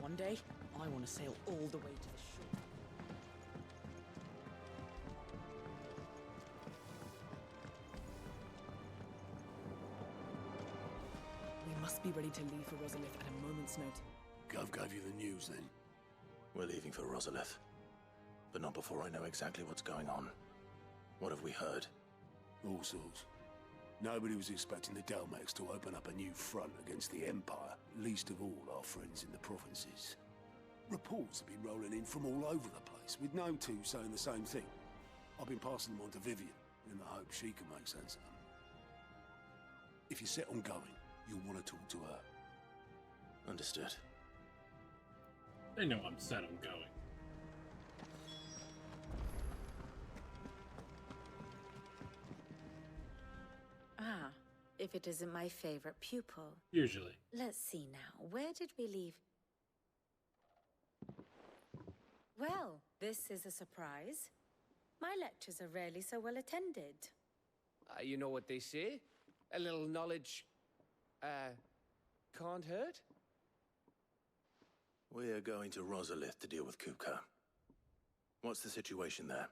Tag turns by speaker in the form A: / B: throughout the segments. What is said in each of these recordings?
A: One day, I want to sail all the way to the shore. We must be ready to leave for Rosalith at a moment's notice.
B: Gov gave you the news then?
C: We're leaving for Rosalith, but not before I know exactly what's going on. What have we heard?
B: All sorts. Nobody was expecting the Dalmex to open up a new front against the Empire, least of all our friends in the provinces. Reports have been rolling in from all over the place, with no two saying the same thing. I've been passing them on to Vivian, in the hope she can make sense of them. If you're set on going, you'll want to talk to her.
C: Understood.
D: They know I'm set on going.
E: Ah, if it isn't my favorite pupil.
D: Usually.
E: Let's see now. Where did we leave? Well, this is a surprise. My lectures are rarely so well attended.
F: You know what they say? A little knowledge, can't hurt?
C: We're going to Rosalith to deal with Kupka. What's the situation there?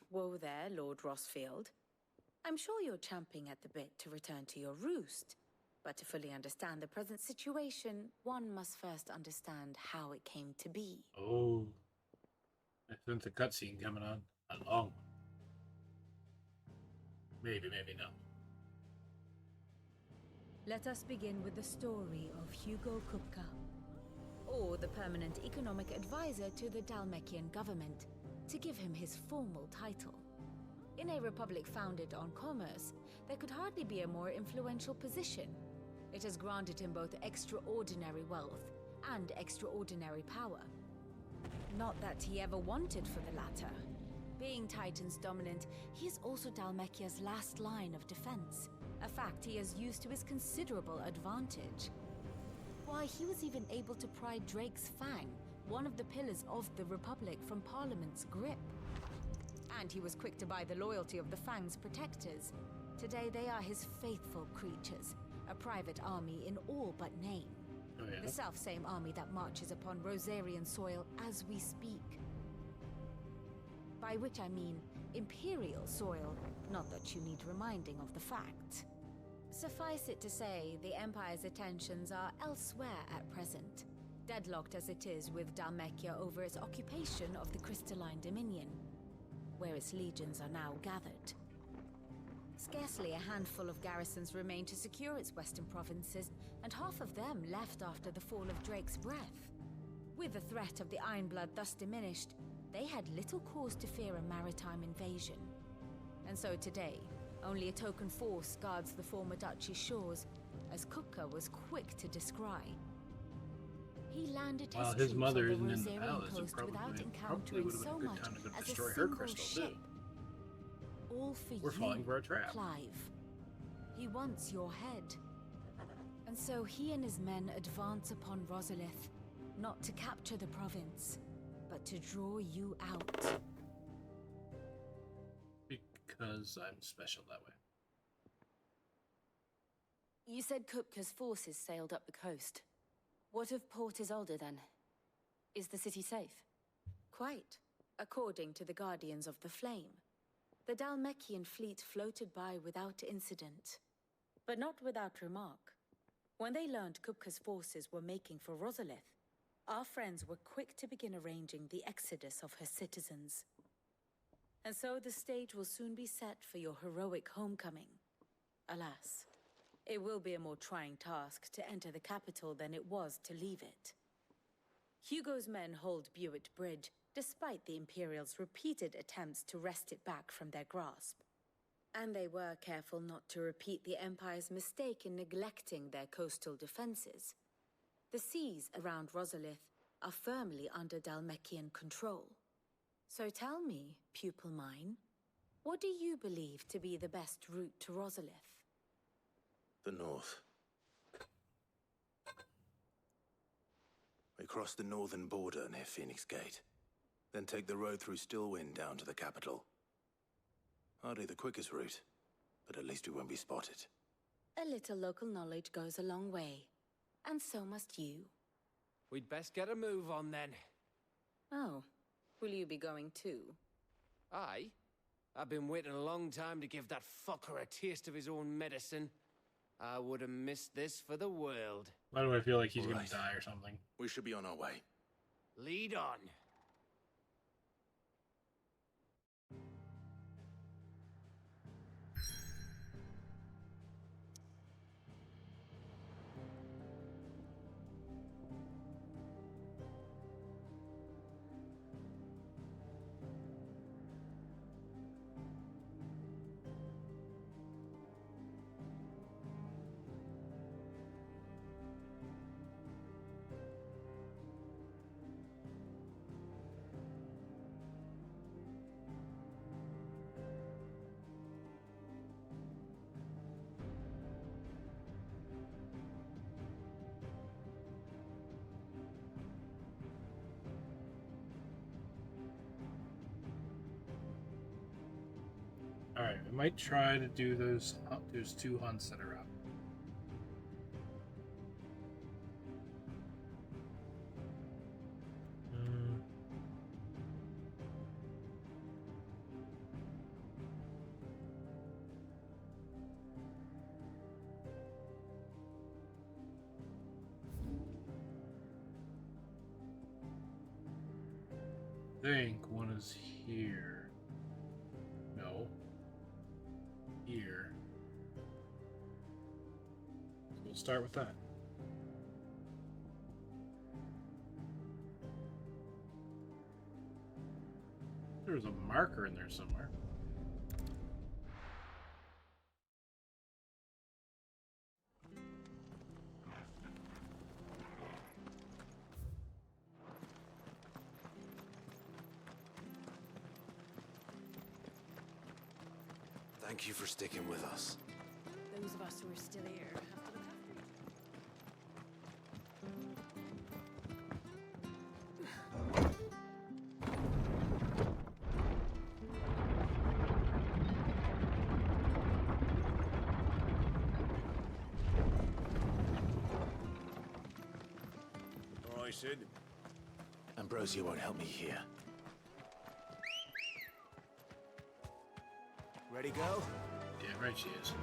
E: Whoa there, Lord Rossfield. I'm sure you're champing at the bit to return to your roost. But to fully understand the present situation, one must first understand how it came to be.
D: Oh. I sense a cutscene coming on. A long one. Maybe, maybe not.
E: Let us begin with the story of Hugo Kupka, or the permanent economic advisor to the Dalmekian government, to give him his formal title. In a republic founded on commerce, there could hardly be a more influential position. It has granted him both extraordinary wealth and extraordinary power. Not that he ever wanted for the latter. Being Titan's dominant, he is also Dalmekia's last line of defense, a fact he has used to his considerable advantage. Why, he was even able to pry Drake's Fang, one of the pillars of the Republic, from Parliament's grip. And he was quick to buy the loyalty of the Fang's protectors. Today they are his faithful creatures, a private army in all but name.
D: Oh, yeah?
E: The self-same army that marches upon Rosarian soil as we speak. By which I mean Imperial soil, not that you need reminding of the fact. Suffice it to say, the Empire's attentions are elsewhere at present, deadlocked as it is with Dalmekia over its occupation of the Crystalline Dominion, where its legions are now gathered. Scarcely a handful of garrisons remain to secure its western provinces, and half of them left after the fall of Drake's Breath. With the threat of the Ironblood thus diminished, they had little cause to fear a maritime invasion. And so today, only a token force guards the former duchy's shores, as Kupka was quick to descry. He landed his troops on
D: mother
E: the
D: isn't in the
E: Rosarian
D: palace, it
E: coast without
D: probably
E: encountering
D: would've been
E: so
D: a good
E: much
D: time to go
E: as a
D: destroy her
E: single
D: crystal,
E: ship.
D: too.
E: All for
D: We're
E: you,
D: falling for a trap.
E: Clive. He wants your head. And so he and his men advance upon Rosalith, not to capture the province, but to draw you out.
D: Because I'm special that way.
G: You said Kupka's forces sailed up the coast. What of Port Isolde, then? Is the city safe?
E: Quite, according to the Guardians of the Flame. The Dalmekian fleet floated by without incident, but not without remark. When they learned Kupka's forces were making for Rosalith, our friends were quick to begin arranging the exodus of her citizens. And so the stage will soon be set for your heroic homecoming. Alas, it will be a more trying task to enter the capital than it was to leave it. Hugo's men hold Buet Bridge, despite the Imperials' repeated attempts to wrest it back from their grasp. And they were careful not to repeat the Empire's mistake in neglecting their coastal defenses. The seas around Rosalith are firmly under Dalmekian control. So tell me, pupil mine, what do you believe to be the best route to Rosalith?
C: The north. We cross the northern border near Phoenix Gate, then take the road through Stillwind down to the capital. Hardly the quickest route, but at least we won't be spotted.
E: A little local knowledge goes a long way, and so must you.
F: We'd best get a move on then.
E: Oh, will you be going too?
F: Aye. I've been waiting a long time to give that fucker a taste of his own medicine. I would have missed this for the world.
D: Why do I feel like he's gonna
C: Right.
D: die or something?
C: We should be on our way.
F: Lead on.
D: All right, we might try to do those 2 hunts that are up. I think one is here. No. Here. So we'll start with that. There's a marker in there somewhere.
C: Thank you for sticking with us.
E: Those of us who are still here have to look after each
B: All right, Sid.
C: Ambrosia won't help me here.
B: Ready, go?
D: Yeah, right she is.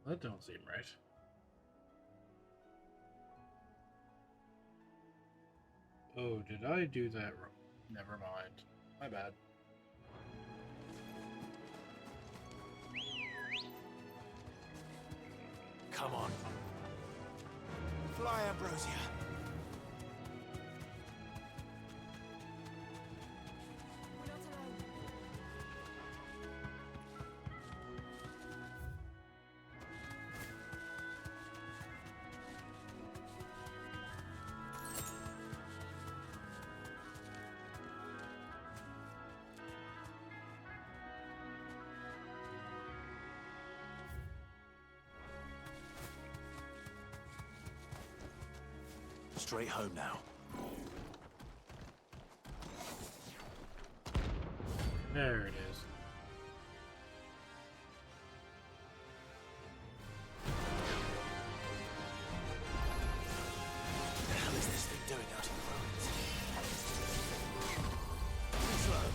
D: That don't seem right. Oh, did I do that wrong? Never mind. My bad.
B: Come on. Fly, Ambrosia.
E: We're not alone.
C: Straight home now.
D: There it is.
C: What the hell is this thing doing out in the ruins? Slow.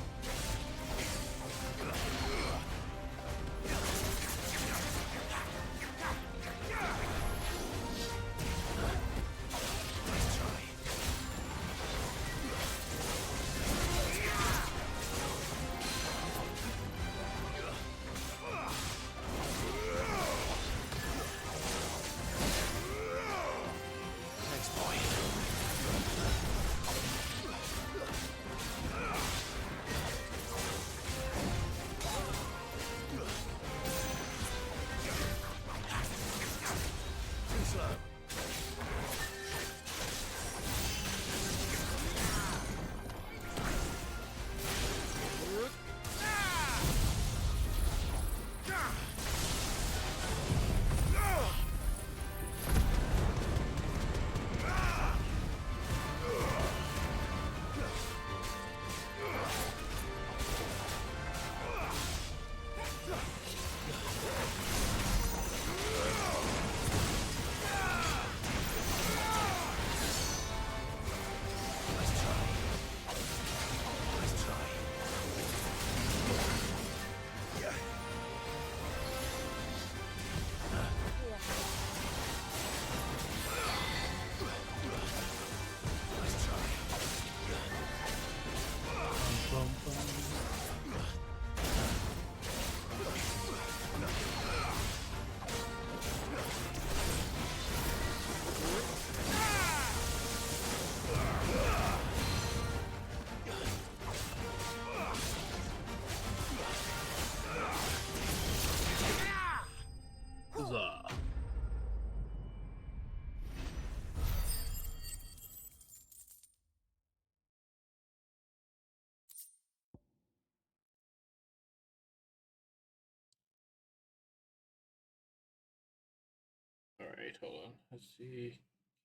D: Alright, hold on. Let's see.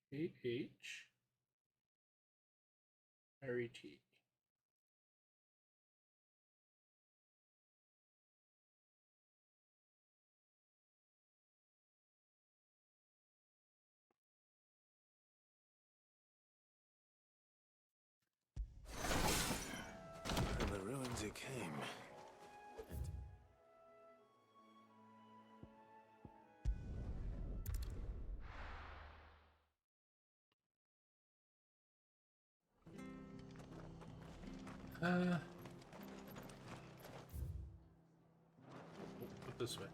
D: KH. RET.
C: From the ruins it came.
D: Put this way.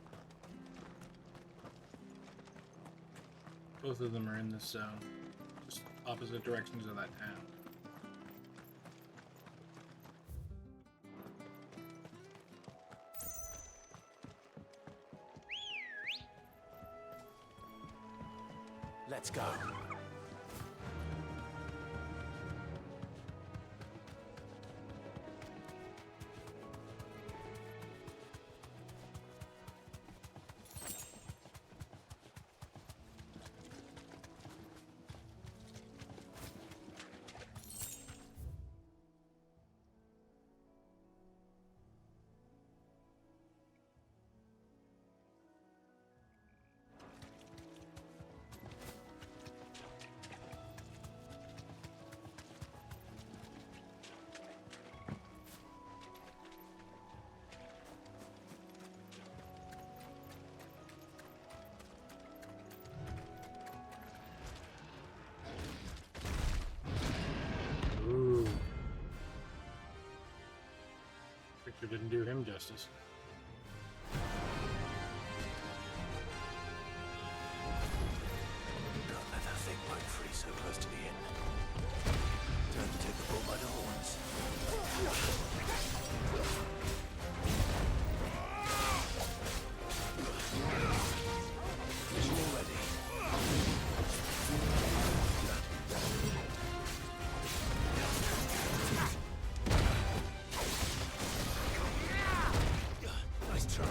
D: Both of them are in this zone. Just opposite directions of that town.
C: Let's go.
D: Ooh. Picture didn't do him justice.
C: Can't let that thing break free so close to the inn. Time to take the bull by the horns. Visual ready. Nice try.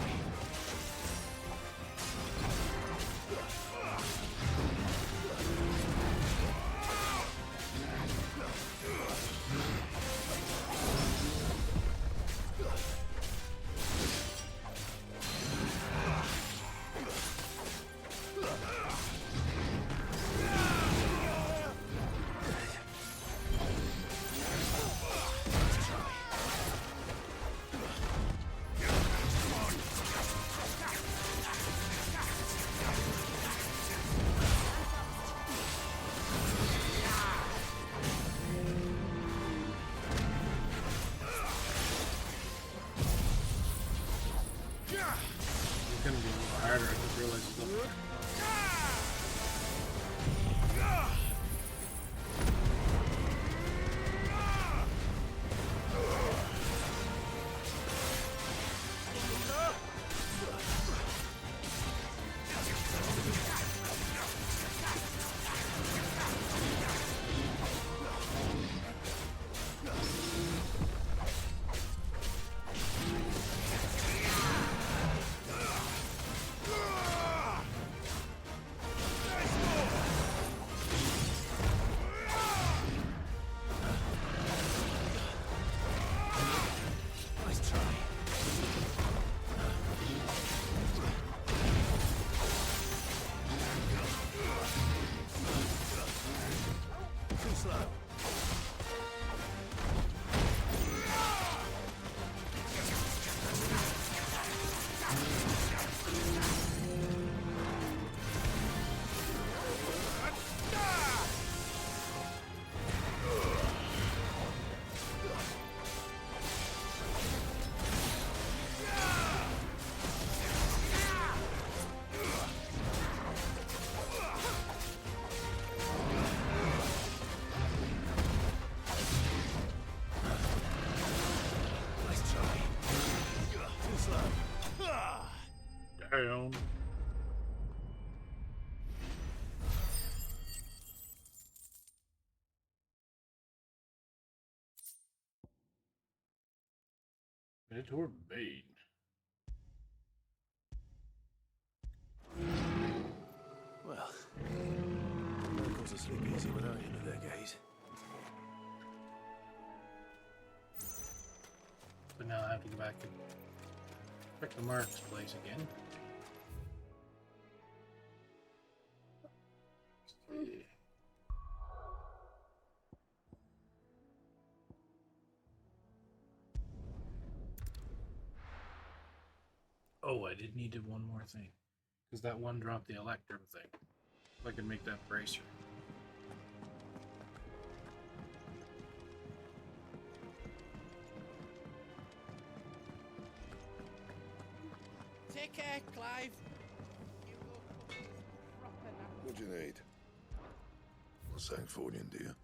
D: It's gonna be a little harder. I just realized it's up there.
C: Nice try. Too slow. Nice try. Too slow.
D: Damn. Minotaur Bane.
C: Well, Sleep easy without you at their gate.
D: So now I have to go back and check the Mark's place again. Oh, I did need one more thing. Because that one dropped the electrum thing. If I can make that bracer.
F: Take care, Clive.
H: What do you need? Not Sangfordian, do you?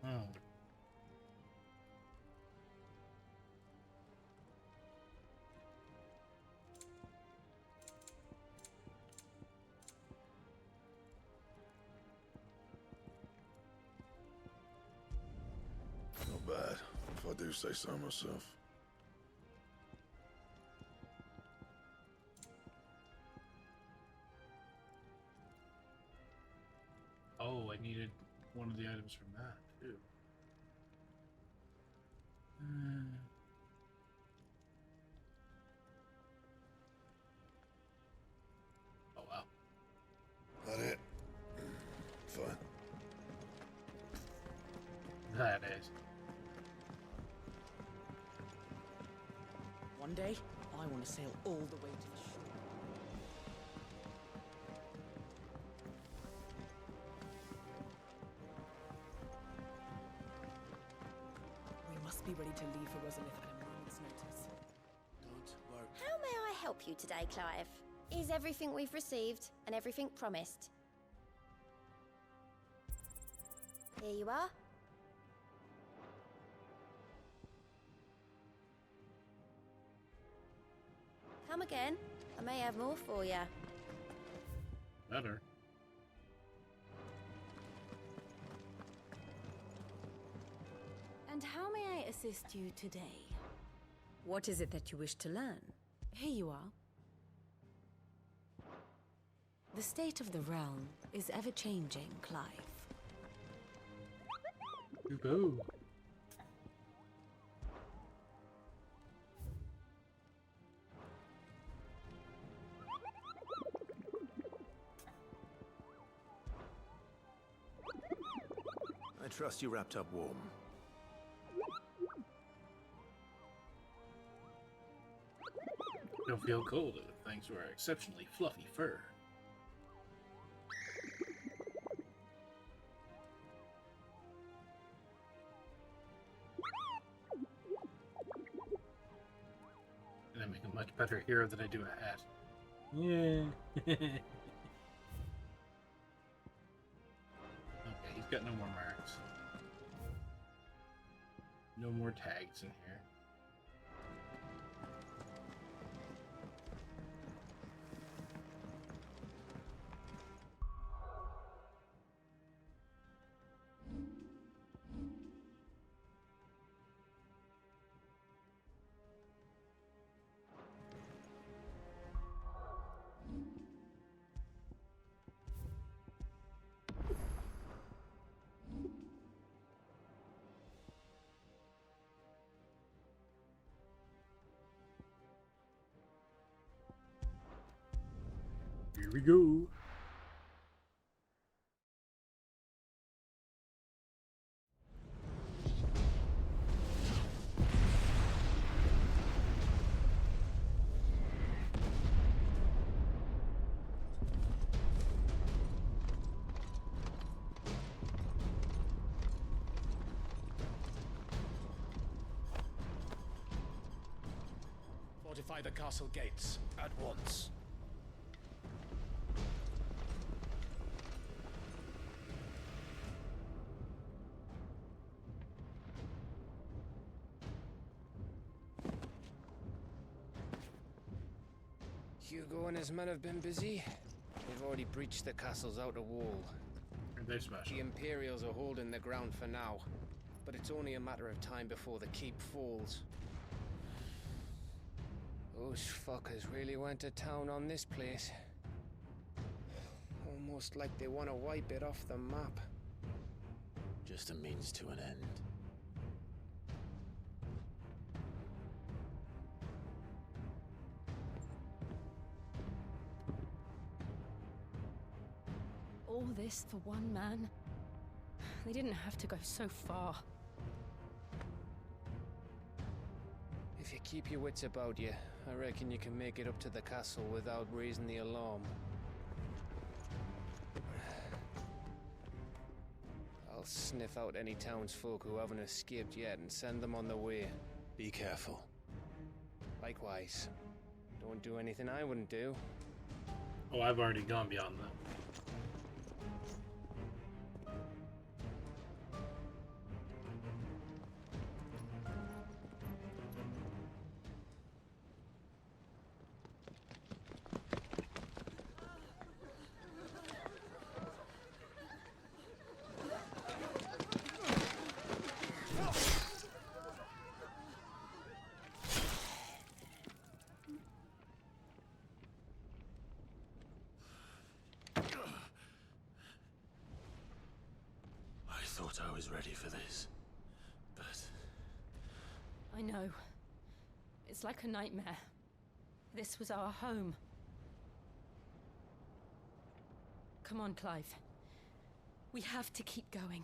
D: Oh.
H: Not bad, if I do say so myself.
D: Oh, I needed one of the items from that, too. Oh, wow.
H: That it? Fine.
D: That is.
A: One day, I want to sail all the way to the shore. We must be ready to leave for Rosalith at a moment's notice.
B: Don't worry.
I: How may I help you today, Clive? Is everything we've received and everything promised? Here you are. Come again. I may have more for you.
D: Better.
E: And how may I assist you today?
G: What is it that you wish to learn?
E: Here you are. The state of the realm is ever-changing, Clive.
D: Boo.
C: I trust you wrapped up warm.
D: Don't feel cold thanks to our exceptionally fluffy fur. And I make a much better hero than I do a hat. Yeah. Okay, he's got no more marks. No more tags in here. Here we go.
B: Fortify the castle gates at once.
F: Hugo and his men have been busy. They've already breached the castle's outer wall.
D: Are they special?
F: The Imperials are holding the ground for now, but it's only a matter of time before the keep falls. Those fuckers really went to town on this place. Almost like they want to wipe it off the map.
C: Just a means to an end.
G: All this for one man? They didn't have to go so far.
F: If you keep your wits about you, I reckon you can make it up to the castle without raising the alarm. I'll sniff out any townsfolk who haven't escaped yet and send them on their way.
C: Be careful.
F: Likewise. Don't do anything I wouldn't do.
D: Oh, I've already gone beyond that.
C: I thought I was ready for this, but...
G: I know. It's like a nightmare. This was our home. Come on, Clive. We have to keep going.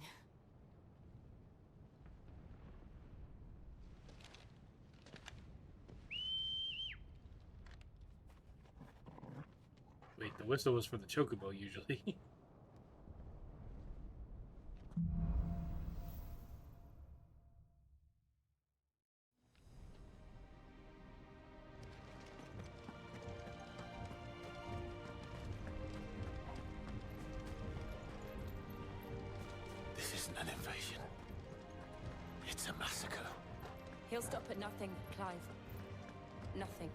D: Wait, the whistle was for the chocobo usually.
C: This isn't an invasion. It's a massacre.
G: He'll stop at nothing, Clive. Nothing.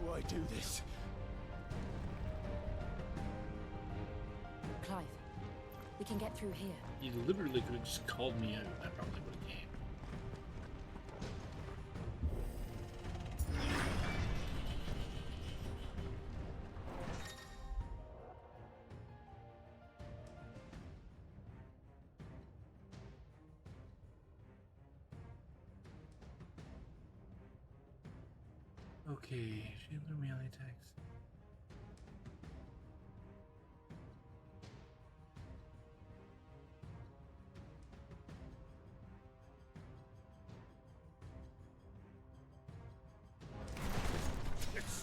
C: Why do this?
G: Clive, we can get through here.
D: You literally could have just called me out. I probably would have came. Okay, shield or melee attacks.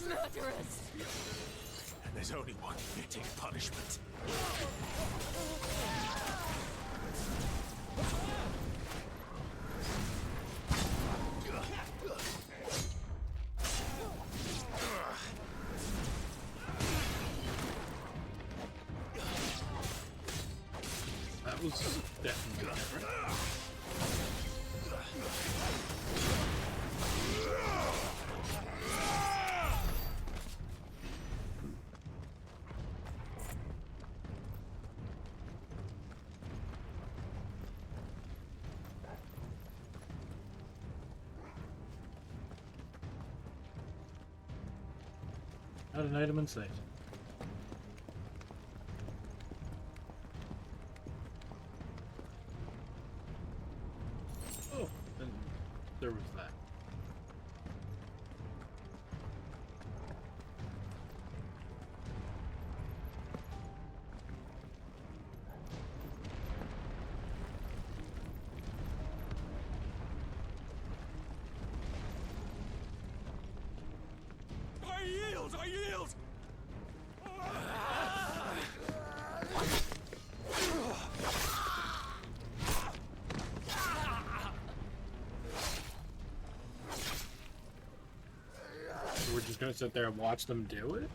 G: Murderers!
C: And there's only one fitting punishment.
D: That was definitely different. Not an item in sight. Oh, then there was that.
C: I yield! I yield!
D: gonna sit there and watch them do it?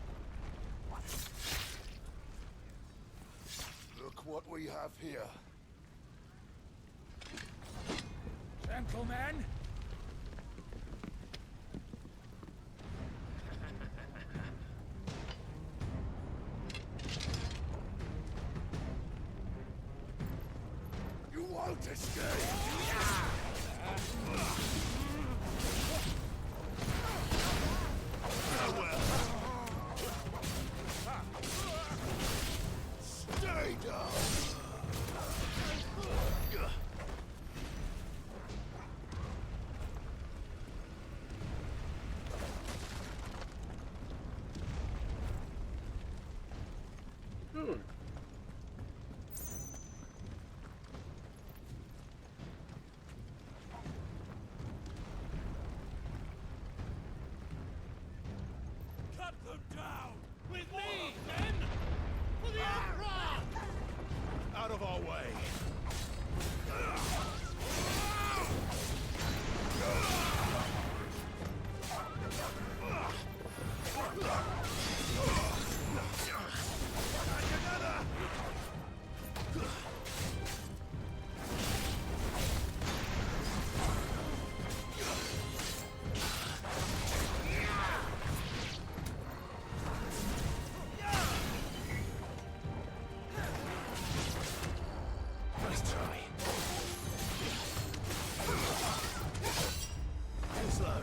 H: Look what we have here.
B: Gentlemen! You won't escape! Stay down! Cut them down! With me, men! For the Emperor! Out of our way! Nice try. Too slow.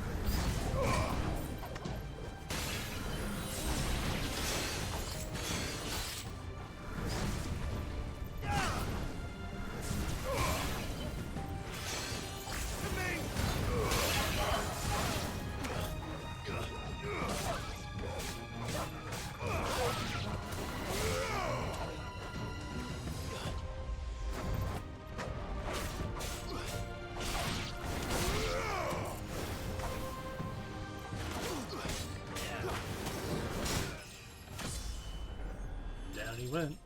D: Down he went.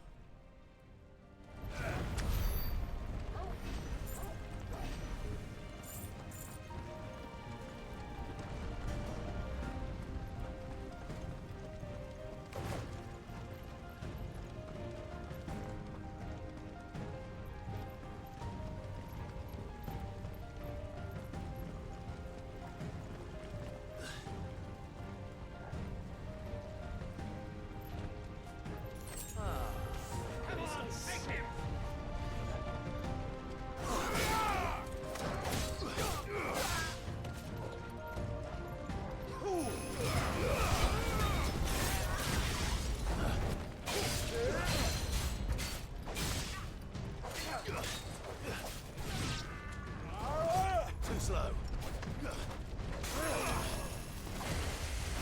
D: Too slow.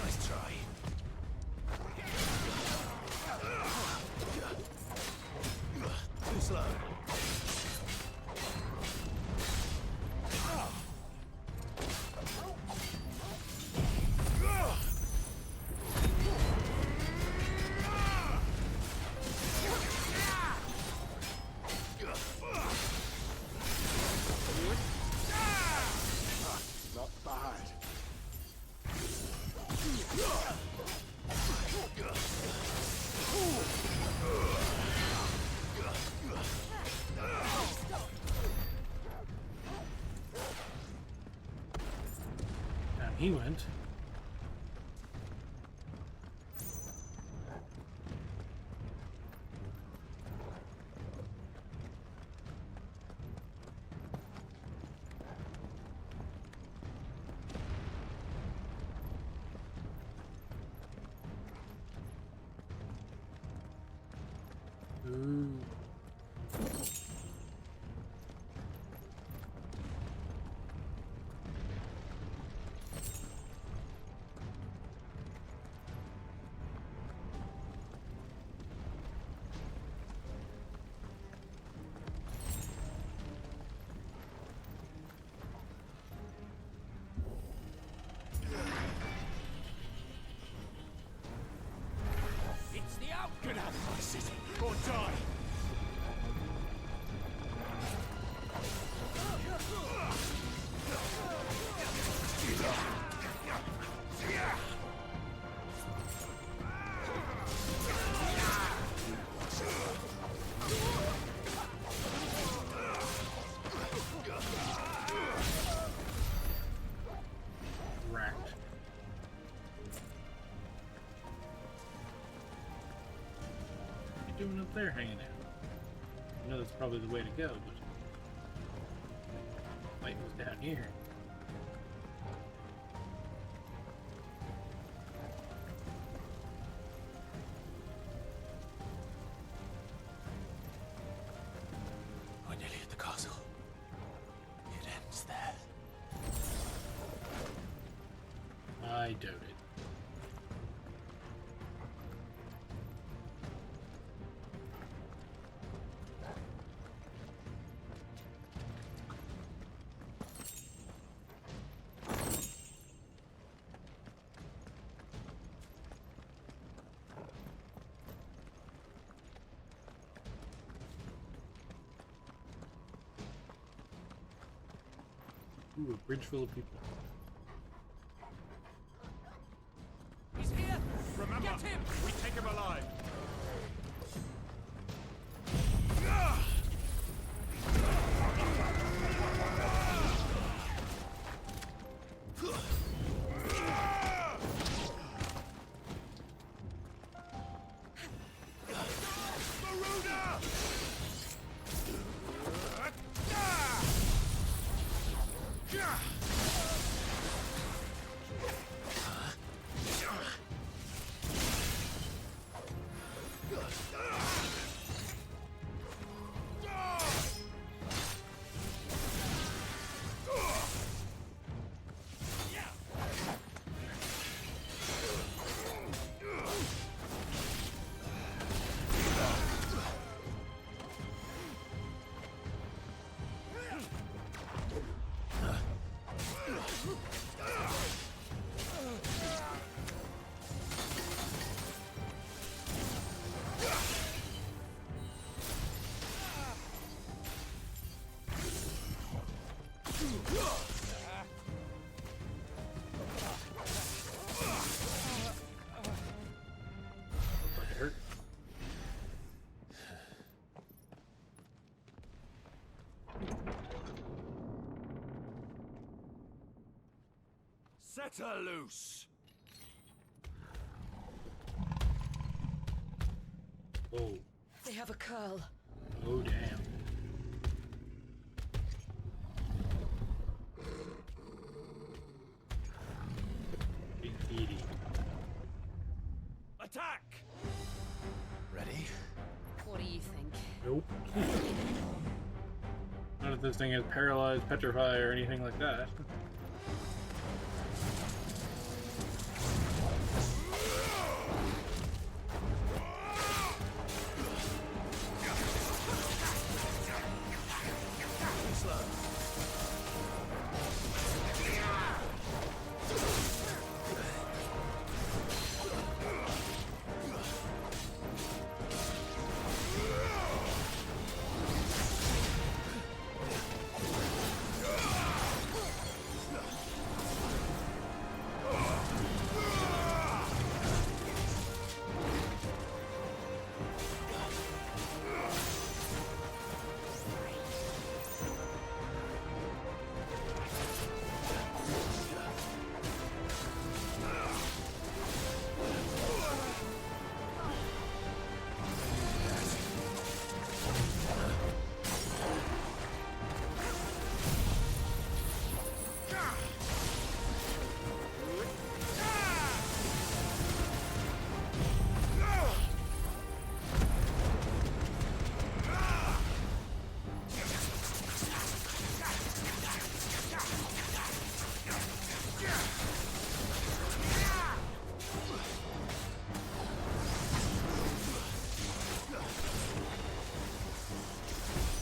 D: Nice try. Too slow. Not bad. Down he went. Ooh.
B: It's the out! Get out of my city, or die!
D: you doing up there hanging out? I know that's probably the way to go, but fight was down here.
C: We're nearly at the castle. It ends there.
D: I doubt it. Ooh, a bridge full of people.
J: He's here! Remember, get him! We take him alive!
D: It hurt.
J: Set her loose!
D: Whoa.
A: They have a curl.
D: Oh, damn. Big beady.
J: Attack!
C: Ready?
G: What do you think?
D: Nope. Not if this thing is paralyzed, petrified, or anything like that.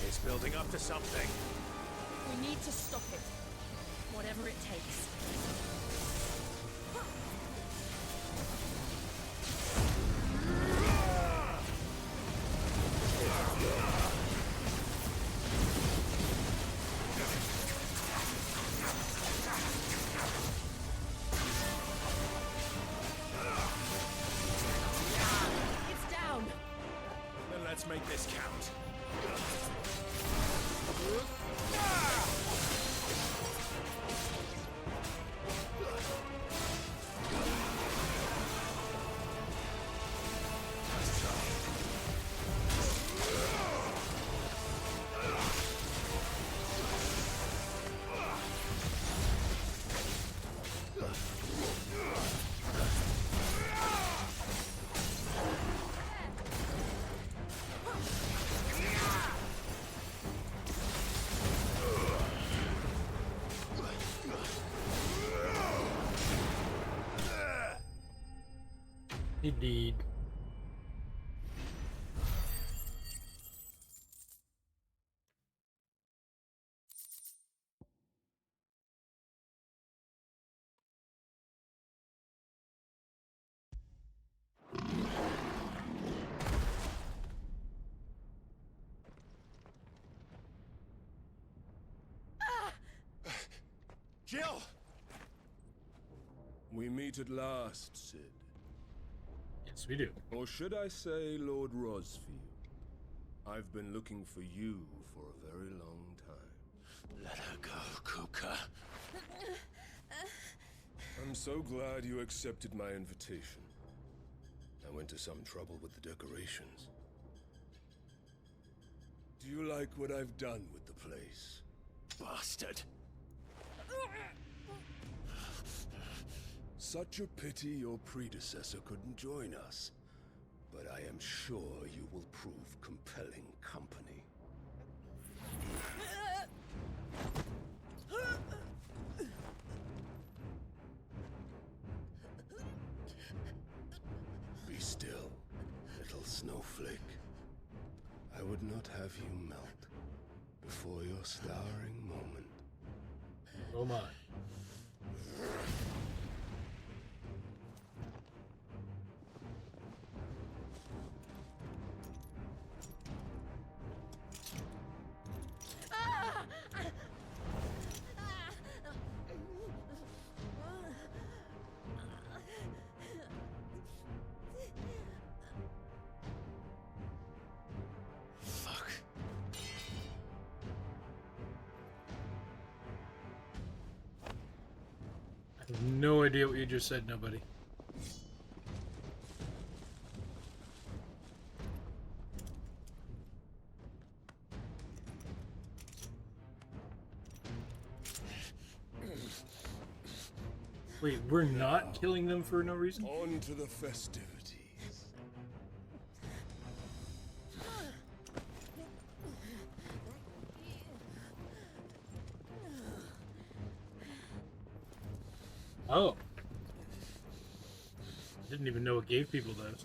J: It's building up to something.
A: We need to stop it. Whatever it takes. It's down.
J: Then let's make this count.
D: Indeed.
H: Jill! We meet at last, Sid.
D: Yes, we do.
H: Or should I say Lord Rosfield? I've been looking for you for a very long time.
C: Let her go, Kupka.
H: I'm so glad you accepted my invitation. I went to some trouble with the decorations. Do you like what I've done with the place?
C: Bastard.
H: Such a pity your predecessor couldn't join us. But I am sure you will prove compelling company. Be still, little snowflake. I would not have you melt before your starring moment.
D: Oh my. I have no idea what you just said, nobody. Wait, we're not killing them for no reason?
H: On to the festivities.
D: Oh. Didn't even know it gave people those.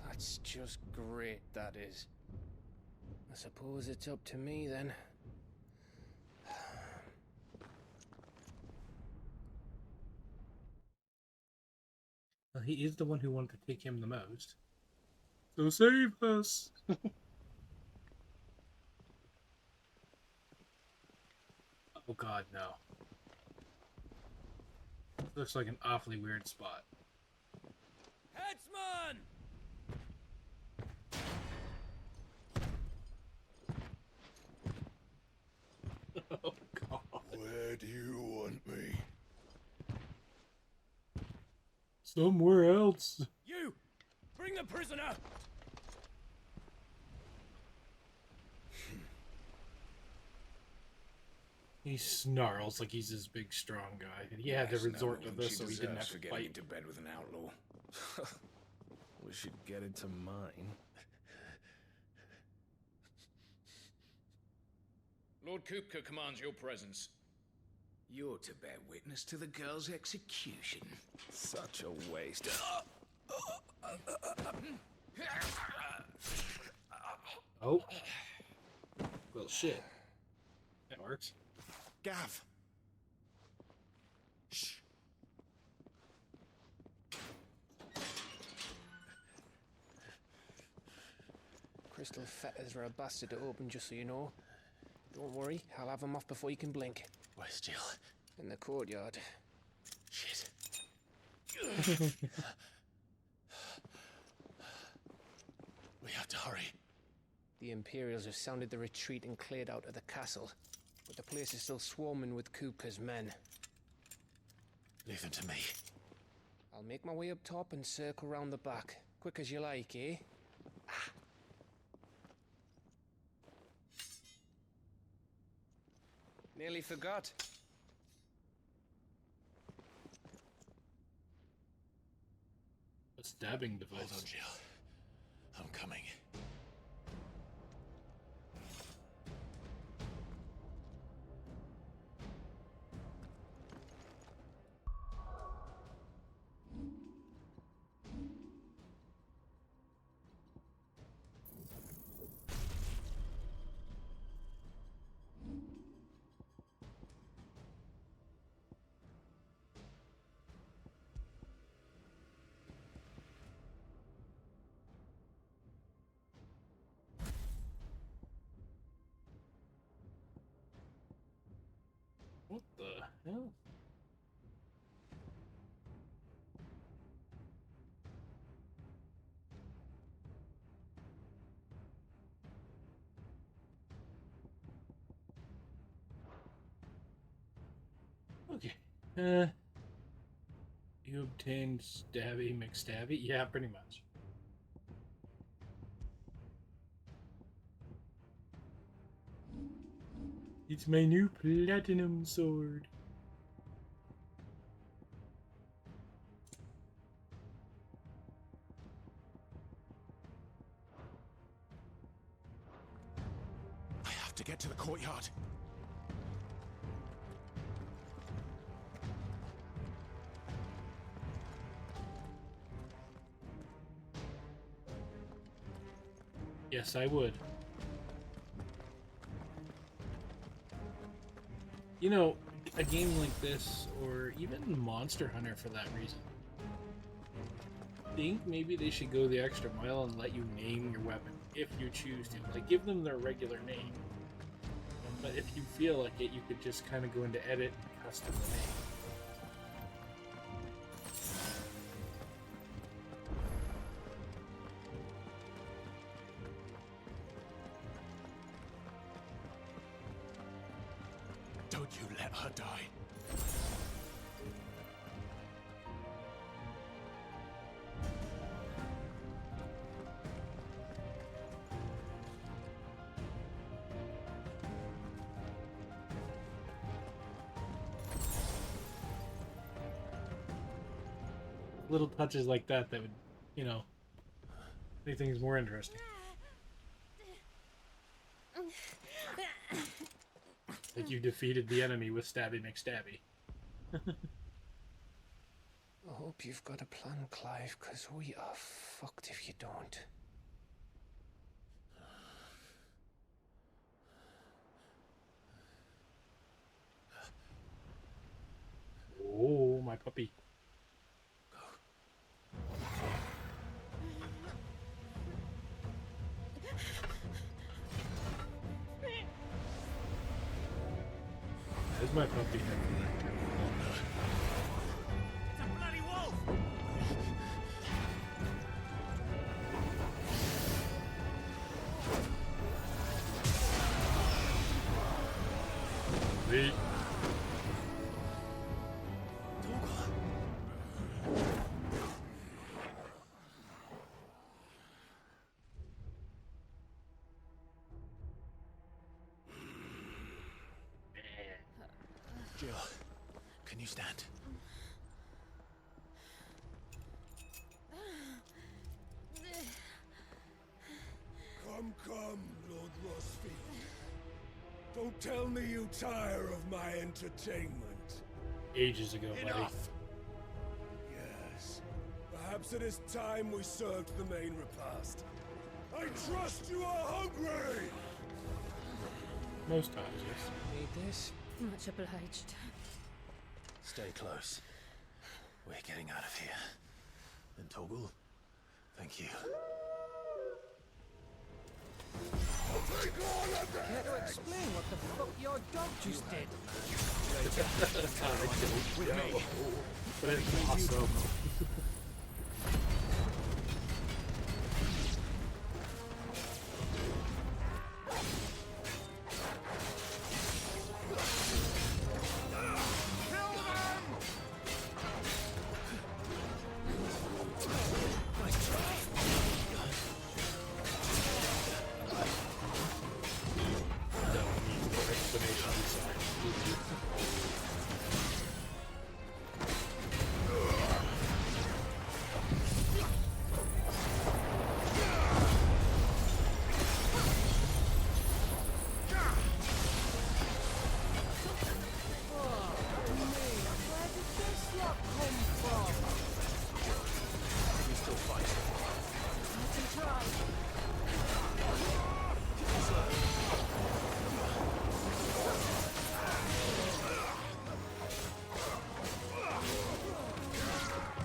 F: That's just great, that is. I suppose it's up to me then.
D: Well, he is the one who wanted to take him the most. So save us! Oh god, no. Looks like an awfully weird spot.
F: Headsman!
D: Oh god.
H: Where do you want me?
D: Somewhere else.
J: You! Bring the prisoner!
D: He snarls like he's this big, strong guy, and he had to resort to this so he didn't have to fight.
J: into bed with an outlaw. We should get into mine.
K: Lord Kupka commands your presence.
J: You're to bear witness to the girl's execution. Such a waste.
D: Oh. Well, shit. That works.
J: Gav. Shh.
F: Crystal fetters are a bastard to open, just so you know. Don't worry, I'll have them off before you can blink.
J: Where's Jill?
F: In the courtyard.
J: Shit. We have to hurry.
F: The Imperials have sounded the retreat and cleared out of the castle, but the place is still swarming with Kupka's men.
J: Leave them to me.
F: I'll make my way up top and circle round the back. Quick as you like, eh? Nearly forgot.
D: A stabbing device.
J: Hold on, Jill.
D: Oh. Okay. You obtained Stabby McStabby? Yeah, pretty much. It's my new platinum sword.
J: I have to get to the courtyard.
D: Yes, I would. You know, a game like this, or even Monster Hunter for that reason, I think maybe they should go the extra mile and let you name your weapon if you choose to. Like, give them their regular name. But if you feel like it, you could just kind of go into edit and custom the name.
J: Don't you let her die.
D: Little touches like that that would, you know, make things more interesting. Like you defeated the enemy with Stabby McStabby.
F: I hope you've got a plan, Clive, because we are fucked if you don't.
D: Oh, my puppy. There's my puppy.
J: It's a bloody wolf!
D: Wait.
J: Jill, can you stand?
B: Come, Lord Rosfield. Don't tell me you tire of my entertainment.
D: Ages ago, buddy.
B: Enough! Yes. Perhaps it is time we served the main repast. I trust you are hungry!
D: Most times, yes.
F: Need this?
G: Much obliged.
C: Stay close. We're getting out of here. And Toggle, thank you.
F: Care to explain what the fuck your dog just did?
D: With me. But it's awesome.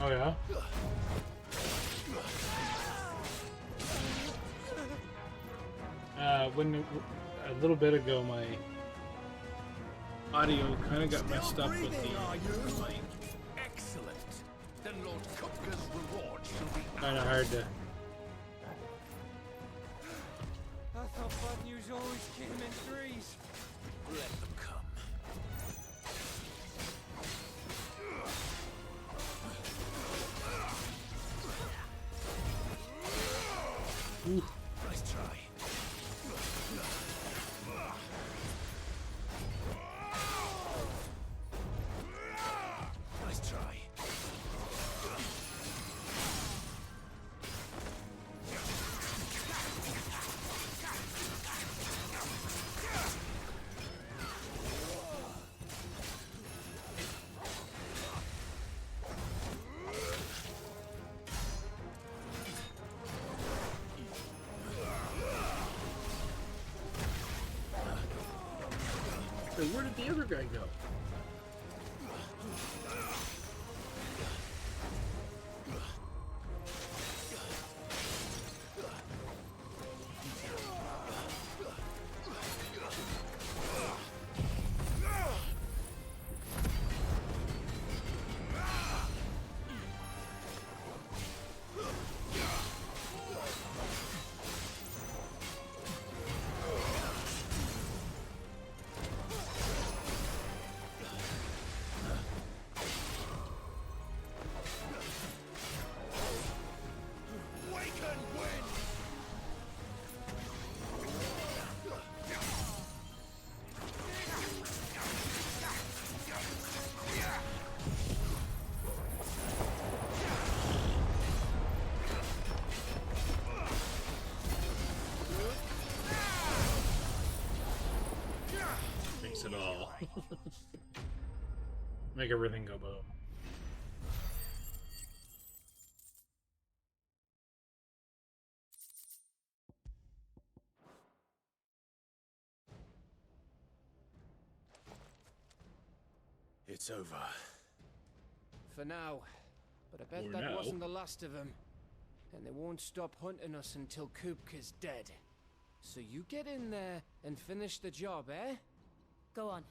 D: Oh yeah? When a little bit ago, my Audio kind of got messed up with the mic.
J: Excellent. Then Lord Kupka's reward shall be
D: Kind of hard to.
F: I thought bad news always came in threes.
J: let them come.
D: Ooh.
J: Nice try. Nice try.
D: So where did the other guy go? It all. Make everything go boom.
C: It's over.
F: For now. But I bet
D: For
F: that
D: now.
F: wasn't the last of them. And they won't stop hunting us until Kupka's dead. So you get in there and finish the job, eh?
G: Go on.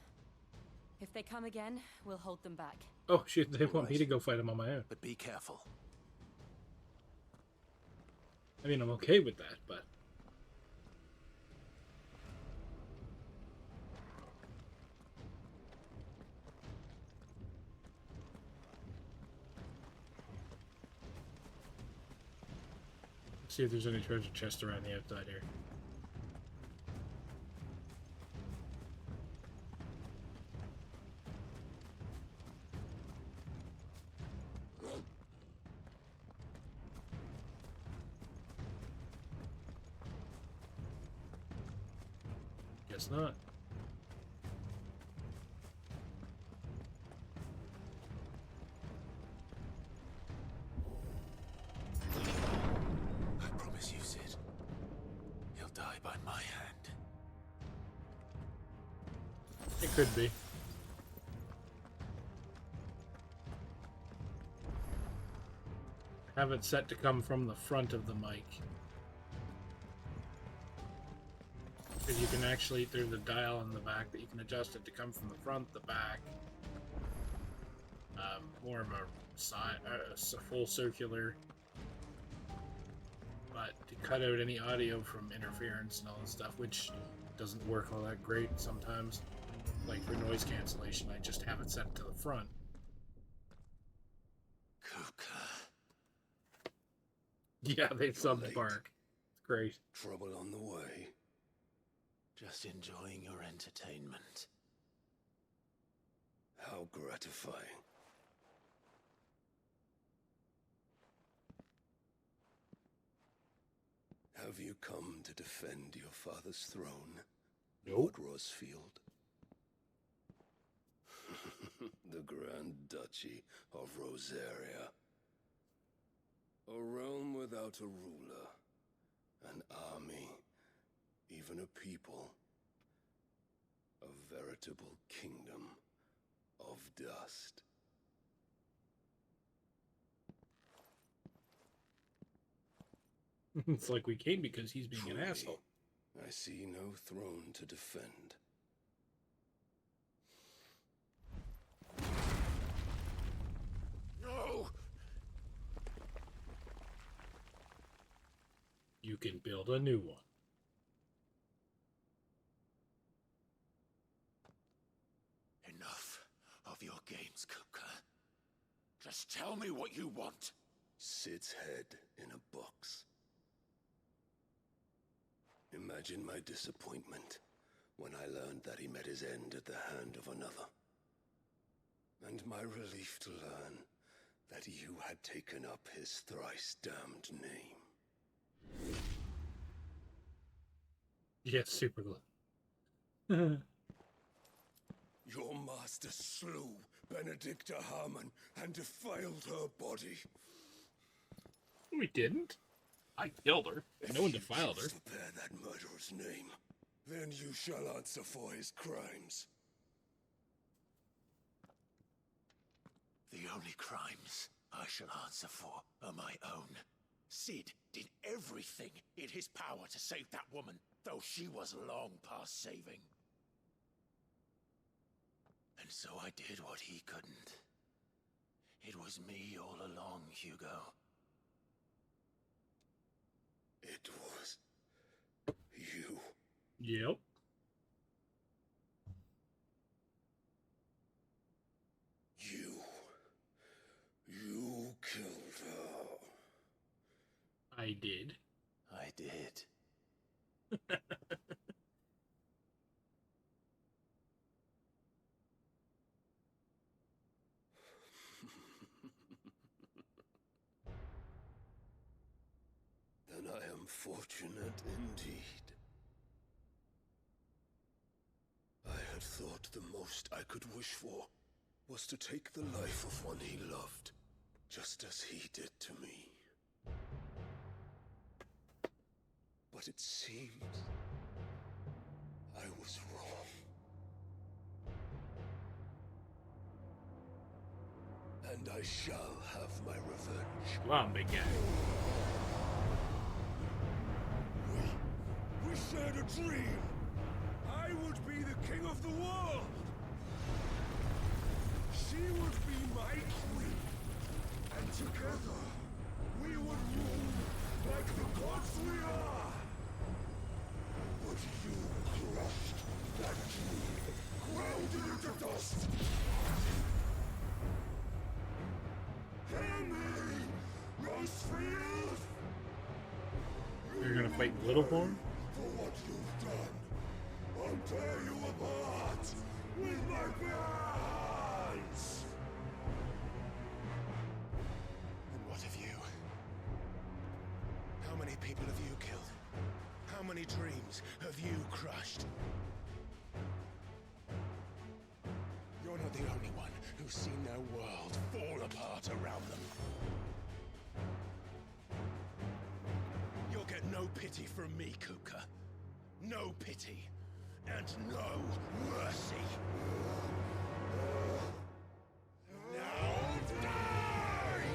G: If they come again, we'll hold them back.
D: Oh shit, they want me to go fight him on my own.
C: But be careful.
D: I mean, I'm okay with that, but... Let's see if there's any treasure chests around the outside here. Guess not.
C: I promise you, Sid. He'll die by my hand.
D: It could be. Have it set to come from the front of the mic. Because you can actually, there's a dial in the back that you can adjust it to come from the front, the back. More of a side, full circular. But to cut out any audio from interference and all this stuff, which doesn't work all that great sometimes. Like for noise cancellation, I just have it set to the front.
C: Kupka.
D: Yeah, they subbed
H: late.
D: Bark. It's great.
H: Trouble on the way.
C: Just enjoying your entertainment.
H: How gratifying. Have you come to defend your father's throne, Lord Rosfield? The Grand Duchy of Rosaria. A realm without a ruler, an army, even a people. A veritable kingdom of dust.
D: It's like we came because he's being
H: Truly,
D: an asshole.
H: I see no throne to defend.
D: you can build a new one.
B: Enough of your games, Kupka. Just tell me what you want.
H: Sid's head in a box. Imagine my disappointment when I learned that he met his end at the hand of another. And my relief to learn that you had taken up his thrice-damned name.
D: Yes, super glue.
H: Your master slew Benedicta Harmon and defiled her body.
D: We didn't. I killed her. No one defiled her.
H: If you choose to bear that murderer's name, then you shall answer for his crimes.
B: The only crimes I shall answer for are my own. Sid did everything in his power to save that woman, though she was long past saving. And so I did what he couldn't. It was me all along, Hugo.
H: It was you.
D: Yep.
H: You killed her.
D: I did.
B: I did.
H: Then I am fortunate indeed. I had thought the most I could wish for was to take the life of one he loved, just as he did to me. But it seems I was wrong. And I shall have my revenge.
D: Come on, big guy.
H: We shared a dream. I would be the king of the world. She would be my queen. And together, we would rule like the gods we are. But you crushed that dream, ground it into dust. Hear me, Rosefield!
D: You're gonna fight Littlehorn?
H: For what you've done, I'll tear you apart with my bare hands!
C: And what of you? How many people have you killed? How many dreams have you crushed? You're not the only one who's seen their world fall apart around them. You'll get no pity from me, Kupka. No pity. And no mercy. Now die!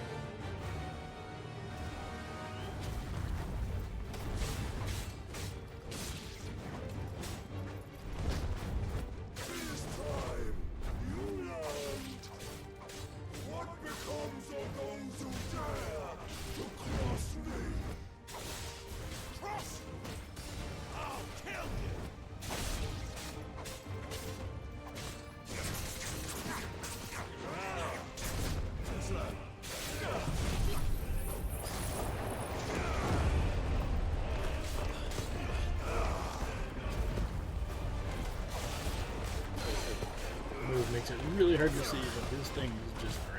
H: This time, you learned what becomes of those who dare to cross me.
B: Cross! I'll kill you!
D: The move makes it really hard to see, but this thing is just great.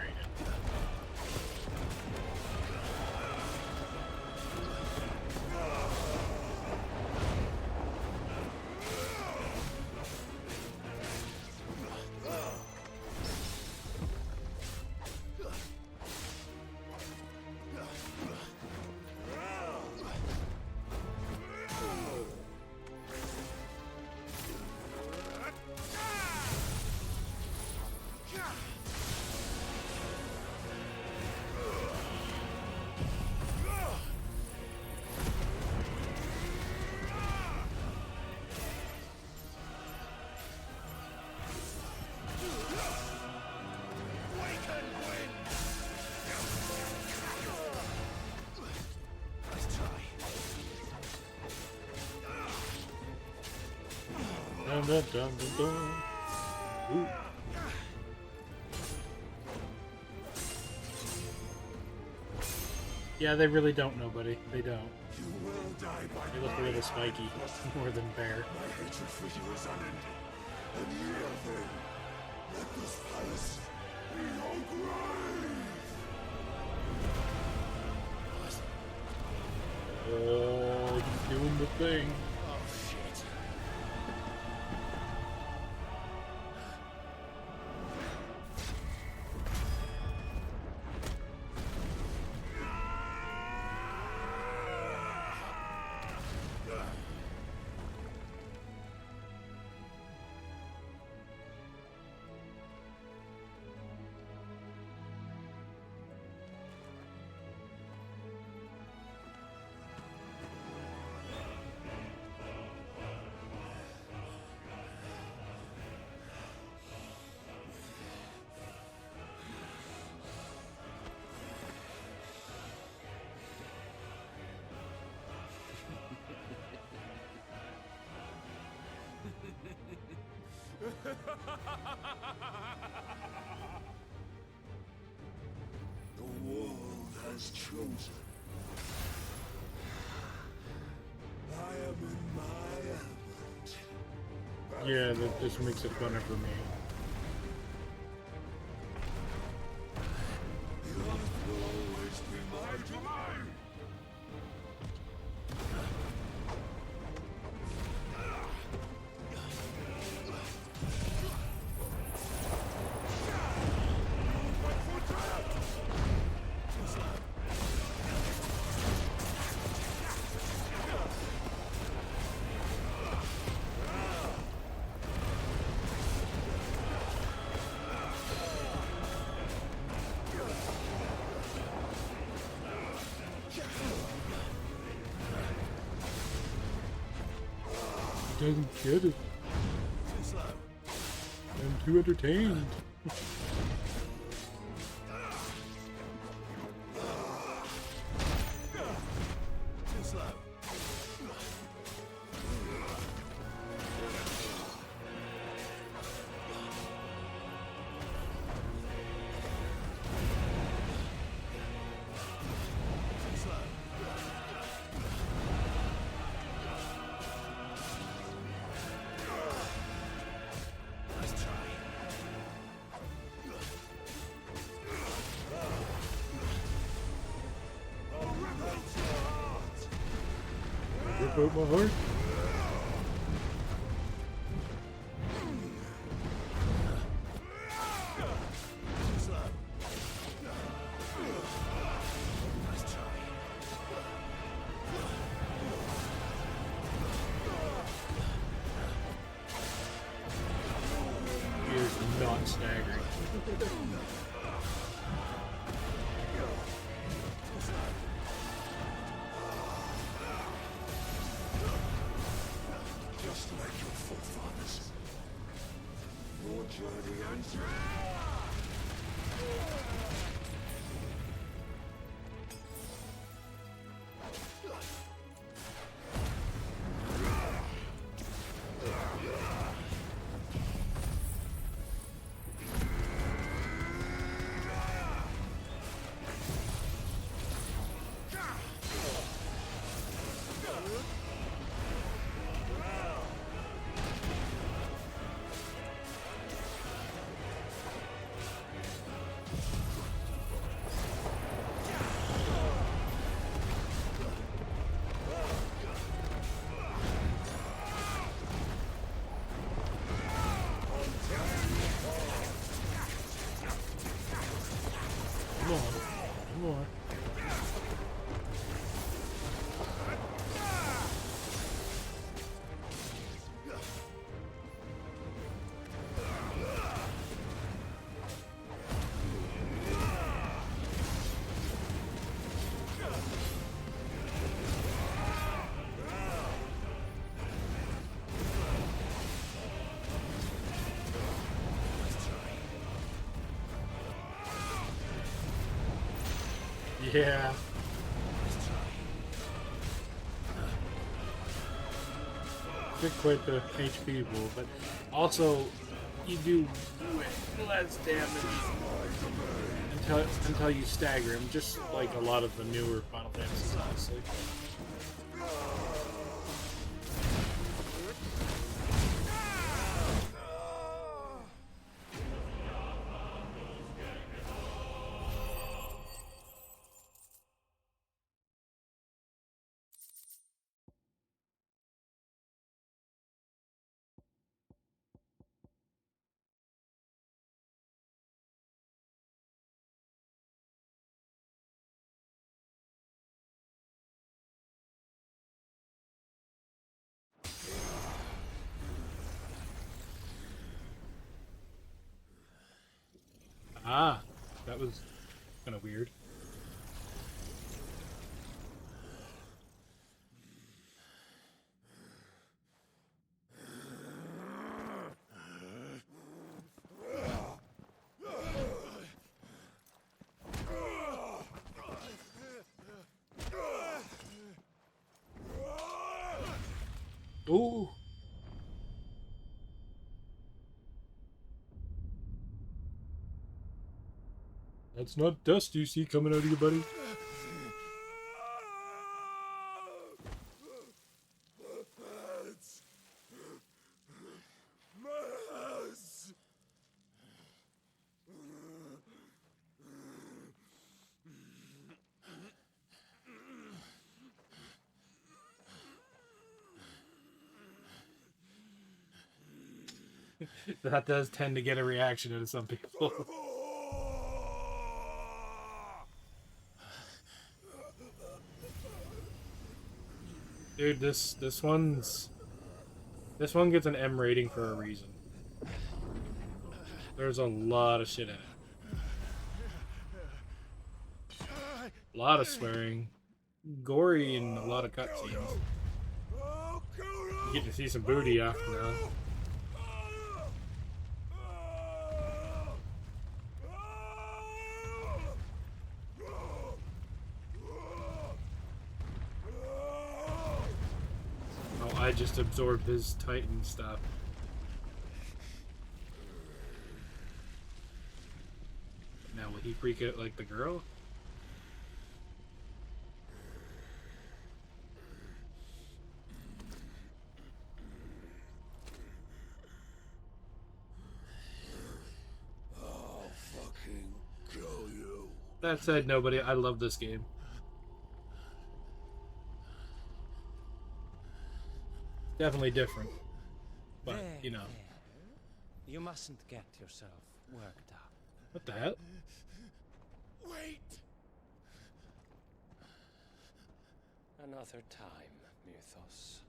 D: Dun, dun, dun, dun, dun. Ooh. Yeah, they really don't know, buddy. They don't.
H: You will die by
D: They look a little spiky, more than bear.
H: My hatred for you is unending. And here then, let this palace be your grave!
D: Oh, he's doing the thing.
F: Oh, shit.
H: The world has chosen. I am in my element.
D: Yeah, that just makes it funner for me.
H: The earth will always be my domain.
D: He doesn't get it. I'm too entertained. Rip out my heart. He is not staggering.
H: Just like your forefathers. Your journey ends here.
D: Come on. Come on. Yeah. get quite the HP pool, but also you do way less damage until you stagger him, just like a lot of the newer Final Fantasies, honestly. Ah, that was kind of weird. Ooh. That's not dust you see coming out of you, buddy. That does tend to get a reaction out of some people. Dude, this one gets an M rating for a reason. There's a lot of shit in it. A lot of swearing, gory, and a lot of cutscenes. You get to see some booty after now. I just absorbed his Titan stuff. Now will he freak out like the girl?
B: I'll fucking kill you.
D: That said, nobody. I love this game. Definitely different, but you know.
F: You mustn't get yourself worked up.
D: What the hell?
H: Wait!
F: Another time, Mythos.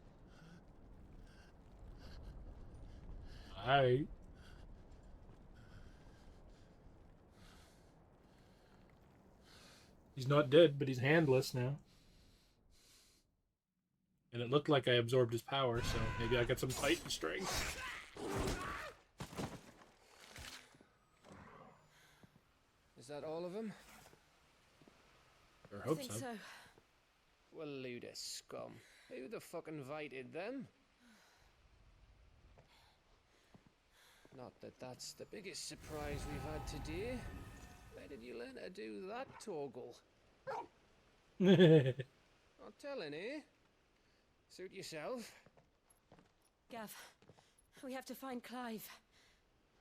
D: Alright. He's not dead, but he's handless now. And it looked like I absorbed his power, so maybe I got some Titan strength.
F: Is that all of them?
D: I hope so.
F: Well, Luda scum. Who the fuck invited them? Not that that's the biggest surprise we've had today. Where did you learn to do that, Torgal? Not telling, eh? Suit yourself.
G: Gav, we have to find Clive.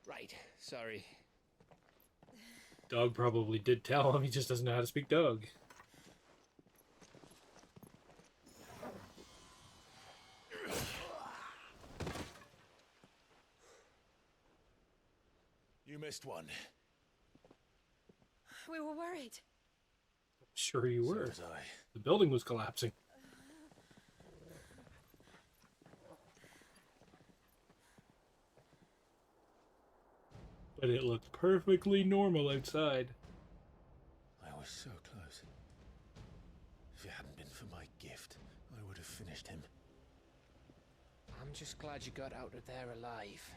F: Right, sorry.
D: Dog probably did tell him, he just doesn't know how to speak dog.
H: You missed one.
G: We were worried.
D: Sure you were.
H: So was I.
D: The building was collapsing. But it looked perfectly normal outside.
C: I was so close. If it hadn't been for my gift, I would have finished him.
F: I'm just glad you got out of there alive.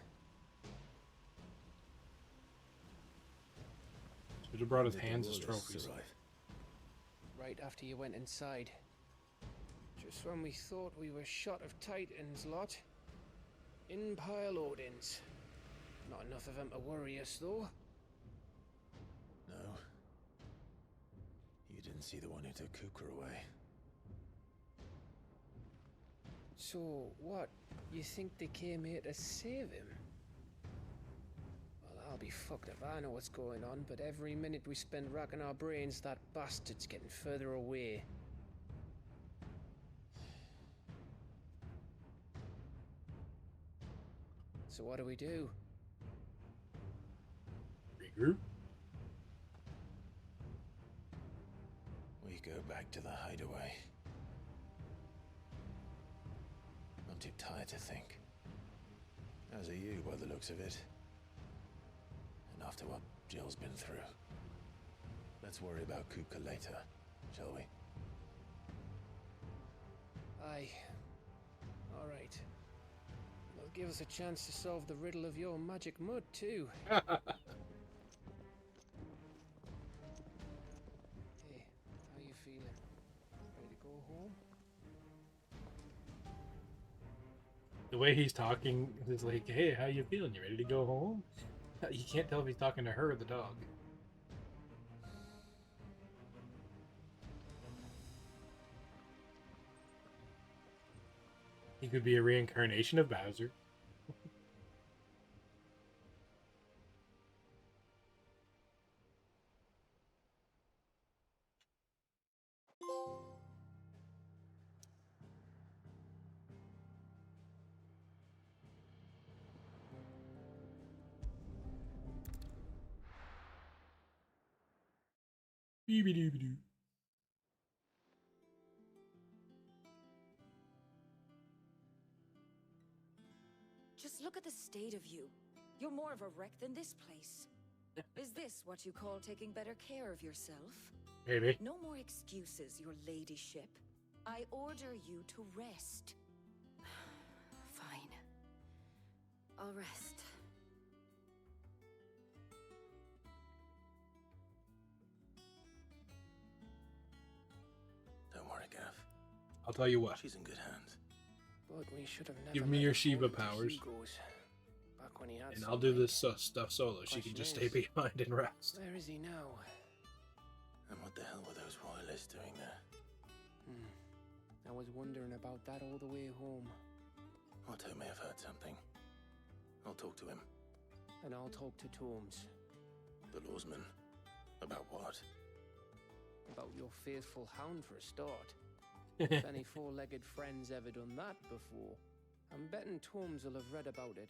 D: Should have brought his hands as trophies.
F: Right after you went inside. Just when we thought we were shot of Titans, lot. Empire Lordings. Not enough of them to worry us, though.
C: No. You didn't see the one who took Kupka away.
F: So, what? You think they came here to save him? Well, I'll be fucked if I know what's going on, but every minute we spend racking our brains, that bastard's getting further away. So what do we do?
D: Regroup?
C: We go back to the hideaway. I'm too tired to think. As are you, by the looks of it. And after what Jill's been through. Let's worry about Kupka later, shall we?
F: Aye. All right. It'll give us a chance to solve the riddle of your magic mud, too. Hey, how you feeling? Ready to go home?
D: The way he's talking is like, hey, how you feeling? You ready to go home? You can't tell if he's talking to her or the dog. He could be a reincarnation of Bowser. Beebe-dooby-doo.
E: Just look at the state of you. You're more of a wreck than this place. Is this what you call taking better care of yourself?
D: Maybe.
E: No more excuses, your ladyship. I order you to rest.
G: Fine. I'll rest.
C: Don't worry, Gav.
D: I'll tell you what.
C: She's in good hands.
F: But we should have never
D: Give me
F: let
D: your
F: him
D: Shiva
F: fall into
D: powers.
F: Hugo's. Back when he had
D: And I'll do
F: sunlight.
D: this stuff solo. She can just stay behind and rest.
F: Where is he now?
C: And what the hell were those royalists doing there?
F: I was wondering about that all the way home.
C: Otto may have heard something. I'll talk to him.
F: And I'll talk to Torms.
C: The lawsman. About what?
F: About your faithful hound for a start. If any four-legged friend's ever done that before, I'm betting Torms will have read about it.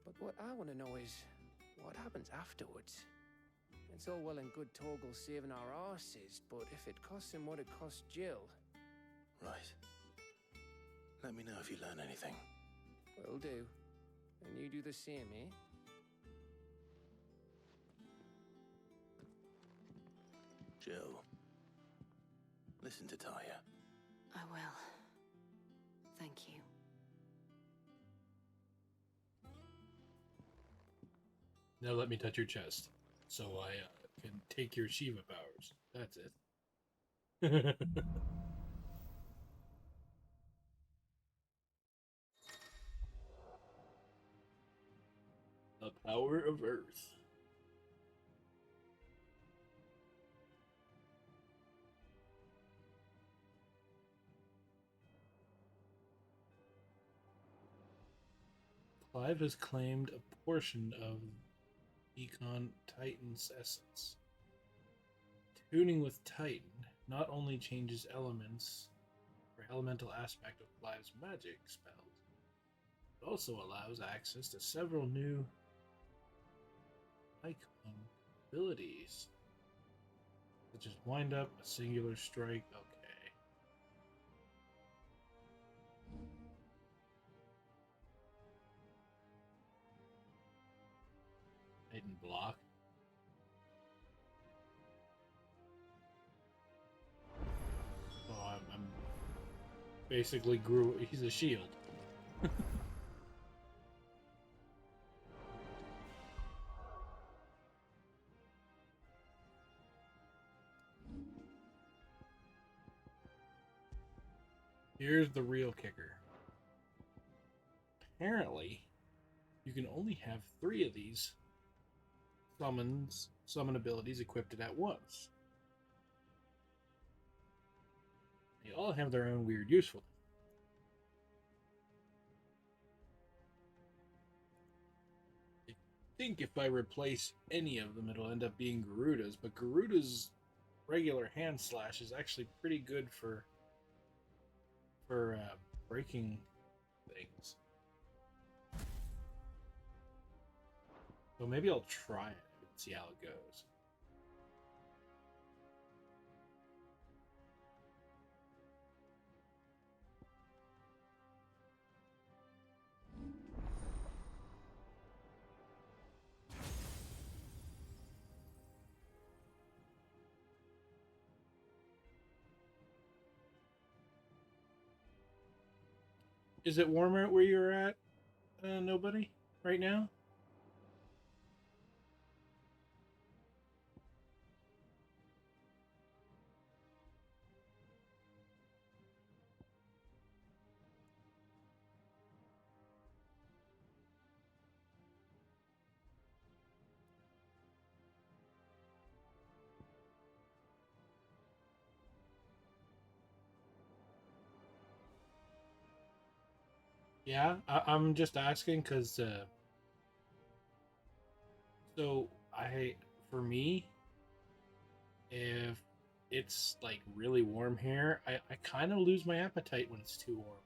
F: But what I want to know is, what happens afterwards? It's all well and good Torgal saving our arses, but if it costs him what it cost Jill...
C: Right. Let me know if you learn anything.
F: Will do. And you do the same, eh?
C: Jill. Listen to Taya.
G: I will. Thank you.
D: Now let me touch your chest, so I can take your Shiva powers. That's it. The power of Earth. Clive has claimed a portion of Econ Titan's essence. Tuning with Titan not only changes elements or elemental aspect of Clive's magic spells, but also allows access to several new icon abilities, such as Wind Up, a Singular Strike. Okay. Titan Block. Oh, I'm basically he's a shield. Here's the real kicker. apparently, you can only have 3 of these summon abilities equipped at once. They all have their own weird usefulness. I think if I replace any of them, it'll end up being Garuda's, but Garuda's regular hand slash is actually pretty good for breaking things. So maybe I'll try it and see how it goes. Is it warmer where you're at, nobody, right now? Yeah, I'm just asking because, so for me, if it's like really warm here, I kind of lose my appetite when it's too warm.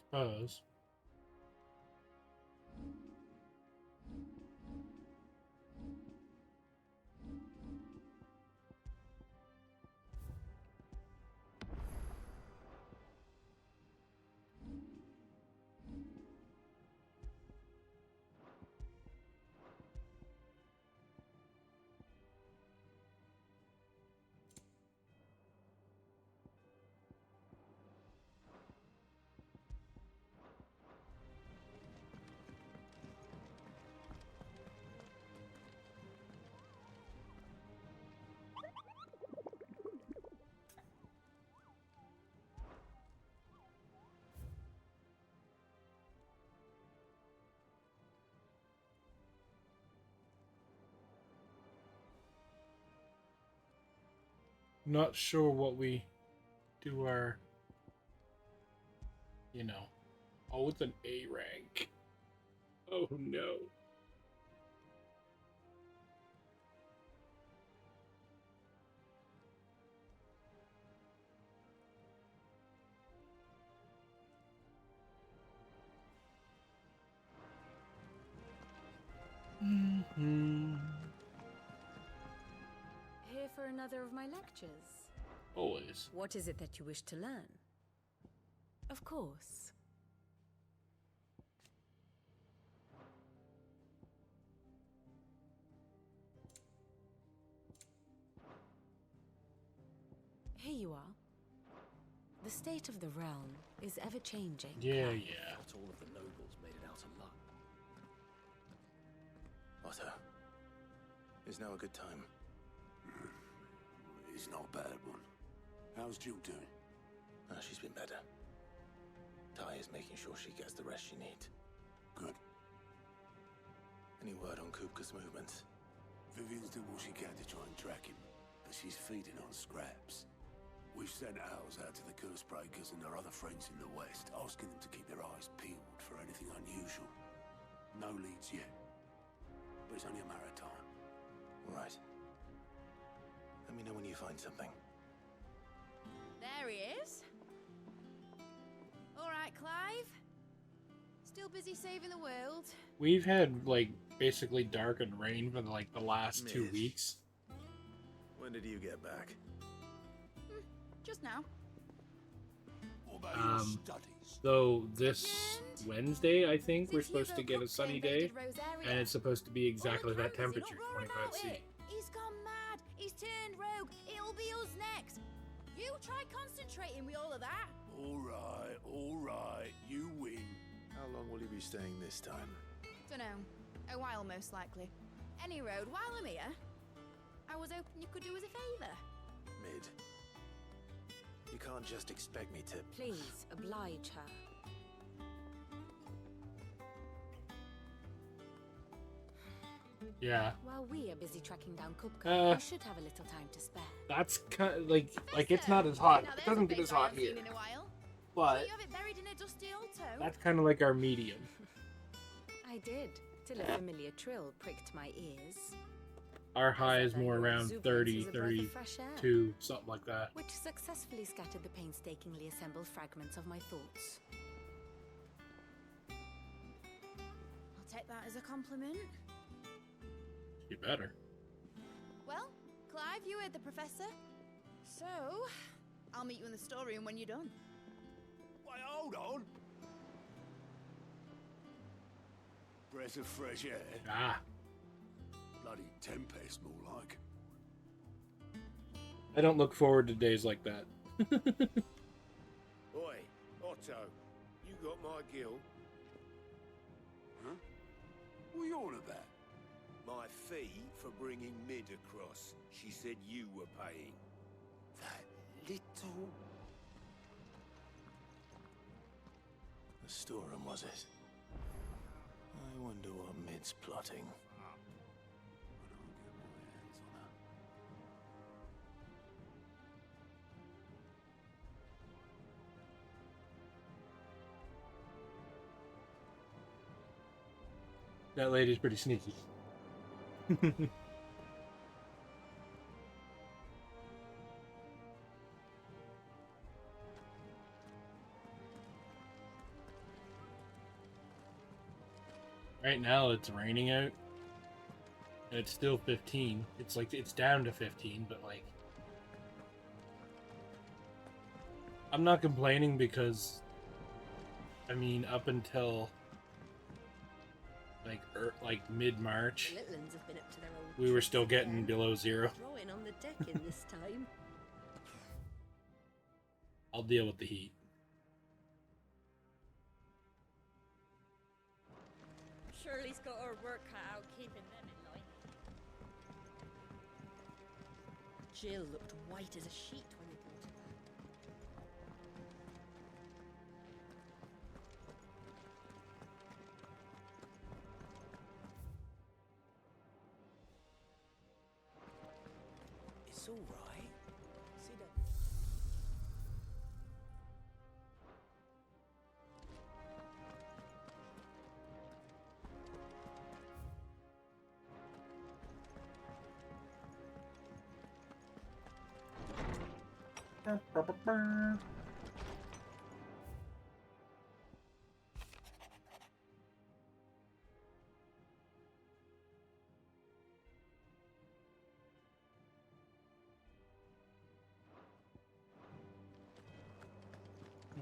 D: Suppose. Not sure what we do our, oh, it's an A rank. Oh no.
E: Here for another of my lectures?
D: Always.
E: What is it that you wish to learn? Of course. Here you are. The state of the realm is ever-changing.
D: Yeah.
C: Not all of the nobles made it out alive. Otto, is now a good time?
B: It's not a bad one. How's Jill doing?
C: She's been better. Ty is making sure she gets the rest she needs.
B: Good.
C: Any word on Kupka's movements?
B: Vivian's doing what she can to try and track him, but she's feeding on scraps. We've sent ours out to the Cursebreakers and their other friends in the West, asking them to keep their eyes peeled for anything unusual. No leads yet, but it's only a matter of time.
C: Right. Let me know when you find something.
L: There he is. All right, Clive. Still busy saving the world.
D: We've had, like, basically dark and rain for, like, the last 2 weeks.
C: When did you get back?
L: Just now.
B: What about your studies?
D: So this Wednesday, I think, we're supposed to get a sunny day, and it's supposed to be exactly that temperature, 25°C.
L: He's gone mad. He's turned rogue. It'll be us next. You try concentrating with all of that.
B: All right, you win.
C: How long will you be staying this time?
L: Dunno. A while, most likely. Any road, while I'm here, I was hoping you could do us a favour.
C: Mid. You can't just expect me to...
E: Please, oblige her.
D: Yeah.
E: While we are busy tracking down Kupka, we should have a little time to spare.
D: That's kind of, like it's not as hot. It doesn't get as hot here. But
L: you have it buried in a dusty alto.
D: That's kind of like our medium.
E: I did, till a familiar trill pricked my ears.
D: Our high is more around 30, 32, something like that.
E: Which successfully scattered the painstakingly assembled fragments of my thoughts.
L: I'll take that as a compliment.
D: You better.
L: Well, Clive, you heard the professor. So, I'll meet you in the storeroom when you're done.
B: Wait, hold on. Breath of fresh air.
D: Ah.
B: Bloody tempest, more like.
D: I don't look forward to days like that.
H: Oi, Otto, you got my gill?
B: Huh? What are you on about?
H: My fee for bringing Mid across. She said you were paying.
B: That little...
C: The storeroom, was it? I wonder what Mid's plotting.
D: That lady's pretty sneaky. Right now it's raining out. And it's still 15. It's like it's down to 15, but like I'm not complaining because I mean up until like mid-March,
M: The little 'uns have been up to their old
D: we were
M: tricks
D: still getting
M: again.
D: below zero.
M: Drawing on the decking this time.
D: I'll deal with the heat.
M: Shirley's got her work cut out keeping them in line. Jill looked white as a sheet when they brought her back.
J: It's all right. Sit down.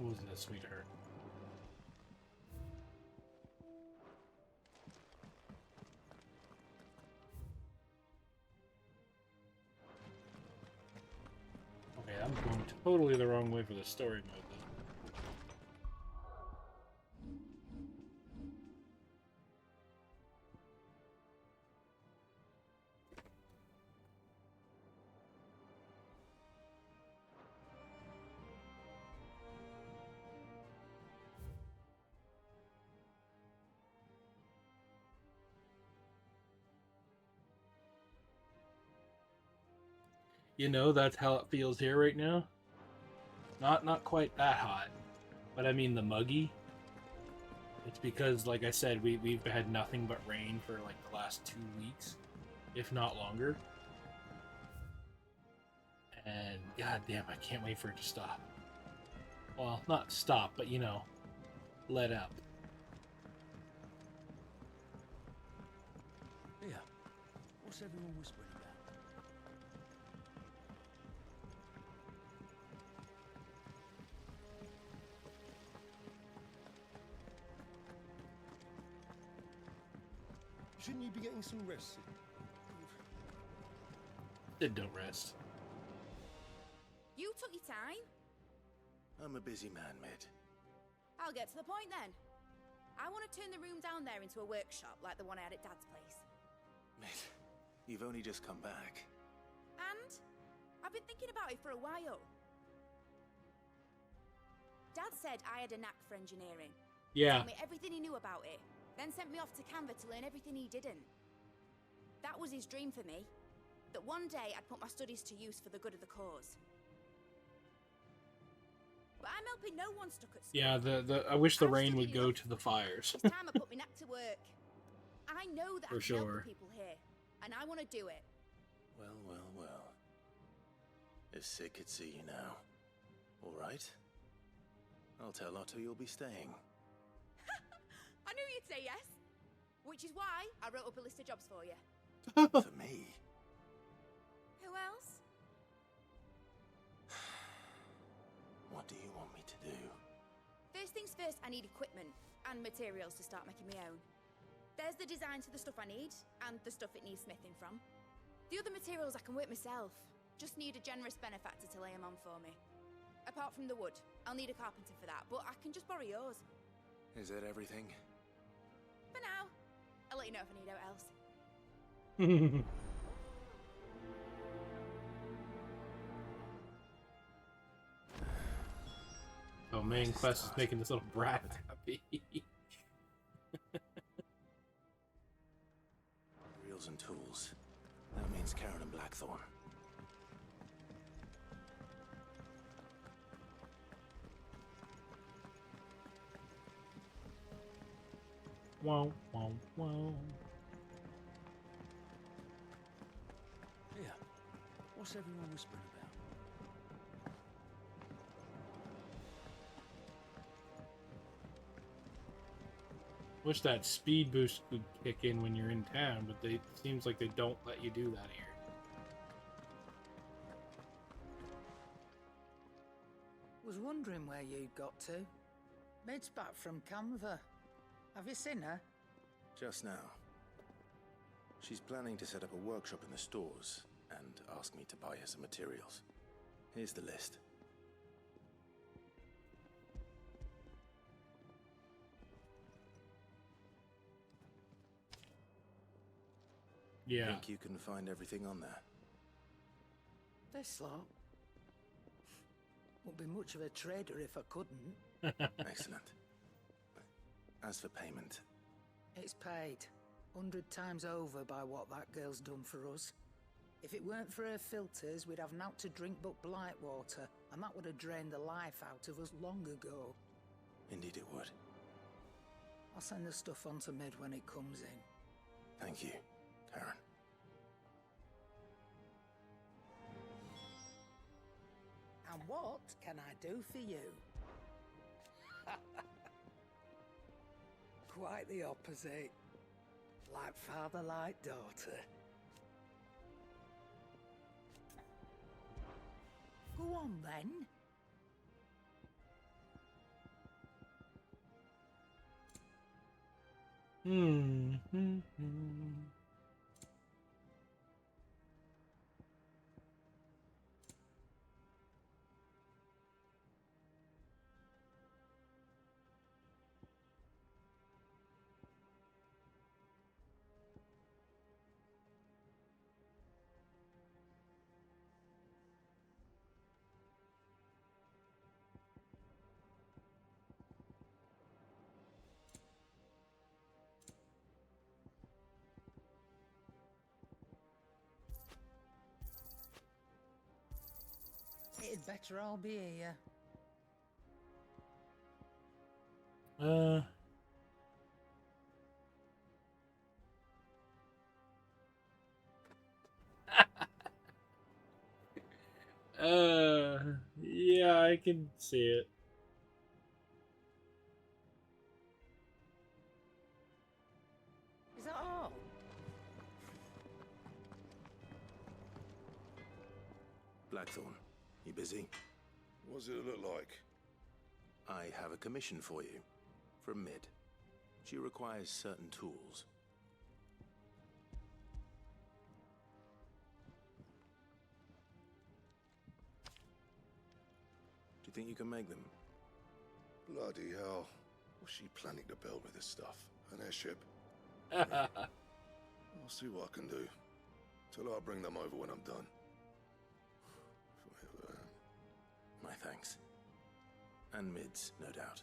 D: Wasn't that sweetheart? Okay, I'm going totally the wrong way for the story mode then. You know, that's how it feels here right now. Not quite that hot, but I mean the muggy. It's because, like I said, we've had nothing but rain for like the last 2 weeks, if not longer. God damn, I can't wait for it to stop. Well, not stop, but you know, let up.
J: Here, what's everyone whispering about?
H: Shouldn't you be getting some rest?
D: Then don't rest.
L: You took your time.
C: I'm a busy man, mate.
L: I'll get to the point then. I want to turn the room down there into a workshop like the one I had at Dad's place.
C: Mate, you've only just come back.
L: And I've been thinking about it for a while. Dad said I had a knack for engineering.
D: Yeah.
L: Told me everything he knew about it, then sent me off to Canva to learn everything he didn't. That was his dream for me. That one day I'd put my studies to use for the good of the cause. But I'm helping no one stuck at school.
D: Yeah, I wish the rain would go to the fires.
L: It's time I put my knack to work. I know that
D: For
L: I can help
D: sure.
L: the people here, and I want to do it.
C: Well, well, well. If Sid could see you now. All right. I'll tell Otto you'll be staying.
L: I knew you'd say yes. Which is why I wrote up a list of jobs for you.
C: For me?
L: Who else?
C: What do you want me to do?
L: First things first, I need equipment and materials to start making my own. There's the designs for the stuff I need, and the stuff it needs smithing from. The other materials I can work myself. Just need a generous benefactor to lay them on for me. Apart from the wood, I'll need a carpenter for that, but I can just borrow yours.
C: Is that everything?
L: For now. I'll let you know if I need out else.
D: Oh, main quest is making this little brat happy.
C: Reels and tools. That means Karen and Blackthorn.
D: Wow, wow, wow.
J: Here, what's everyone whispering about?
D: Wish that speed boost could kick in when you're in town, but it seems like they don't let you do that here.
N: Was wondering where you'd got to. Mid's back from Canva. Have you seen her?
C: Just now. She's planning to set up a workshop in the stores and ask me to buy her some materials. Here's the list.
D: Yeah.
C: Think you can find everything on there?
N: This lot. Wouldn't be much of a trader if I couldn't.
C: Excellent. As for payment,
N: It's paid 100 times over by what that girl's done for us. If it weren't for her filters, we'd have naught to drink but blight water, and that would have drained the life out of us long ago.
C: indeed it would.
N: I'll send the stuff on to Mid when it comes in.
C: Thank you, Karen.
N: And what can I do for you? Quite the opposite. Like father, like daughter. Go on then. It'd better all be here.
D: Yeah, I can see it.
M: Is that all?
C: Blackthorn, you busy?
H: What does it look like?
C: I have a commission for you. From Mid. She requires certain tools. Do you think you can make them?
H: Bloody hell. What's she planning to build with this stuff? An airship? I'll see what I can do. Tell her I'll bring them over when I'm done.
C: My thanks. And Mid's, no doubt.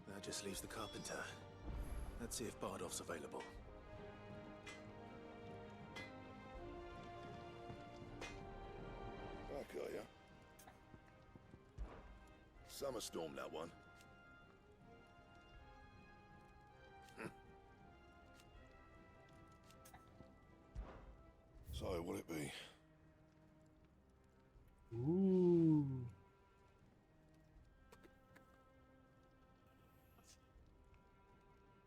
C: That just leaves the carpenter. Let's see if Bardolph's available.
H: Back, are ya? Summer storm, that one. So, what'll it be?
D: Ooh.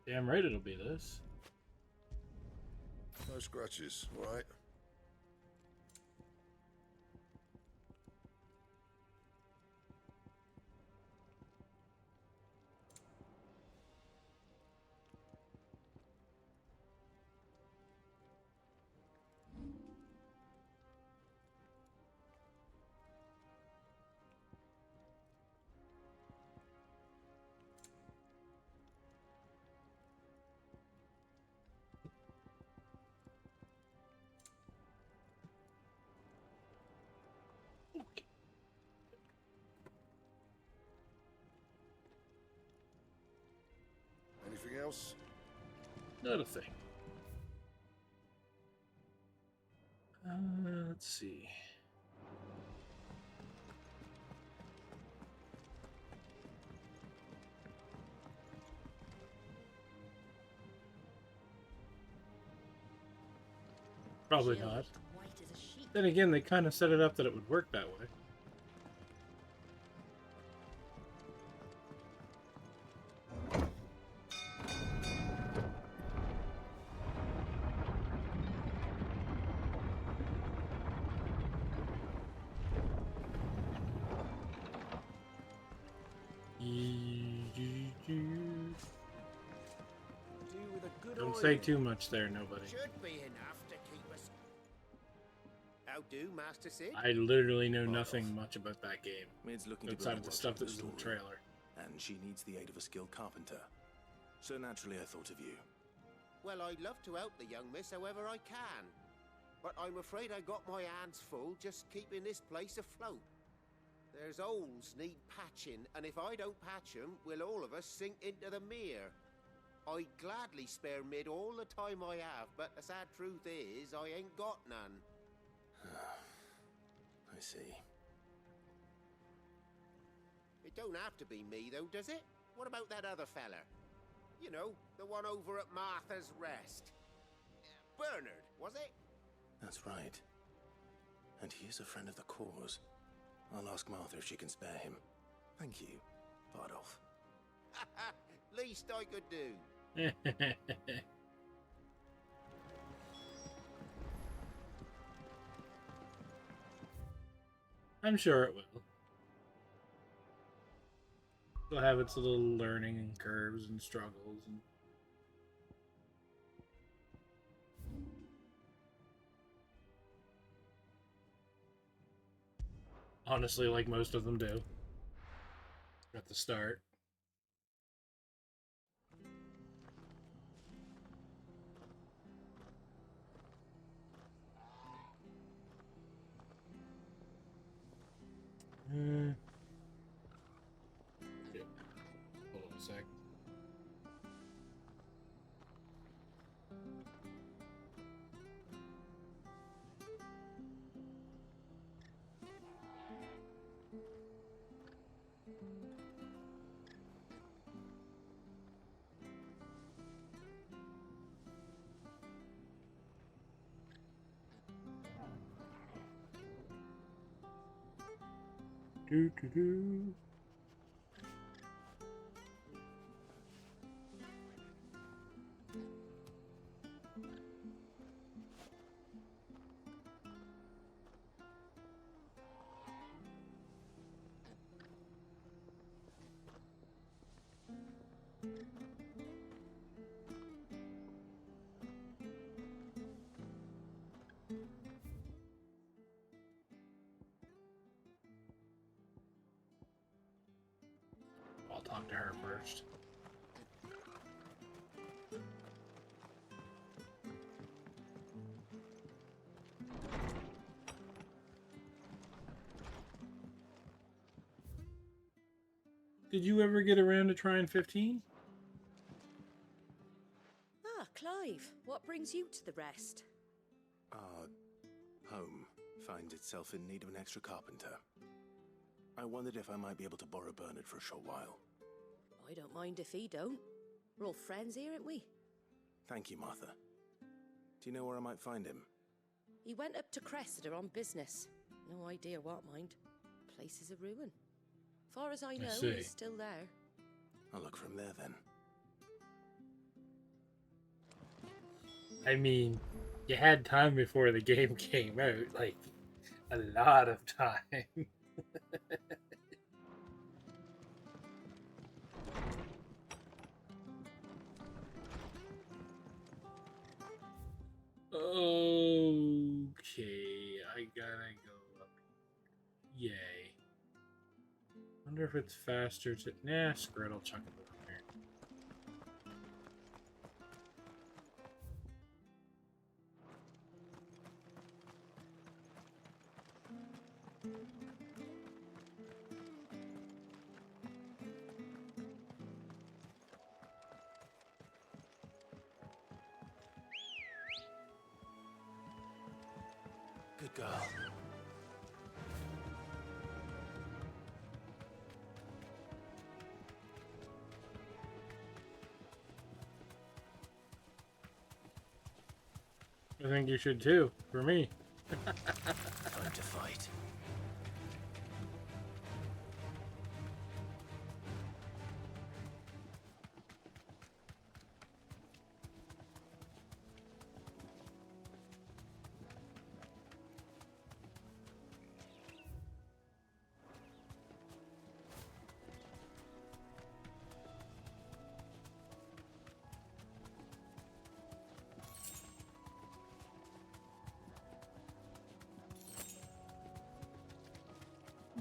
D: Damn right it'll be this.
H: No scratches, all right? Anything else?
D: Not a thing. Let's see. Probably
M: Jill
D: not.
M: looked white as a sheet.
D: Then again, they kind of set it up that it would work that way. Don't say too much there, nobody.
O: Should be enough to keep us. How do, Master Sid?
D: I literally know nothing much about that game.
C: Mid's looking
D: outside
C: to
D: of the stuff that was in the trailer.
C: And she needs the aid of a skilled carpenter. So naturally I thought of you.
O: Well, I'd love to help the young miss however I can. But I'm afraid I got my hands full just keeping this place afloat. There's holes need patching, and if I don't patch them, will all of us sink into the mere. I'd gladly spare Mid all the time I have, but the sad truth is, I ain't got none.
C: I see.
O: It don't have to be me, though, does it? What about that other fella? You know, the one over at Martha's Rest. Bernard, was it?
C: That's right. And he is a friend of the cause. I'll ask Martha if she can spare him. Thank you, Bardolph.
O: Least I could do.
D: I'm sure it will. It'll have its little learning curves and struggles. And... honestly, like most of them do. At the start. Hold on a sec. Do-do-do-do-do. I'll talk to her first. Did you ever get around to trying 15?
M: Ah, Clive, what brings you to the rest?
C: Our home finds itself in need of an extra carpenter. I wondered if I might be able to borrow Bernard for a short while.
M: I don't mind if he don't. We're all friends here, aren't we?
C: Thank you, Martha. Do you know where I might find him?
M: He went up to Cressida on business. No idea what, mind. Place is a ruin. Far as I know, he's still there.
C: I'll look for him there then.
D: I mean, you had time before the game came out, like a lot of time. Okay, I gotta go up. Yay. Wonder if it's faster to... Nah, screw it, I'll chuck it over here.
C: Good girl.
D: I think you should too, for me.
C: Time to fight.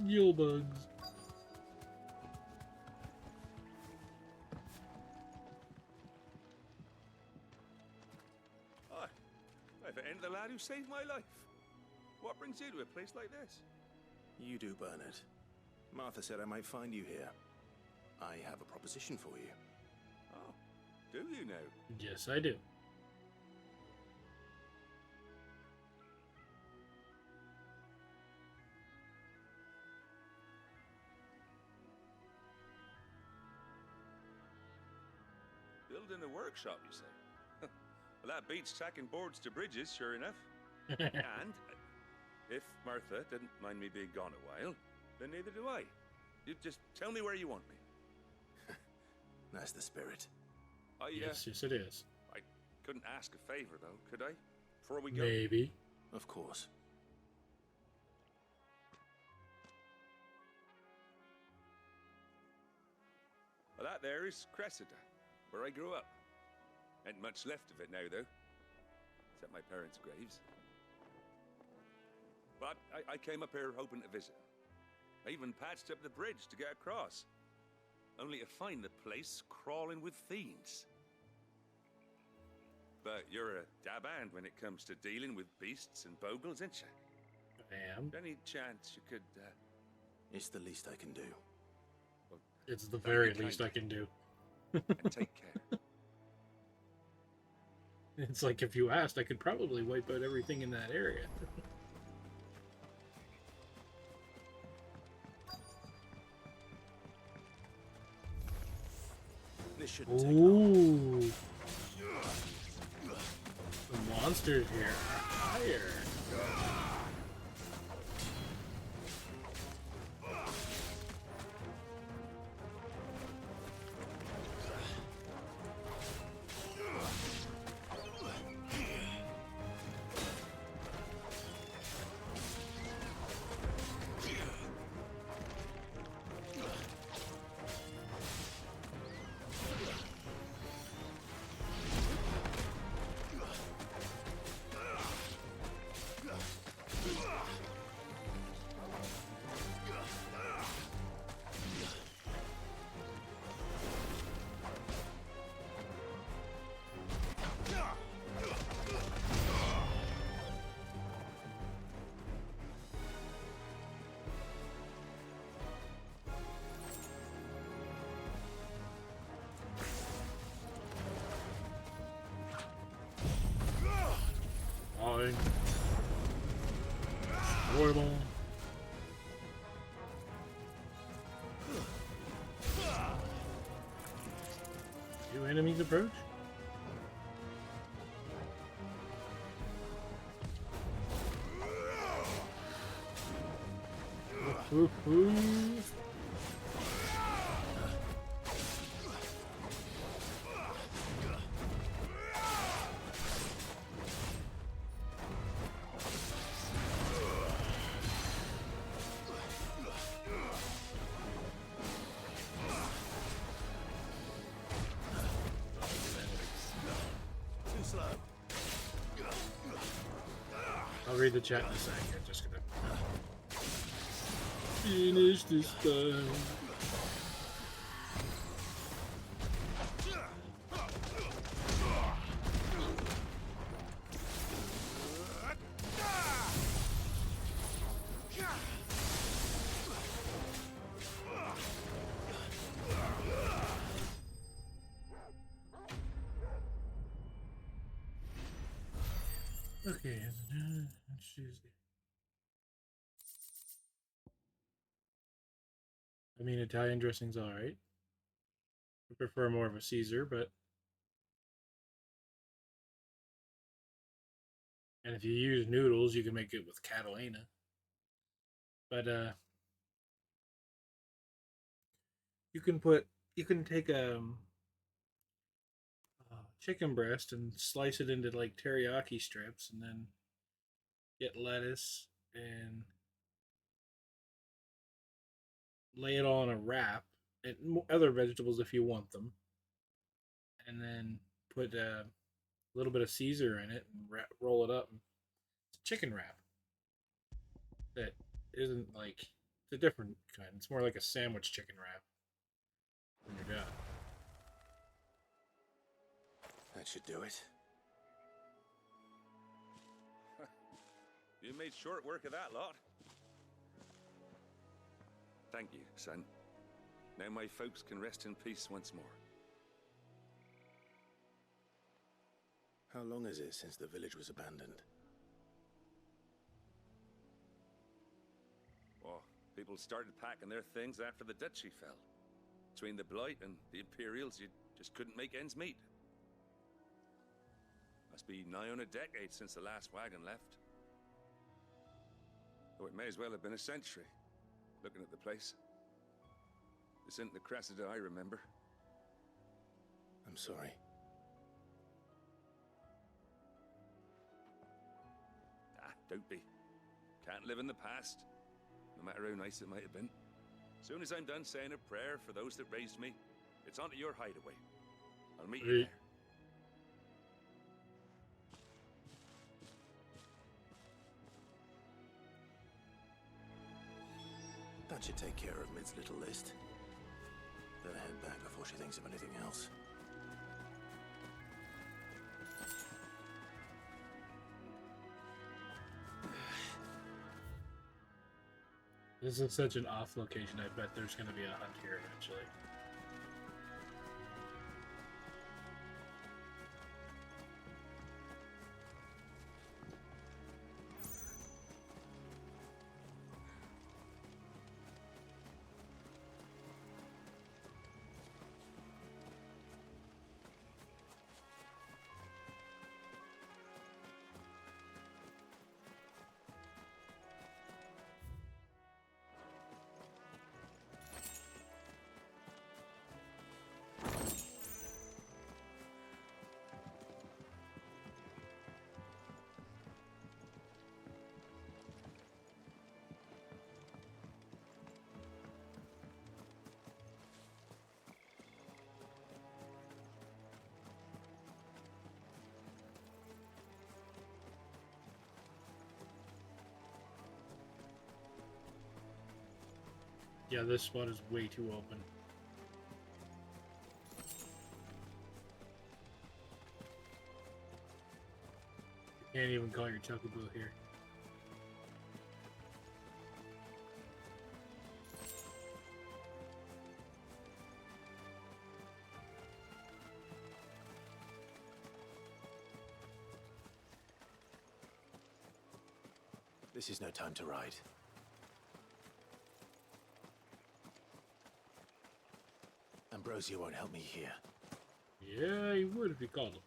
D: Yule bugs.
P: Hi. I've ended the lad who saved my life. What brings you to a place like this?
C: You do, Bernard. Martha said I might find you here. I have a proposition for you.
P: Oh, do you now?
D: Yes, I do.
P: Building a workshop, you say? Well, that beats tacking boards to bridges, sure enough. And if Martha didn't mind me being gone a while, then neither do I. You just tell me where you want me.
C: That's the spirit.
D: Yes, yes it is.
P: I couldn't ask a favor, though, could I? Before we go?
D: Maybe.
C: Of course.
P: Well, that there is Cressida, where I grew up. Ain't much left of it now, though. Except my parents' graves. But I came up here hoping to visit. I even patched up the bridge to get across. Only to find the place crawling with fiends. But you're a dab hand when it comes to dealing with beasts and bogles, ain't you?
D: I am.
P: Any chance you could,
C: It's the least I can do.
P: Well,
D: it's the very least I can do.
P: And take care.
D: It's like if you asked, I could probably wipe out everything in that area.
C: This shouldn't take
D: long. Ooh. The monsters here are fire. thing. Horrible. Two enemies approach. Ooh. I'll read the chat in a second. I'm just gonna finish this time. Okay, it's Tuesday. I mean, Italian dressing's alright. I prefer more of a Caesar, but... And if you use noodles, you can make it with Catalina. But, you can take a chicken breast and slice it into like teriyaki strips, and then get lettuce and lay it all in a wrap, and other vegetables if you want them, and then put a little bit of Caesar in it and roll it up. It's a chicken wrap that isn't like, it's a different kind. It's more like a sandwich chicken wrap when you're done.
C: That should do it.
P: You made short work of that lot. Thank you, son. Now my folks can rest in peace once more.
C: How long is it since the village was abandoned?
P: Well, people started packing their things after the duchy fell. Between the Blight and the Imperials, you just couldn't make ends meet. Must be nigh on a decade since the last wagon left. Oh, it may as well have been a century, looking at the place. This isn't the Cressida I remember.
C: I'm sorry.
P: Ah, don't be. Can't live in the past, no matter how nice it might have been. Soon as I'm done saying a prayer for those that raised me, it's on to your hideaway. I'll meet you there.
C: That should take care of Mid's little list. Better head back before she thinks of anything else.
D: This is such an off location. I bet there's going to be a hunt here eventually. Yeah, this spot is way too open. You can't even call your chocobo here.
C: This is no time to ride. Ambrosia won't help me here.
D: Yeah, he would if you called him.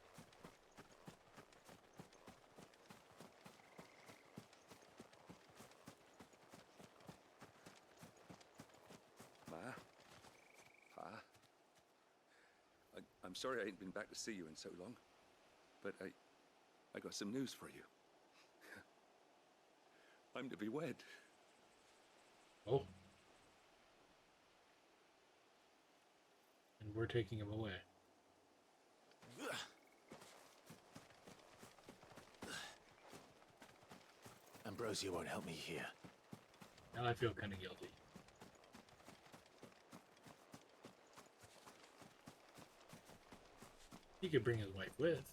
P: Ma? Pa? I'm sorry I ain't been back to see you in so long, but I got some news for you. I'm to be wed.
D: Oh. And we're taking him away.
C: Ambrosia won't help me here.
D: Now I feel kind of guilty. He could bring his wife with.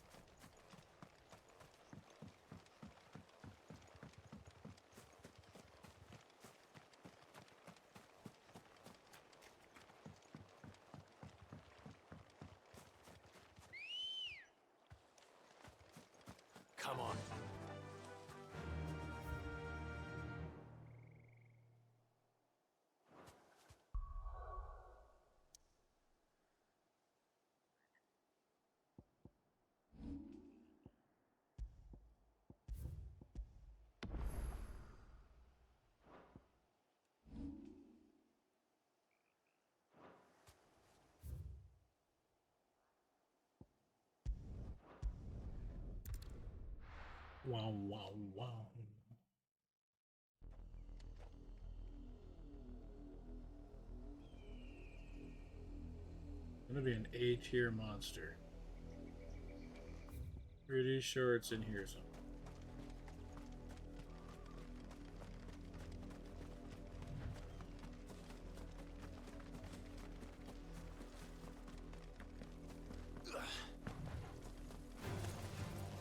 C: Come on.
D: Wow, wow, wow. Gonna be an A-tier monster. Pretty sure it's in here somewhere.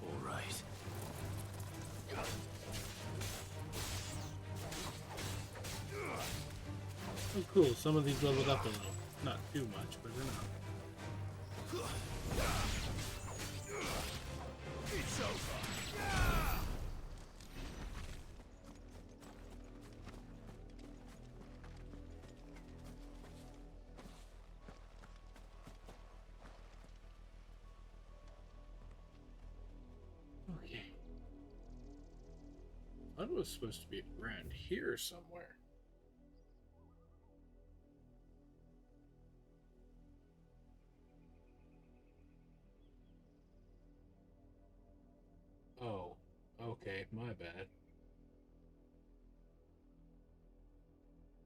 C: All right.
D: Oh, cool. Some of these leveled up a little. Not too much, but enough.
H: It's over.
D: Okay. I thought it was supposed to be around here somewhere. Oh, okay, my bad.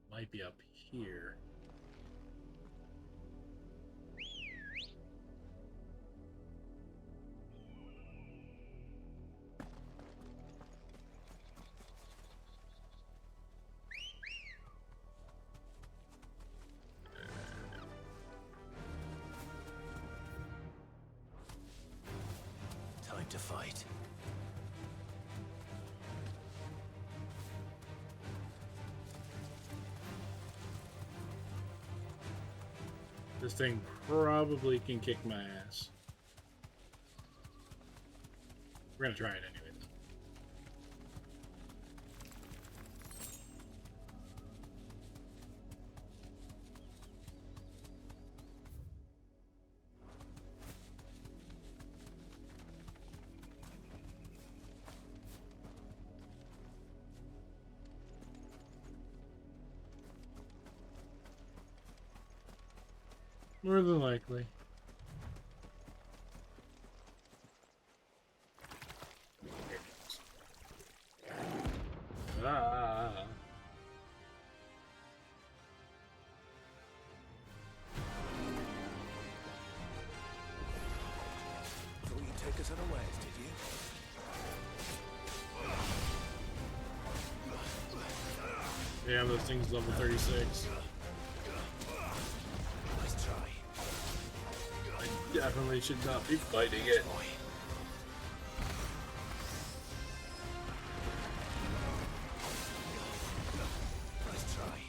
D: Might be up here.
C: Time to fight.
D: This thing probably can kick my ass. We're gonna try it anyway, though. More than likely. Ah.
C: Thought you'd take us unawares, did you?
D: Yeah, those things level 36.
C: Nice try.
D: I definitely should not be fighting it.
C: Nice try.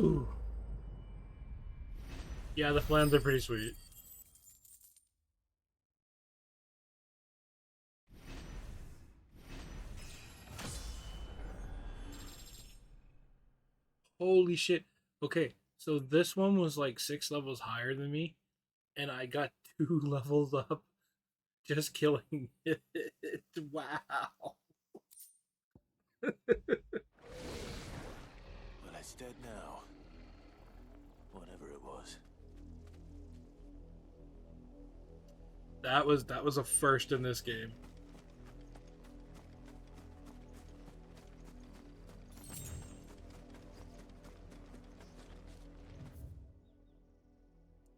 D: Ooh. Yeah, the flams are pretty sweet. Holy shit. Okay, so this one was like 6 levels higher than me, and I got 2 levels up just killing it. Wow.
C: Well, it's dead now. Whatever it was.
D: That was a first in this game.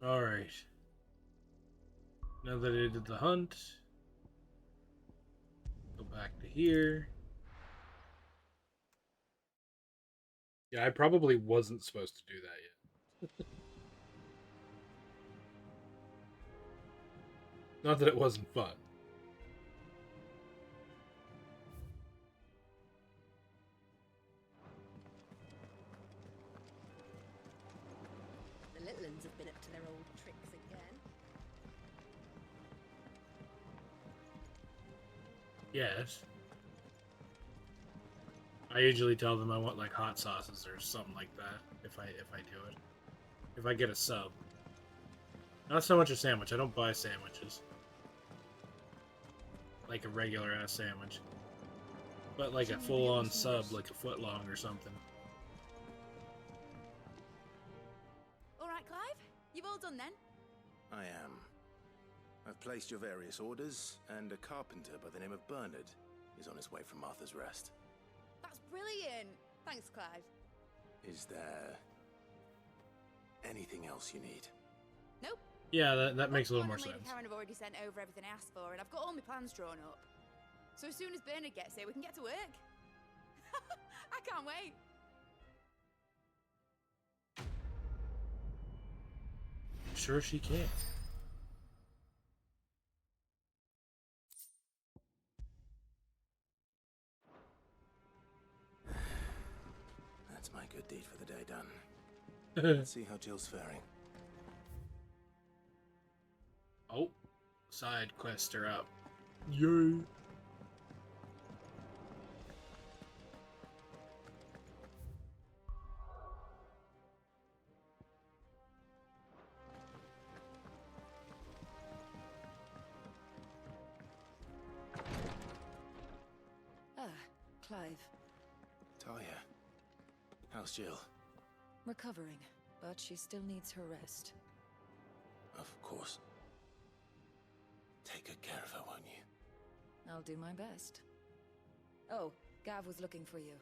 D: All right. Now that I did the hunt, go back to here. Yeah, I probably wasn't supposed to do that yet. Not that it wasn't fun.
Q: The little ones have been up to their old tricks again.
D: Yes. I usually tell them I want like hot sauces or something like that if I do it. If I get a sub. Not so much a sandwich. I don't buy sandwiches. Like a regular ass sandwich. But like a full on sub, like a foot long or something.
L: Alright, Clive? You've all done then?
C: I am. I've placed your various orders, and a carpenter by the name of Bernard is on his way from Arthur's Rest.
L: That's brilliant! Thanks, Clive.
C: Is there anything else you need?
L: Nope.
D: Yeah, that makes a little more
L: Lady
D: sense.
L: Karen have already sent over everything I asked for, and I've got all my plans drawn up. So as soon as Bernard gets here, we can get to work. I can't wait.
D: Sure she can.
C: That's my good deed for the day done. Let's see how Jill's faring.
D: Oh, side quests are up. Yay!
E: Clive.
C: Talia, how's Jill?
E: Recovering, but she still needs her rest.
C: Of course. Take good care of her, won't you?
E: I'll do my best. Oh, Gav was looking for you.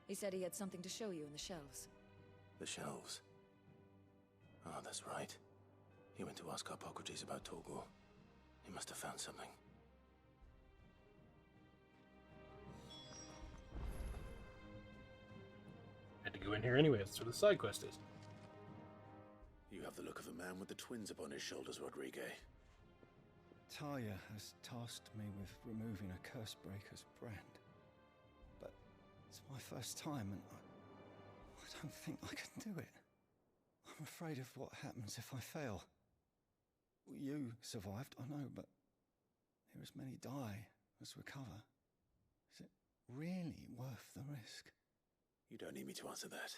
E: He said he had something to show you in the shelves.
C: The shelves? Ah, that's right. He went to ask Harpocrates about Torgor. He must have found something.
D: Had to go in here anyway, that's where the side quest is.
C: You have the look of a man with the twins upon his shoulders, Rodrigue.
R: Talia has tasked me with removing a Cursebreaker's brand. But it's my first time and I don't think I can do it. I'm afraid of what happens if I fail. You survived, I know, but here as many die as recover. Is it really worth the risk?
C: You don't need me to answer that.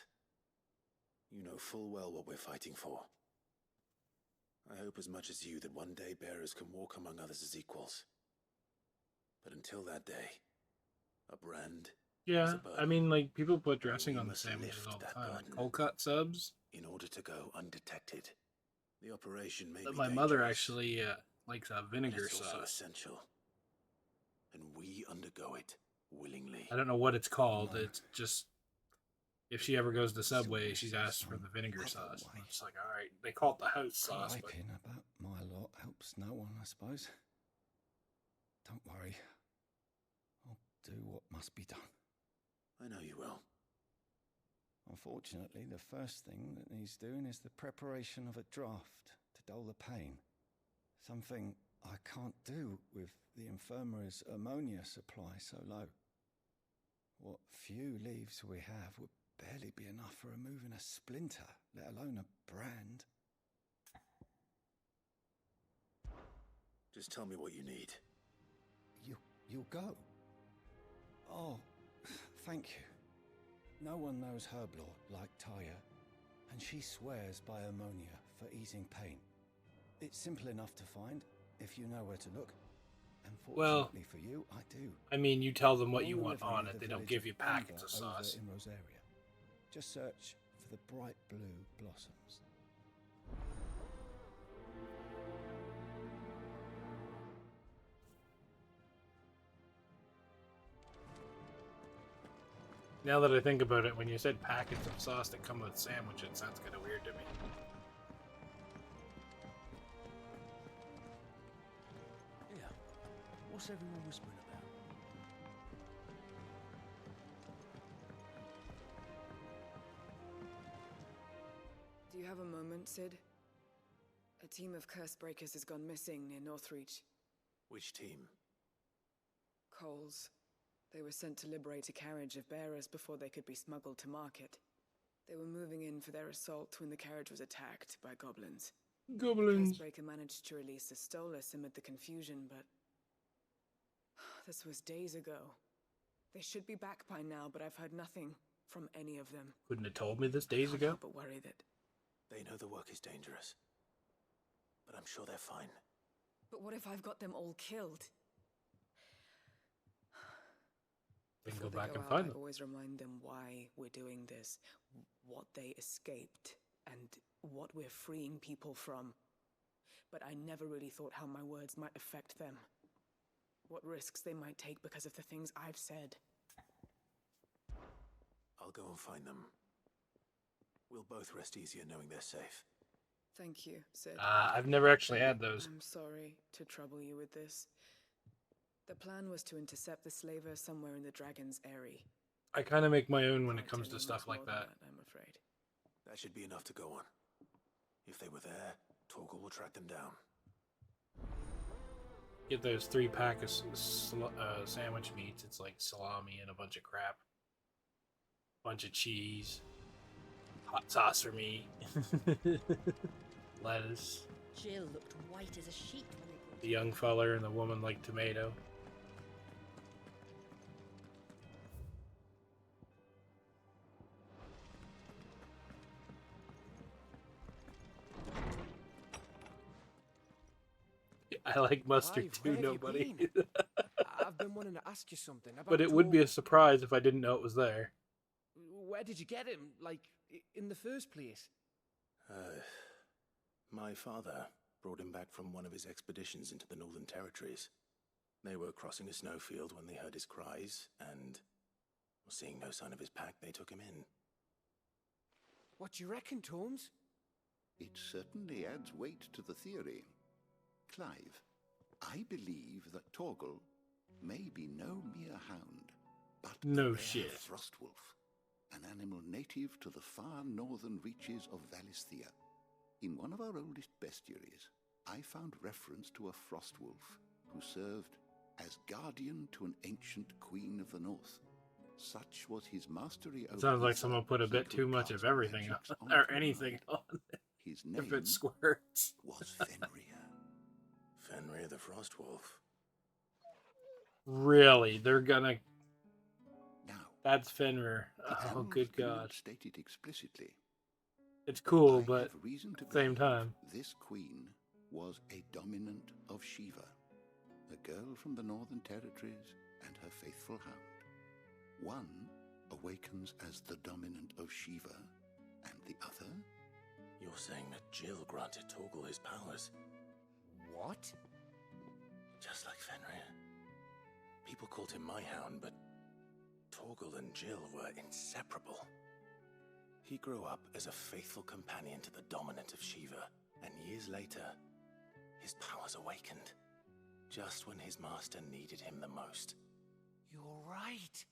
C: You know full well what we're fighting for. I hope as much as you that one day bearers can walk among others as equals. But until that day, a brand.
D: Yeah, I mean, like, people put dressing on the sandwiches all the time. Like cold cut subs.
C: In order to go undetected, the operation may
D: But
C: be
D: my mother
C: dangerous,
D: actually likes a vinegar
C: but it's also
D: sauce.
C: essential. And we undergo it willingly.
D: I don't know what it's called. It's just, if she ever goes to Subway, she's asked for the vinegar sauce. I'm just like, all right, they call it the house sauce. But...
R: Griping about my lot helps no one, I suppose. Don't worry. I'll do what must be done.
C: I know you will.
R: Unfortunately, the first thing that needs doing is the preparation of a draft to dull the pain. Something I can't do with the infirmary's ammonia supply so low. What few leaves we have would barely be enough for removing a splinter, let alone a brand.
C: Just tell me what you need.
R: You'll go? Oh, thank you. No one knows Herblore like Taya, and she swears by ammonia for easing pain. It's simple enough to find, if you know where to look. And fortunately for you, I do.
D: I mean, you tell them what you
R: On the
D: want
R: river
D: on
R: near
D: it.
R: the
D: They don't
R: village
D: give you
R: of
D: packets of
R: Anver
D: sauce.
R: over in Rosaria. Just search for the bright blue blossoms.
D: Now that I think about it, when you said packets of sauce that come with sandwich, it sounds kind of weird to me.
J: Yeah. What's everyone whispering about?
A: Do you have a moment, Sid? A team of Cursebreakers has gone missing near Northreach.
C: Which team?
A: Coles. They were sent to liberate a carriage of bearers before they could be smuggled to market. They were moving in for their assault when the carriage was attacked by goblins.
D: Goblins.
A: Cursebreaker managed to release a Stolas amid the confusion, but... this was days ago. They should be back by now, but I've heard nothing from any of them.
D: Couldn't have told me this days
A: I can't
D: ago?
A: help but worry that...
C: They know the work is dangerous. But I'm sure they're fine.
A: But what if I've got them all killed?
D: We can go
A: Before they
D: back
A: go
D: and
A: out,
D: find
A: I
D: them.
A: always remind them why we're doing this, what they escaped, and what we're freeing people from. But I never really thought how my words might affect them. What risks they might take because of the things I've said.
C: I'll go and find them. We'll both rest easier knowing they're safe.
A: Thank you, Sid.
D: I've never actually had those.
A: I'm sorry to trouble you with this. The plan was to intercept the slaver somewhere in the Dragon's Eyrie.
D: I kind of make my own when it comes
A: Can't
D: to
A: tell you
D: stuff
A: much
D: like
A: more than
D: that.
A: I'm afraid.
C: That should be enough to go on. If they were there, Torgal will track them down.
D: Get those 3 pack of sandwich meats. It's like salami and a bunch of crap. Bunch of cheese. Hot sauce for me. Lettuce.
M: Jill looked white as a sheet when they brought
D: The young feller and the woman like tomato. I like mustard
F: Clive,
D: too,
F: where have you
D: nobody.
F: been? I've been wanting to ask you something about
D: But it would be a
F: Torgal.
D: surprise if I didn't know it was there.
F: Where did you get him? Like, in the first place?
C: My father brought him back from one of his expeditions into the Northern Territories. They were crossing a snowfield when they heard his cries, and seeing no sign of his pack, they took him in.
F: What do you reckon, Torms?
S: It certainly adds weight to the theory. Clive, I believe that Torgal may be no mere hound, but
D: No
S: a rare
D: shit.
S: frostwolf, an animal native to the far northern reaches of Valisthea. In one of our oldest bestiaries, I found reference to a frostwolf who served as guardian to an ancient queen of the north. Such was his mastery
D: It
S: over
D: sounds like
S: ether,
D: someone put a
S: he
D: bit
S: could
D: too much
S: cast
D: of everything
S: magics
D: on,
S: onto
D: or
S: the
D: anything
S: night.
D: on it.
S: His
D: If
S: name
D: it squirts.
S: was Fenrir.
C: Fenrir the Frostwolf.
D: Really? They're gonna...
S: Now,
D: That's Fenrir.
S: the
D: Oh,
S: elves
D: good
S: do
D: God.
S: not state it explicitly.
D: It's cool,
S: I
D: but
S: have reason to
D: at the same
S: believe
D: time.
S: this queen was a dominant of Shiva, a girl from the Northern Territories and her faithful hound. One awakens as the dominant of Shiva, and the other...
C: You're saying that Jill granted Torgal his powers?
F: What?
C: Just like Fenrir. People called him my hound, but Torgal and Jill were inseparable. He grew up as a faithful companion to the dominant of Shiva, and years later, his powers awakened, just when his master needed him the most.
F: You're right.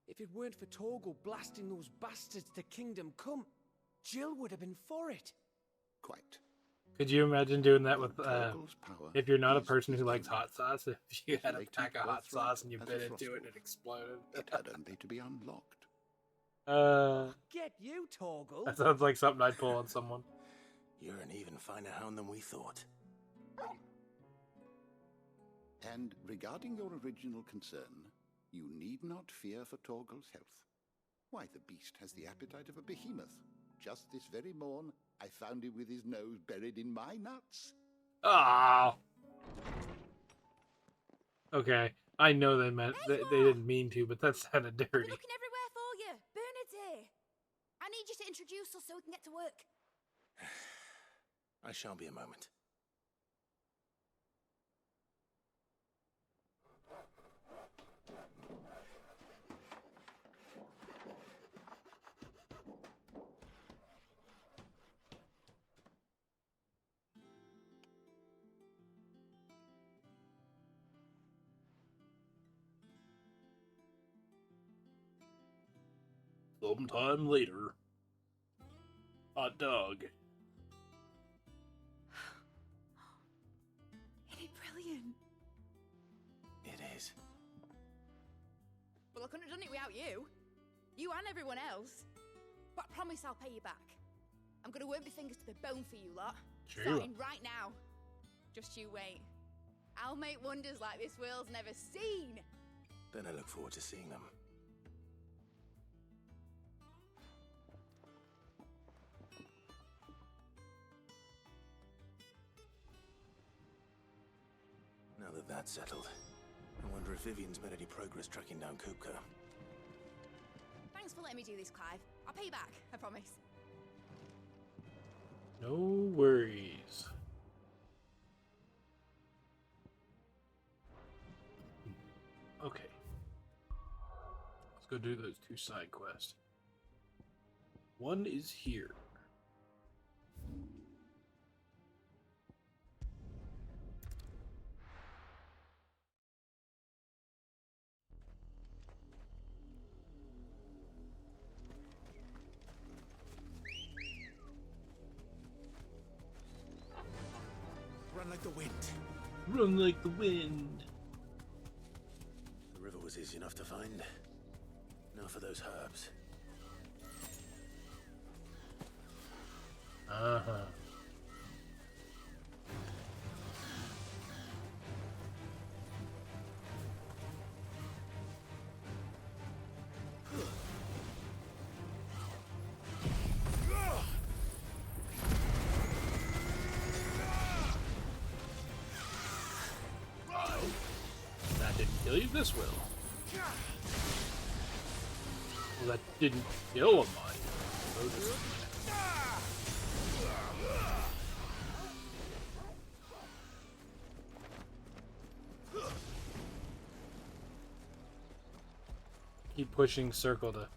F: If it weren't for Torgal blasting those bastards to Kingdom Come, Jill would have been for it.
S: Quite.
D: Could you imagine doing that with,
S: Torgal's power
D: if you're not a
S: is
D: person who likes hot sauce, if you had a
S: latent
D: pack of hot
S: birthright
D: sauce and you
S: as a
D: bit into it and
S: frostwolf.
D: it exploded?
S: It had only to be unlocked.
T: Get you, Torgal.
D: That sounds like something I'd pull on someone.
C: You're an even finer hound than we thought.
S: And regarding your original concern, you need not fear for Torgal's health. Why, the beast has the appetite of a behemoth. Just this very morn, I found him with his nose buried in my nuts.
D: Ah. Okay, I know they meant they didn't mean to, but that sounded dirty.
L: We're looking everywhere for you. Bernard's here. I need you to introduce us so we can get to work.
C: I shan't be a moment.
D: Sometime later. Hot dog.
L: Isn't it brilliant?
C: It is.
L: Well, I couldn't have done it without you. You and everyone else. But I promise I'll pay you back. I'm going to work my fingers to the bone for you lot.
D: Sure.
L: Starting right now. Just you wait. I'll make wonders like this world's never seen.
C: Then I look forward to seeing them. Now that that's settled, I wonder if Vivian's made any progress tracking down Kupka.
L: Thanks for letting me do this, Clive. I'll pay you back, I promise.
D: No worries. Okay. Let's go do those 2 side quests. One is here.
C: Run like the wind.
D: Run like the wind.
C: The river was easy enough to find. Now for those herbs.
D: Uh-huh. That didn't kill you, this will. Well, that didn't kill him, Keep pushing circle to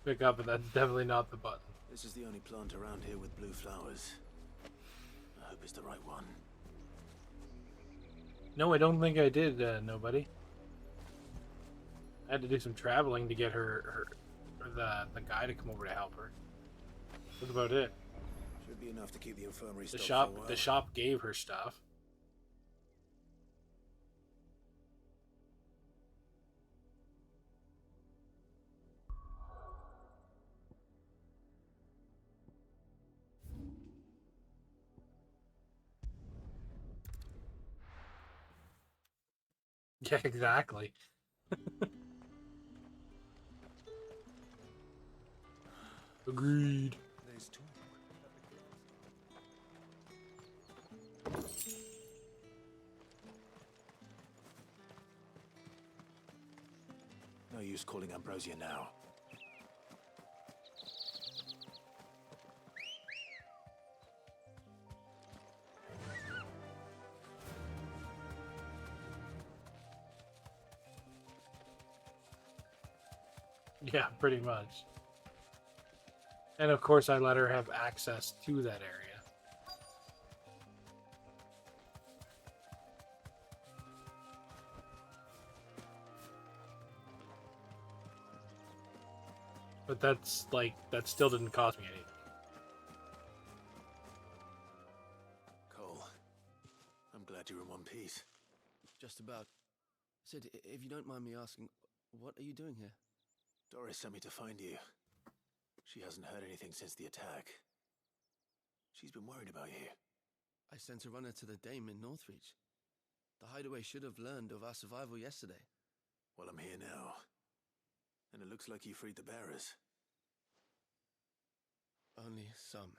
D: pick up, and that's definitely not the button.
C: This is the only plant around here with blue flowers. I hope it's the right one.
D: No, I don't think I did, nobody. I had to do some traveling to get the guy to come over to help her. That's about it.
C: Should be enough to keep the infirmary stocked
D: The
C: for a while.
D: the shop gave her stuff. Yeah, exactly. Agreed.
C: There's two. No use calling Ambrosia now.
D: Yeah, pretty much. And of course I let her have access to that area. But that's like, that still didn't cost me anything.
C: Cole, I'm glad you're in one piece.
T: Just about. Sid, if you don't mind me asking, what are you doing here?
C: Doris sent me to find you. She hasn't heard anything since the attack. She's been worried about you.
T: I sent a runner to the Dame in Northreach. The hideaway should have learned of our survival yesterday.
C: Well, I'm here now. And it looks like you freed the bearers.
T: Only some.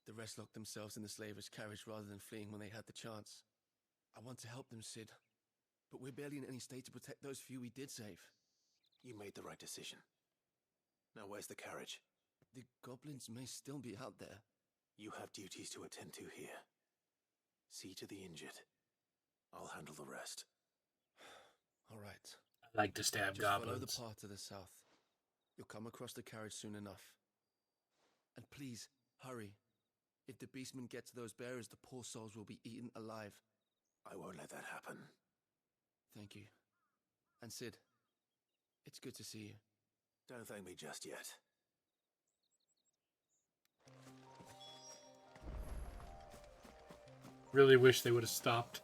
T: The rest locked themselves in the slaver's carriage rather than fleeing when they had the chance. I want to help them, Cid. But we're barely in any state to protect those few we did save.
C: You made the right decision. Now where's the carriage?
T: The goblins may still be out there.
C: You have duties to attend to here. See to the injured. I'll handle the rest.
T: All right.
D: I like to stab
T: Just
D: goblins.
T: follow the path to the south. You'll come across the carriage soon enough. And please, hurry. If the beastmen get to those bearers, the poor souls will be eaten alive.
C: I won't let that happen.
T: Thank you. And Cid, it's good to see you.
C: Don't thank me just yet.
D: Really wish they would have stopped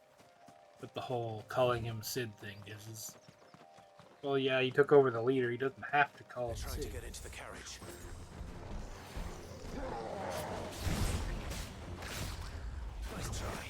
D: with the whole calling him Cid thing. Well, yeah, he took over the leader. He doesn't have to call him Cid.
C: Trying to get into the carriage. Nice try.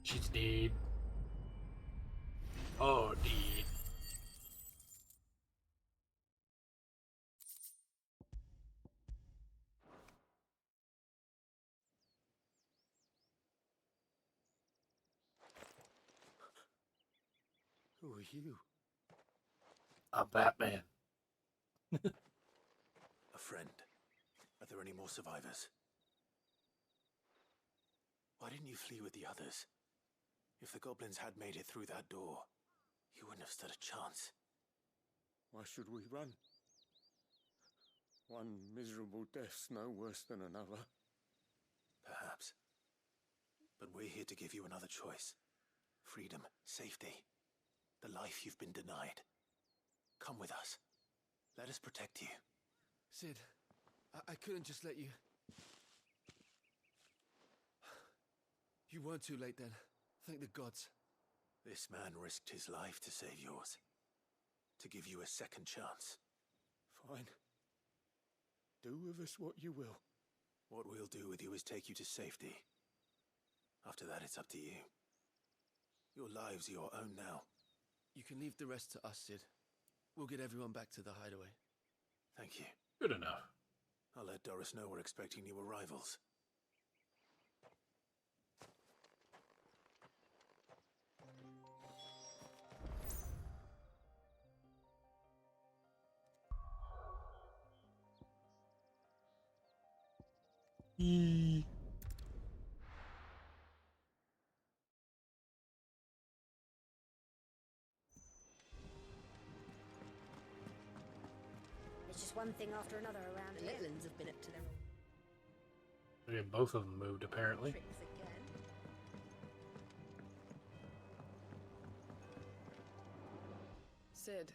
D: She's dead. Oh, dead.
B: Who are you?
D: I'm Batman.
C: A friend. Are there any more survivors? Why didn't you flee with the others? If the goblins had made it through that door, you wouldn't have stood a chance.
B: Why should we run? One miserable death's no worse than another.
C: Perhaps. But we're here to give you another choice. Freedom, safety, the life you've been denied. Come with us. Let us protect you.
T: Cid, I couldn't just let you... You weren't too late then. Thank the gods.
C: This man risked his life to save yours. To give you a second chance.
B: Fine. Do with us what you will.
C: What we'll do with you is take you to safety. After that, it's up to you. Your lives are your own now.
T: You can leave the rest to us, Cid. We'll get everyone back to the hideaway.
C: Thank you.
D: Good enough.
C: I'll let Doris know we're expecting new arrivals.
Q: It's just one thing after another around here. The Litlands have been up to their
D: Yeah, both of them moved, apparently.
Q: tricks again.
A: Cid,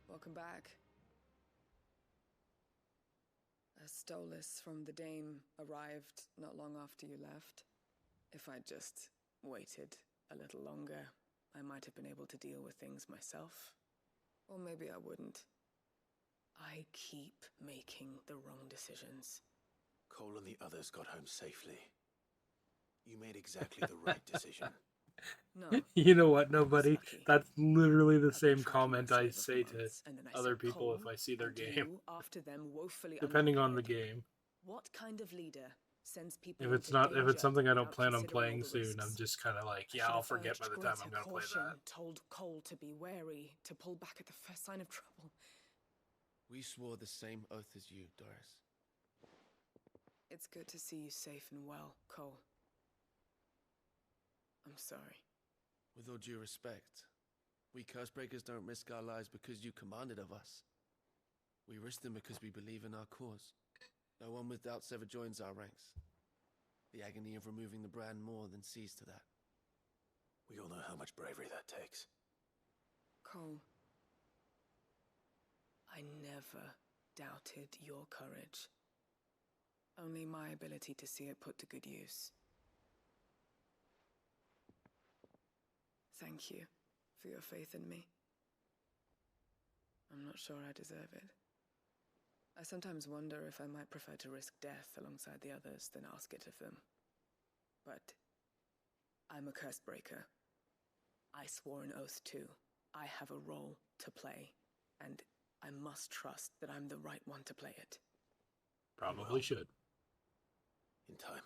A: welcome back. A Stolas from the Dame arrived not long after you left. If I'd just waited a little longer, I might have been able to deal with things myself. Or maybe I wouldn't. I keep making the wrong decisions.
C: Cole and the others got home safely. You made exactly the right decision.
A: No.
D: You know what? Nobody. That's literally the same comment I say to other people if I see their game.
A: After them, woefully
D: Depending on the game.
A: What kind of leader sends people
D: If it's something I don't plan on playing soon, I'm just kind of like, yeah, I'll forget by the time I'm going to play that.
A: Told Cole to be wary, to pull back at the first sign of trouble.
T: We swore the same oath as you, Doris.
A: It's good to see you safe and well, Cole. I'm sorry.
T: With all due respect, we Cursebreakers don't risk our lives because you commanded of us. We risk them because we believe in our cause. No one with doubts ever joins our ranks. The agony of removing the brand more than sees to that.
C: We all know how much bravery that takes.
A: Cole, I never doubted your courage. Only my ability to see it put to good use. Thank you for your faith in me. I'm not sure I deserve it. I sometimes wonder if I might prefer to risk death alongside the others than ask it of them. But I'm a curse breaker. I swore an oath too. I have a role to play, and I must trust that I'm the right one to play it.
D: Probably should.
C: In time.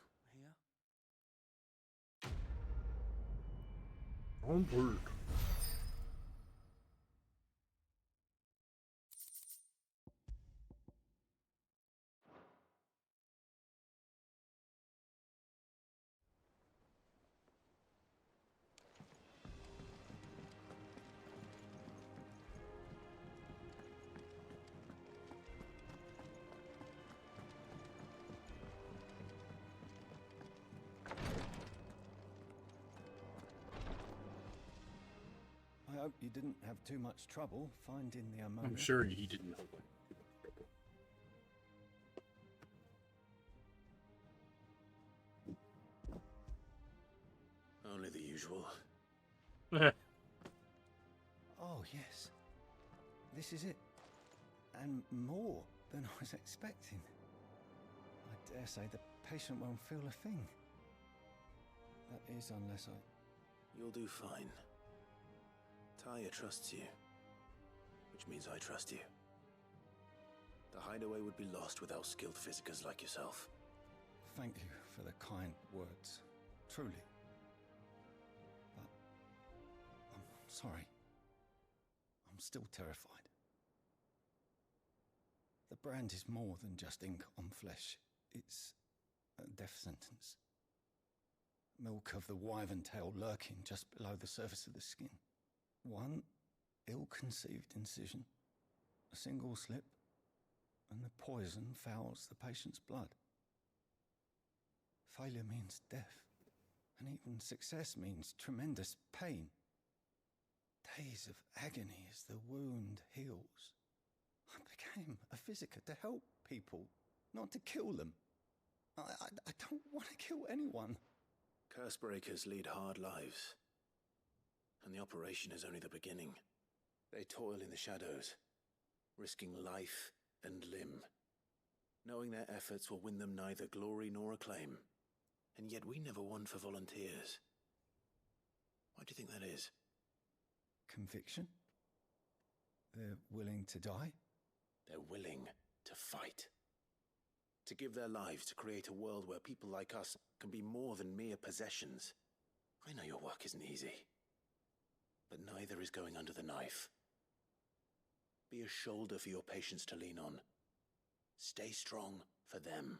D: Onward.
R: I hope you didn't have too much trouble finding the ammonia.
D: I'm sure he didn't.
C: Only the usual.
R: Oh, yes. This is it. And more than I was expecting. I dare say the patient won't feel a thing. That is, unless I...
C: You'll do fine. Taya trusts you, which means I trust you. The hideaway would be lost without skilled physicers like yourself.
R: Thank you for the kind words. Truly. But I'm sorry. I'm still terrified. The brand is more than just ink on flesh. It's a death sentence. Milk of the wyvern tail lurking just below the surface of the skin. One ill-conceived incision, a single slip, and the poison fouls the patient's blood. Failure means death, and even success means tremendous pain. Days of agony as the wound heals. I became a physiker to help people, not to kill them. I don't want to kill anyone.
C: Cursebreakers lead hard lives. And the operation is only the beginning. They toil in the shadows, risking life and limb, knowing their efforts will win them neither glory nor acclaim. And yet we never won for volunteers. Why do you think that is?
R: Conviction? They're willing to die?
C: They're willing to fight. To give their lives to create a world where people like us can be more than mere possessions. I know your work isn't easy. But neither is going under the knife. Be a shoulder for your patients to lean on. Stay strong for them.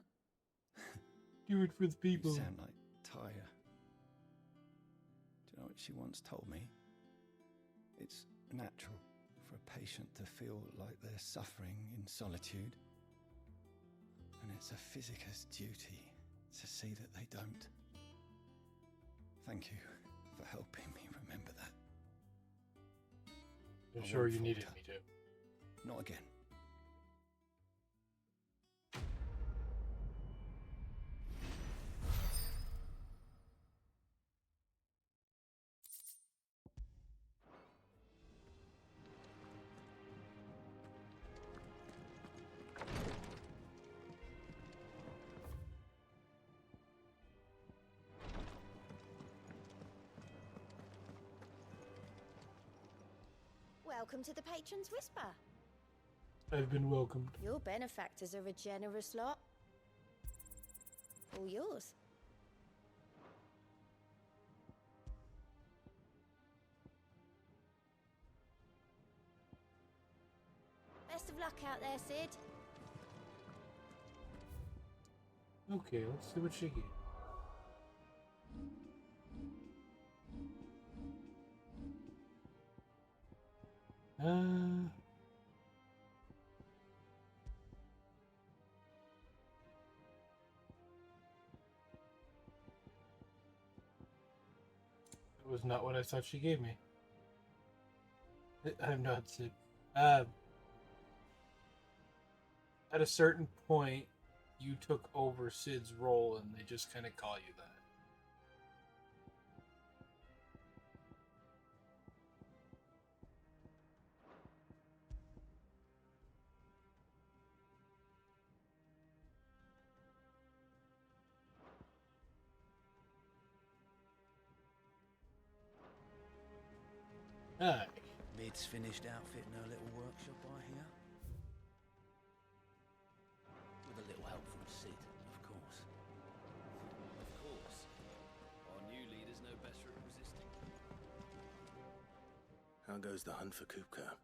D: Do it for the people.
R: You sound like Taya. Do you know what she once told me? It's natural for a patient to feel like they're suffering in solitude. And it's a physicist's duty to see that they don't. Thank you for helping me remember that.
D: I'm sure you needed me to.
R: Not again.
I: Welcome to the Patron's Whisper.
D: I've been welcomed.
I: Your benefactors are a generous lot. All yours. Best of luck out there, Sid.
D: Okay, let's see what she gave. It was not what I thought she gave me. I'm not Sid. At a certain point, you took over Sid's role, and they just kind of call you that. Aye.
J: Mid's finished outfitting her little workshop, I hear. With a little help from Sid, of course. Of course. Our new leader's no better at resisting.
C: How goes the hunt for Kupka?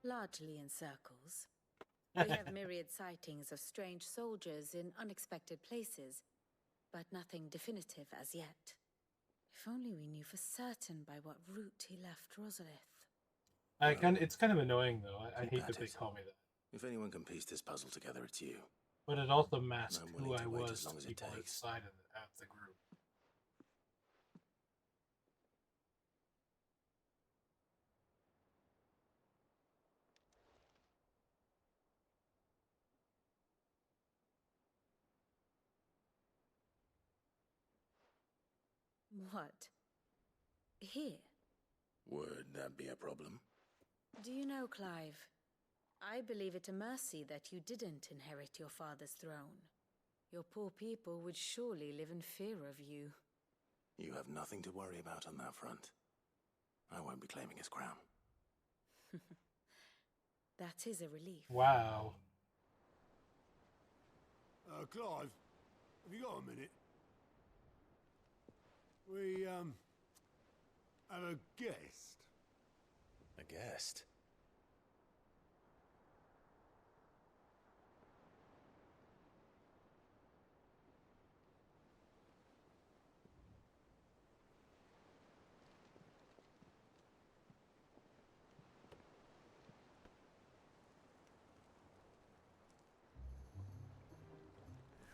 E: Largely in circles. We have myriad sightings of strange soldiers in unexpected places, but nothing definitive as yet. If only we knew for certain by what route he left Rosalith.
D: It's kind of annoying, though. I hate that they call me that.
C: If anyone can piece this puzzle together, it's you.
D: But it also masks
C: I'm
D: who
C: willing
D: I
C: to wait
D: was
C: as long
D: to
C: as it
D: people
C: takes.
D: outside of the group.
E: What? Here?
C: Would that be a problem?
E: Do you know, Clive? I believe it a mercy that you didn't inherit your father's throne. Your poor people would surely live in fear of you.
C: You have nothing to worry about on that front. I won't be claiming his crown.
E: That is a relief.
D: Wow.
B: Clive, have you got a minute? We, have a guest.
C: A guest?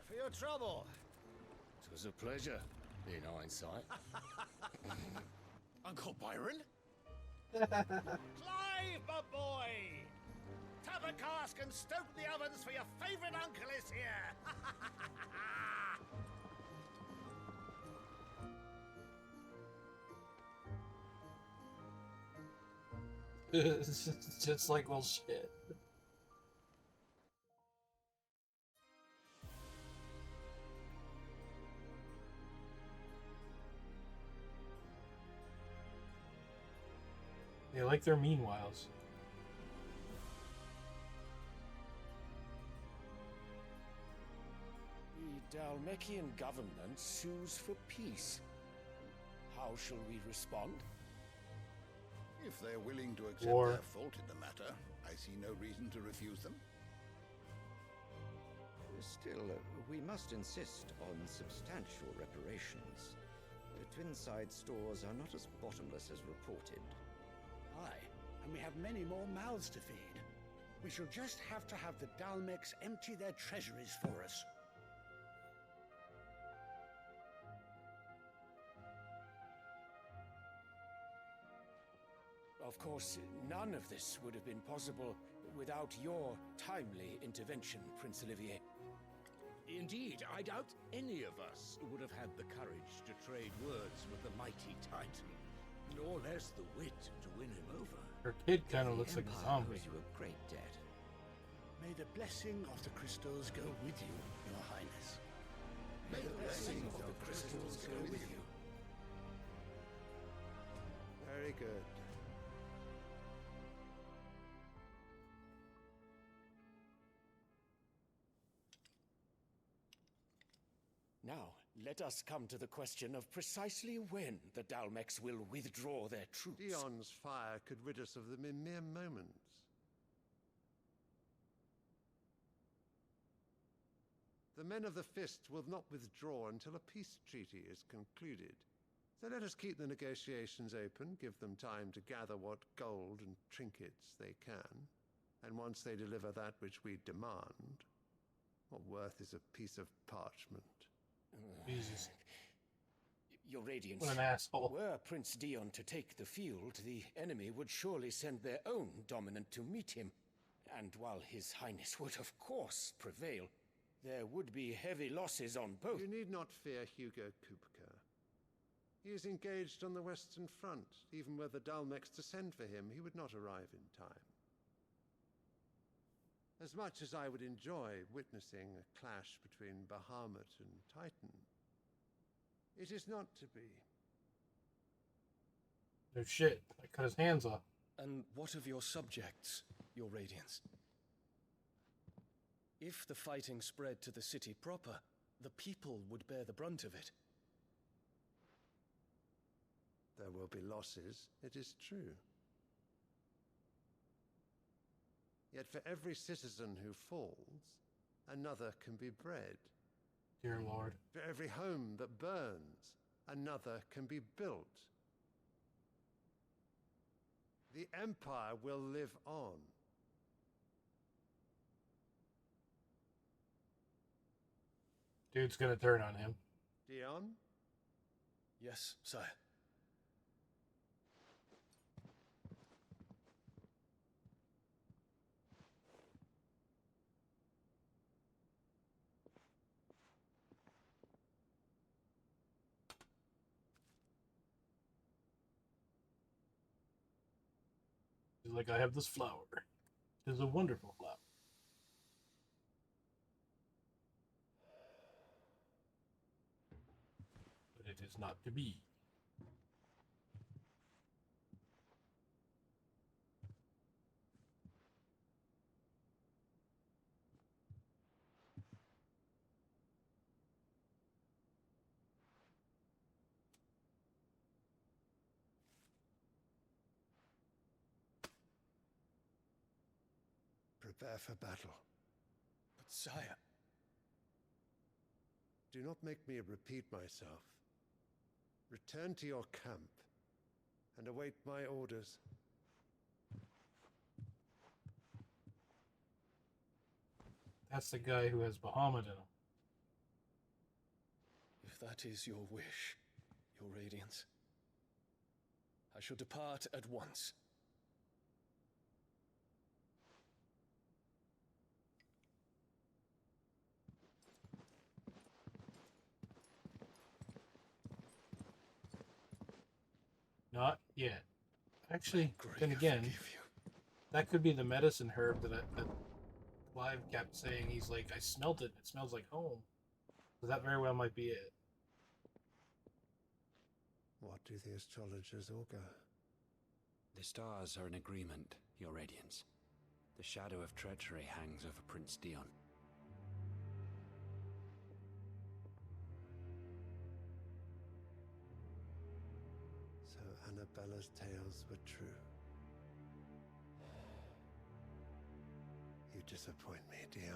J: For your trouble.
T: It was a pleasure, in hindsight.
J: Uncle Byron? Clive, my boy! Tap a cask and stoke the ovens, for your favourite uncle is here!
D: It's just like, well, shit. They like their meanwhiles.
U: The Dalmekian government sues for peace. How shall we respond?
S: If they're willing to accept
D: War.
S: their fault in the matter, I see no reason to refuse them.
V: Still, we must insist on substantial reparations. The Twinside stores are not as bottomless as reported.
H: Aye, and we have many more mouths to feed. We shall just have to have the Dalmecs empty their treasuries for us.
U: Of course, none of this would have been possible without your timely intervention, Prince Olivier.
W: Indeed, I doubt any of us would have had the courage to trade words with the mighty Titan, nor less the wit to win him over.
D: Her kid kind of looks like a zombie.
V: Owes you a great debt.
H: May the blessing of the crystals go with you, Your Highness.
V: May the blessing of the crystals go with you.
S: Very good.
U: Now, let us come to the question of precisely when the Dalmex will withdraw their troops.
G: Dion's fire could rid us of them in mere moments. The men of the Fist will not withdraw until a peace treaty is concluded. So let us keep the negotiations open, give them time to gather what gold and trinkets they can, and once they deliver that which we demand, what worth is a piece of parchment?
D: Jesus.
U: Your Radiance,
D: what an asshole.
U: Were Prince Dion to take the field, the enemy would surely send their own dominant to meet him. And while His Highness would of course prevail, there would be heavy losses on both.
G: You need not fear Hugo Kupka. He is engaged on the Western Front. Even were the Dalmex to send for him, he would not arrive in time. As much as I would enjoy witnessing a clash between Bahamut and Titan, it is not to be.
D: No shit. I cut his hands off.
K: And what of your subjects, Your Radiance? If the fighting spread to the city proper, the people would bear the brunt of it.
G: There will be losses, it is true. Yet for every citizen who falls, another can be bred.
D: Dear Lord.
G: For every home that burns, another can be built. The Empire will live on.
D: Dude's gonna turn on him.
G: Dion?
K: Yes, sire.
D: He's like, I have this flower. It is a wonderful flower. But it is not to be.
G: Prepare for battle.
K: But sire...
G: Do not make me repeat myself. Return to your camp and await my orders.
D: That's the guy who has Bahamut in him.
K: If that is your wish, Your Radiance, I shall depart at once.
D: Not yet. Actually, then again, that could be the medicine herb that Clive kept saying. He's like, I smelled it. It smells like home. So that very well might be it.
G: What do the astrologers augur?
N: The stars are in agreement, Your Radiance. The shadow of treachery hangs over Prince Dion.
G: So Annabella's tales were true. You disappoint me, Dion.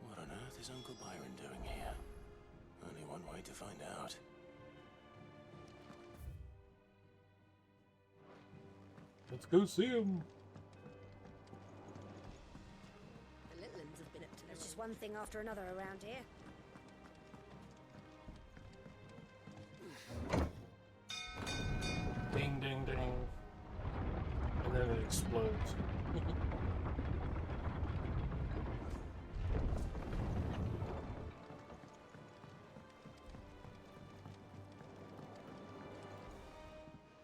C: What on earth is Uncle Byron doing here? Only one way to find out.
D: Let's go see him.
Q: The little ones have been up to There's just one thing after another around here.
D: Ding, ding, ding. And then it explodes.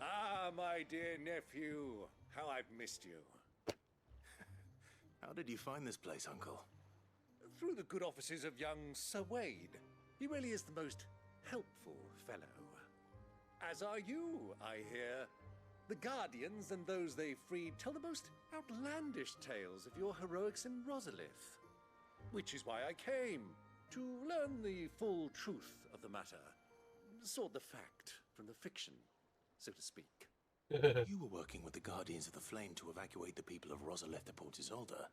W: Ah, my dear nephew. How I've missed you.
C: How did you find this place, Uncle?
M: through the good offices of young Sir Wade. He really is the most helpful fellow. As are you, I hear. The Guardians and those they freed tell the most outlandish tales of your heroics in Rosalith. Which is why I came, to learn the full truth of the matter. Sort the fact from the fiction, so to speak.
K: You were working with the Guardians of the Flame to evacuate the people of Rosalith to Port Isolde.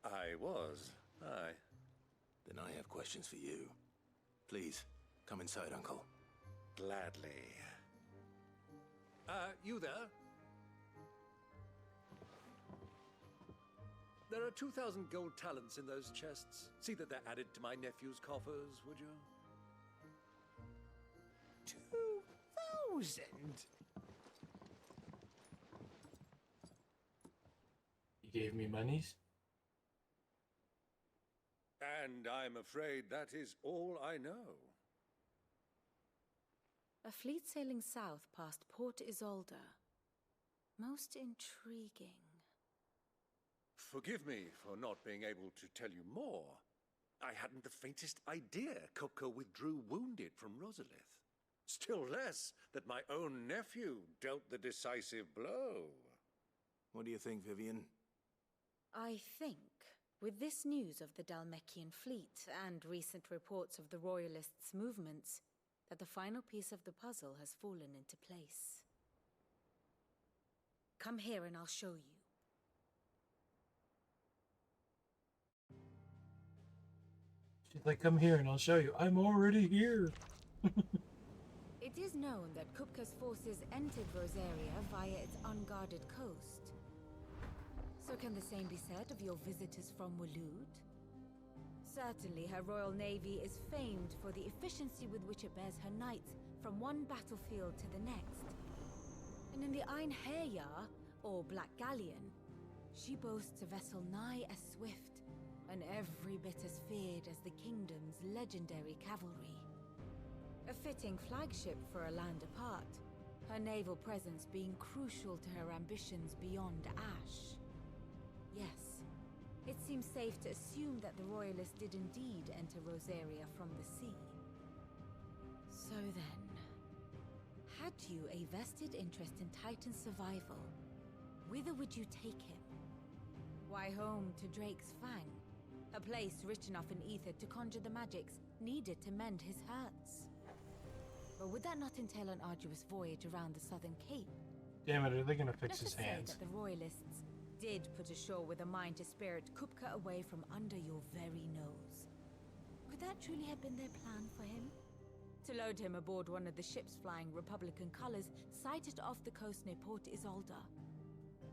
M: I was, aye.
K: Then I have questions for you. Please, come inside, Uncle.
M: Gladly. You there? There are 2,000 gold talents in those chests. See that they're added to my nephew's coffers, would you?
O: 2,000?
D: You gave me monies?
M: And I'm afraid that is all I know.
E: A fleet sailing south past Port Isolde. Most intriguing.
M: Forgive me for not being able to tell you more. I hadn't the faintest idea Kupka withdrew wounded from Rosalith. Still less that my own nephew dealt the decisive blow.
K: What do you think, Vivian?
E: I think, with this news of the Dhalmekian fleet and recent reports of the Royalists' movements, that the final piece of the puzzle has fallen into place. Come here and I'll show you.
D: She's like, come here and I'll show you. I'm already here.
E: It is known that Kupka's forces entered Rosaria via its unguarded coast. So can the same be said of your visitors from Waloed? Certainly, her royal navy is famed for the efficiency with which it bears her knights from one battlefield to the next. And in the Einherjar, or Black Galleon, she boasts a vessel nigh as swift and every bit as feared as the kingdom's legendary cavalry. A fitting flagship for a land apart, her naval presence being crucial to her ambitions beyond Ash. Yes. It seems safe to assume that the Royalists did indeed enter Rosaria from the sea. So then, had you a vested interest in Titan's survival, whither would you take him? Why, home to Drake's Fang, a place rich enough in ether to conjure the magics needed to mend his hurts. But would that not entail an arduous voyage around the southern cape?
D: Damn it, are they gonna fix his
E: Let us say
D: hands?
E: that the Royalists did put ashore with a mind to spirit Kupka away from under your very nose. Could that truly have been their plan for him? To load him aboard one of the ships flying Republican colors sighted off the coast near Port Isolde.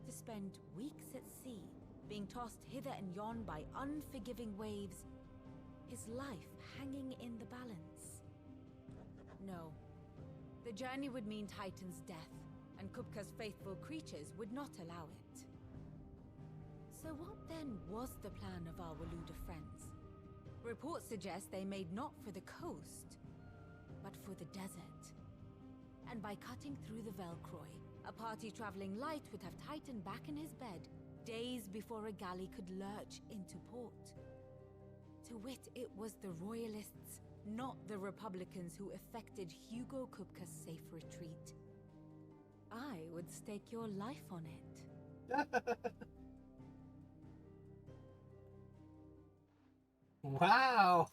E: To spend weeks at sea, being tossed hither and yon by unforgiving waves, his life hanging in the balance. No. The journey would mean Titan's death, and Kupka's faithful creatures would not allow it. So what then was the plan of our Waluda friends? Reports suggest they made not for the coast, but for the desert. And by cutting through the Velcroy, a party traveling light would have Titan back in his bed days before a galley could lurch into port. To wit, it was the Royalists, not the Republicans, who effected Hugo Kupka's safe retreat. I would stake your life on it.
D: Wow!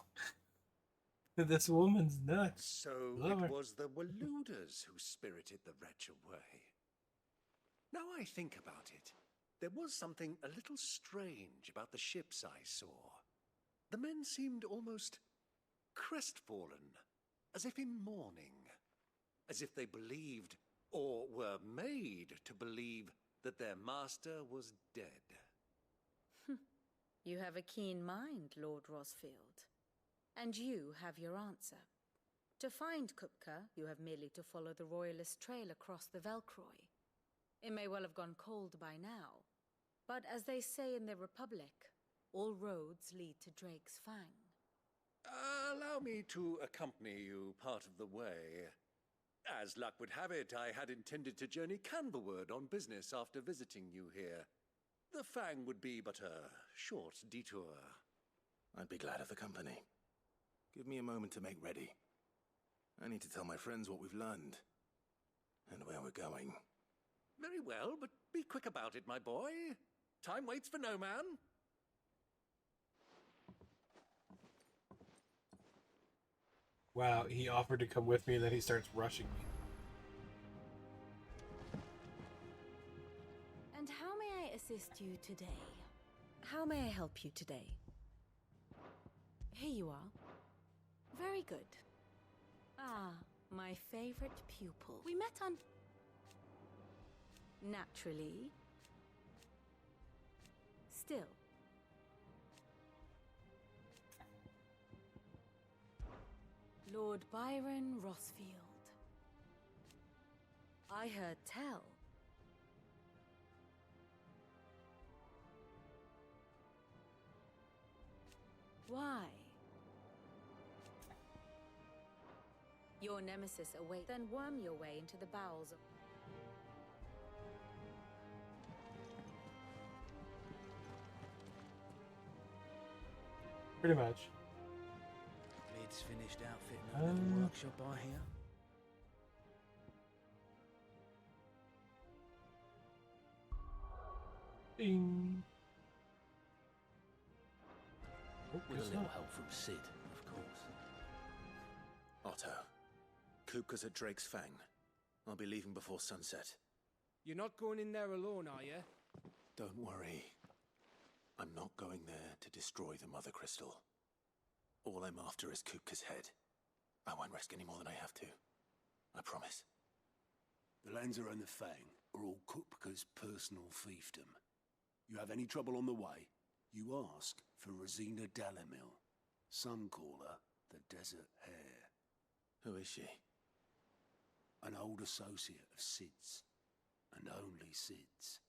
D: This woman's nuts.
M: So
D: Love her.
M: it was the Waluders who spirited the wretch away. Now I think about it, there was something a little strange about the ships I saw. The men seemed almost crestfallen, as if in mourning, as if they believed, or were made to believe, that their master was dead.
E: You have a keen mind, Lord Rosfield. And you have your answer. To find Kupka, you have merely to follow the Royalist trail across the Velcroy. It may well have gone cold by now, but as they say in the Republic, all roads lead to Drake's Fang.
M: Allow me to accompany you part of the way. As luck would have it, I had intended to journey Canberward on business after visiting you here. The Fang would be but a short detour.
K: I'd be glad of the company. Give me a moment to make ready. I need to tell my friends what we've learned. And where we're going.
M: Very well, but be quick about it, my boy. Time waits for no man.
D: Wow, he offered to come with me, and then he starts rushing me.
E: And how may I assist you today? How may I help you today? Here you are. Very good. Ah, my favorite pupil. We met on... Naturally. Still. Lord Byron Rossfield. I heard tell. Why? Your nemesis awaits. Then worm your way into the bowels of...
D: Pretty much.
J: Lid's finished outfitting a little workshop, I hear.
D: Ding.
J: With a little help from Sid, of course.
K: Otto, Kupka's at Drake's Fang. I'll be leaving before sunset.
F: You're not going in there alone, are you?
K: Don't worry. I'm not going there to destroy the Mother Crystal. All I'm after is Kupka's head. I won't risk any more than I have to. I promise.
B: The Lancer and the Fang are all Kupka's personal fiefdom. You have any trouble on the way, you ask for Rosina Dalamil. Some call her the Desert Hare.
K: Who is she?
B: An old associate of Sid's, and only Sid's.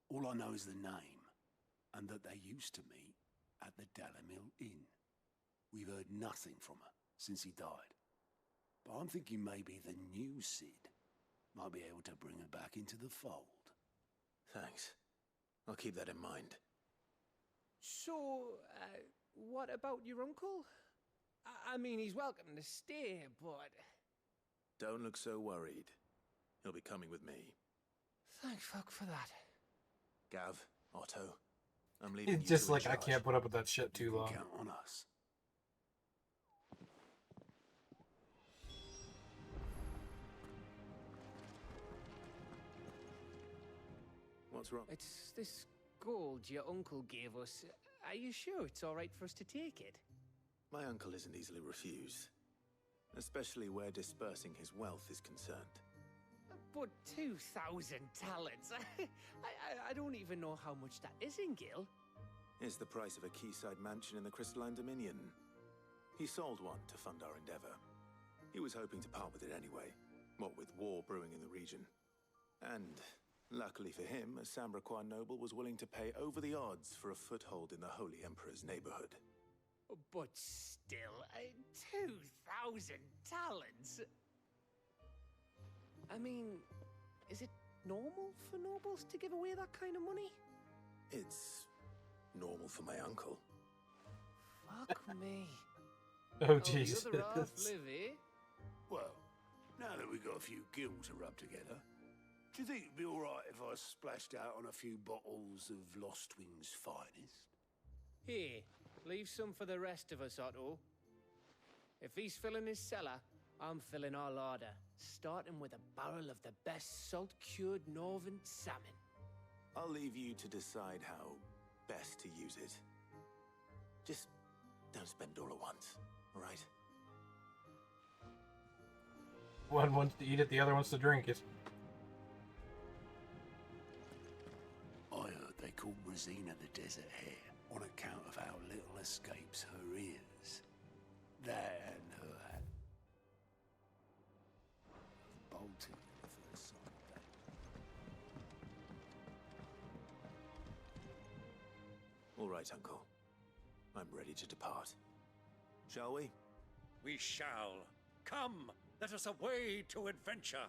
B: All I know is the name, and that they used to meet at the Dalamil Inn. We've heard nothing from her since he died. But I'm thinking maybe the new Sid might be able to bring her back into the fold.
K: Thanks. I'll keep that in mind.
F: So, what about your uncle? I mean, he's welcome to stay, but...
K: Don't look so worried. He'll be coming with me.
F: Thank fuck for that.
K: Gav, Otto, I'm leaving
D: It's
K: you
D: just
K: two in
D: like, I
K: charge.
D: can't put up with that shit too
B: You can
D: long.
B: count on us.
K: What's wrong?
F: It's this gold your uncle gave us. Are you sure it's all right for us to take it?
K: My uncle isn't easily refused. Especially where dispersing his wealth is concerned.
F: But 2,000 talents. I don't even know how much that is in Gil.
K: It's the price of a quayside mansion in the Crystalline Dominion. He sold one to fund our endeavor. He was hoping to part with it anyway, what with war brewing in the region. And, luckily for him, a Sambraquan noble was willing to pay over the odds for a foothold in the Holy Emperor's neighborhood.
F: But still, 2,000 talents? I mean, is it normal for nobles to give away that kind of money?
K: It's normal for my uncle.
F: Fuck me.
D: Oh, Jesus.
F: The other half live, eh?
B: Well, now that we've got a few gills to rub together, do you think it'd be alright if I splashed out on a few bottles of Lost Wing's finest?
F: Here, leave some for the rest of us, Otto. If he's filling his cellar, I'm filling our larder, starting with a barrel of the best salt-cured northern salmon.
K: I'll leave you to decide how best to use it. Just don't spend it all at once, all right?
D: One wants to eat it, the other wants to drink it.
B: I heard they called Rosina the Desert Hare on account of how little escapes her ears. That and her hat. Bolted at the first sign of day.
K: All right, Uncle. I'm ready to depart. Shall we?
M: We shall. Come, let us away to adventure.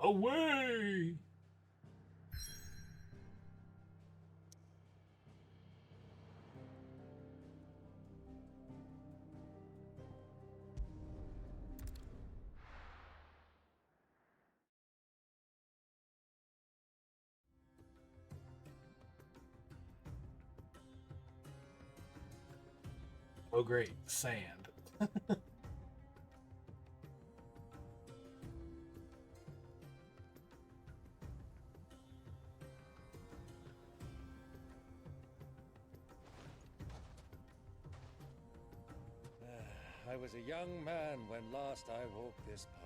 D: Away! Oh great, sand.
M: I was a young man when last I walked this path.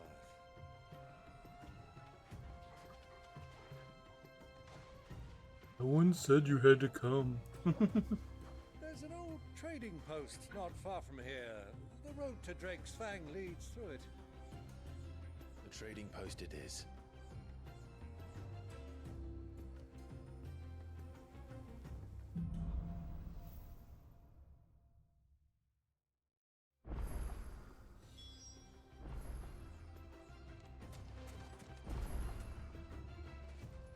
D: No one said you had to come.
M: There's an old trading post not far from here. The road to Drake's Fang leads through it.
C: The trading post it is.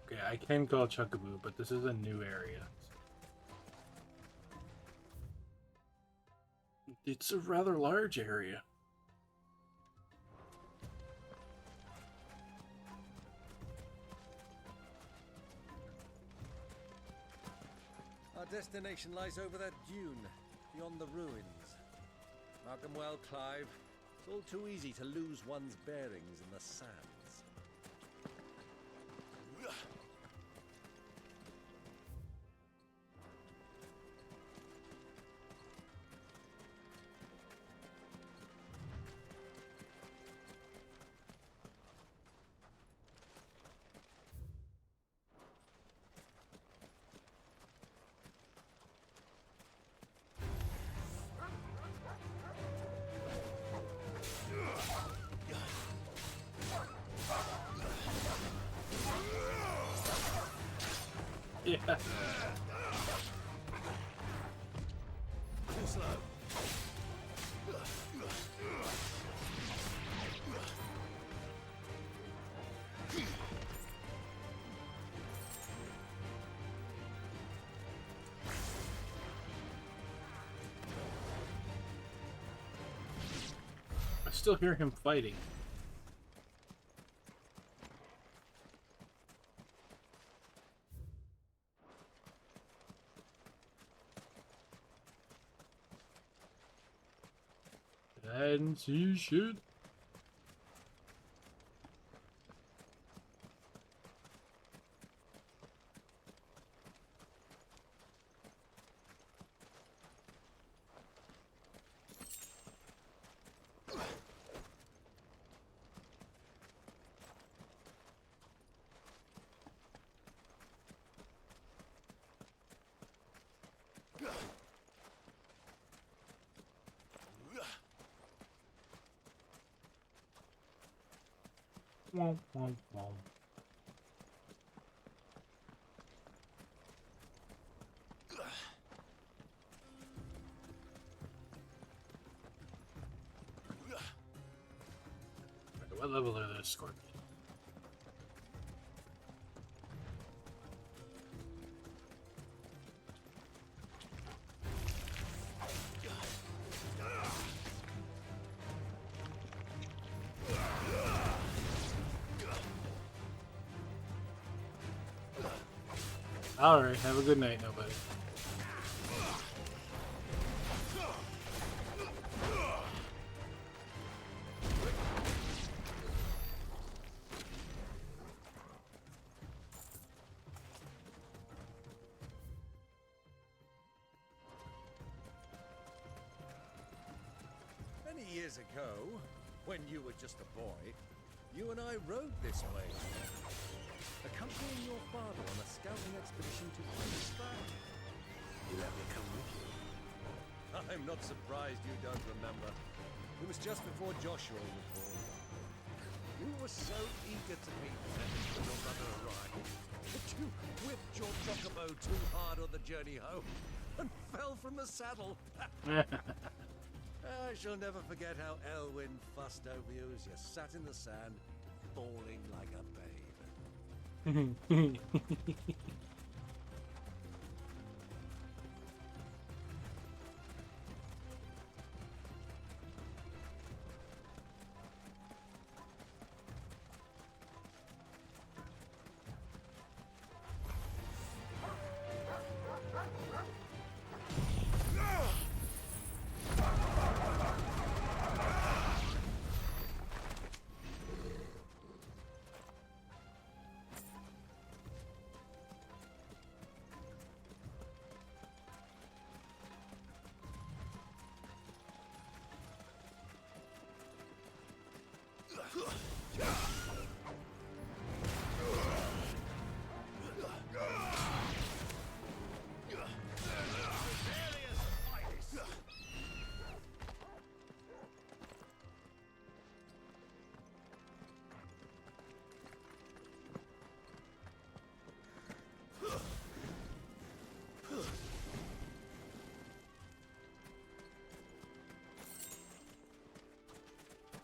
D: Okay, I can call Chuckaboo, but this is a new area. It's a rather large area.
M: Our destination lies over that dune, beyond the ruins. Mark 'em well, Clive. It's all too easy to lose one's bearings in the sands.
D: Yeah.
M: Too slow.
D: I still hear him fighting. I didn't see shit. Womp, womp, womp. What level are those scorpions? Alright, have a good night, nobody.
M: Many years ago, when you were just a boy, you and I rode this way, accompanying your father on a scouting expedition to Pakistan.
B: You let me come with you?
M: I'm not surprised you don't remember. It was just before Joshua was born. You were so eager to meet your mother arrived that you whipped your chocobo too hard on the journey home and fell from the saddle. I shall never forget how Elwyn fussed over you as you sat in the sand, bawling like a babe.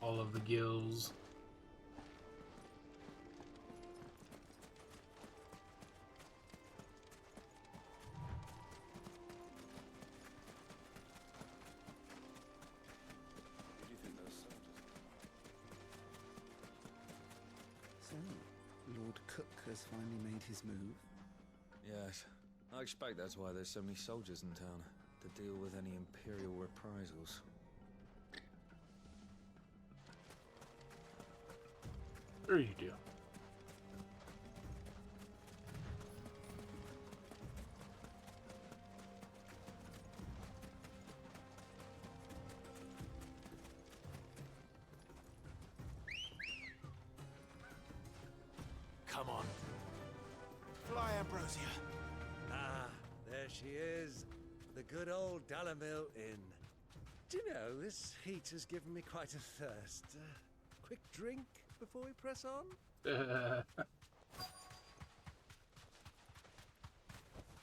D: All of the gills.
R: So, Lord Cook has finally made his move.
L: Yes. I expect that's why there's so many soldiers in town, to deal with any Imperial reprisals.
D: Sure you do.
K: Come on. Fly, Ambrosia.
M: Ah, there she is. The good old Dalamil Inn. Do you know, this heat has given me quite a thirst. Quick drink before we press on?
D: I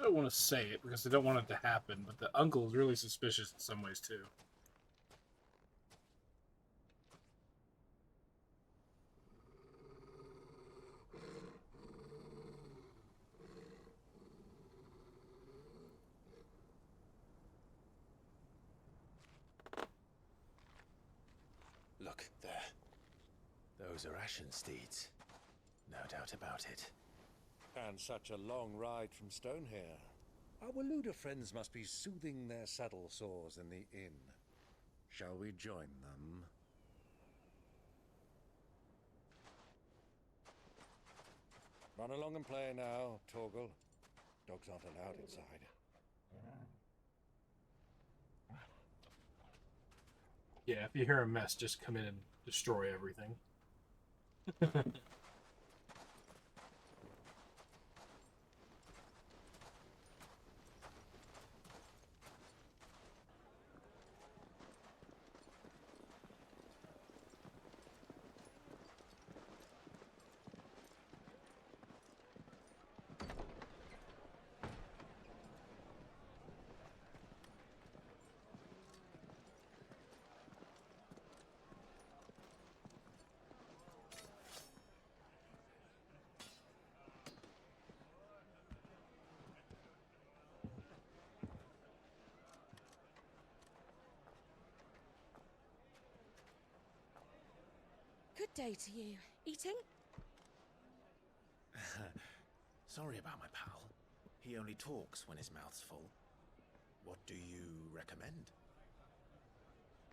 D: don't want to say it because I don't want it to happen, but the uncle is really suspicious in some ways too.
C: Look, there. Those are Ashen steeds. No doubt about it.
M: And such a long ride from Stonehair. Our Luda friends must be soothing their saddle sores in the inn. Shall we join them? Run along and play now, Torgal. Dogs aren't allowed inside.
D: Yeah, if you hear a mess, just come in and destroy everything.
O: Good day to you. Eating?
C: Sorry about my pal. He only talks when his mouth's full. What do you recommend?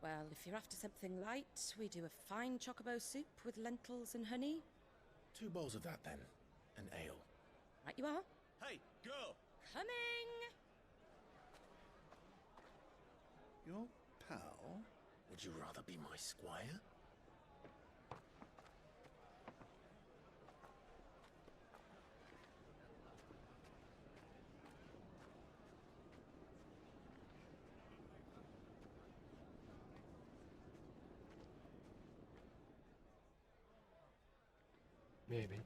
O: Well, if you're after something light, we do a fine chocobo soup with lentils and honey.
C: 2 bowls of that, then. An ale.
O: Right you are.
C: Hey, girl!
O: Coming!
R: Your pal?
C: Would you rather be my squire?
D: Maybe.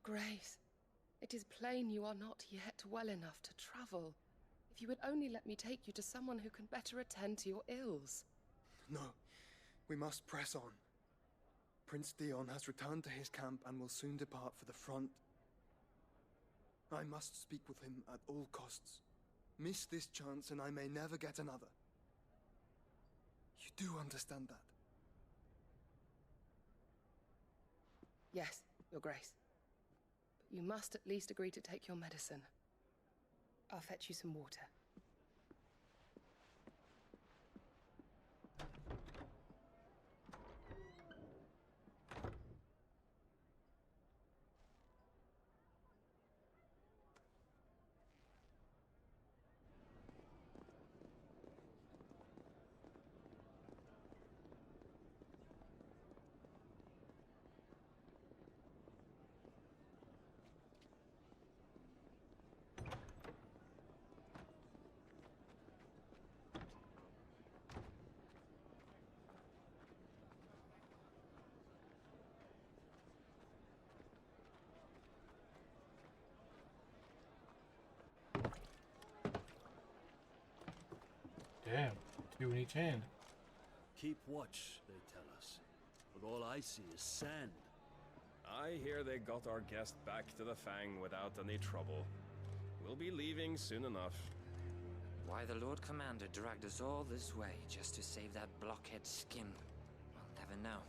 P: Grace, it is plain you are not yet well enough to travel. If you would only let me take you to someone who can better attend to your ills.
X: No, we must press on. Prince Dion has returned to his camp and will soon depart for the front. I must speak with him at all costs. Miss this chance and I may never get another. You do understand that?
P: Yes, Your Grace. But you must at least agree to take your medicine. I'll fetch you some water.
D: Damn, two in each hand.
J: Keep watch, they tell us. But all I see is sand.
A: I hear they got our guest back to the Fang without any trouble. We'll be leaving soon enough.
H: Why the Lord Commander dragged us all this way just to save that blockhead skin, I'll never know.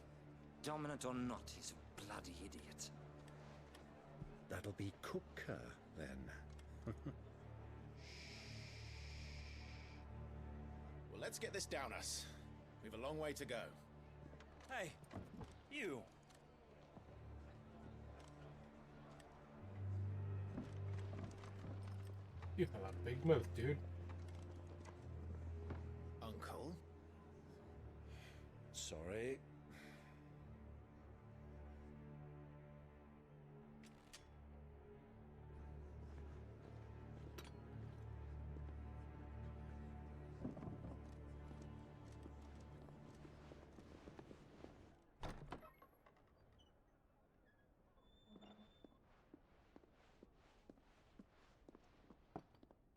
H: Dominant or not, he's a bloody idiot.
M: That'll be Cooker, then.
C: Well, let's get this down us. We've a long way to go.
U: Hey, you!
D: You have a big mouth, dude.
C: Uncle?
M: Sorry.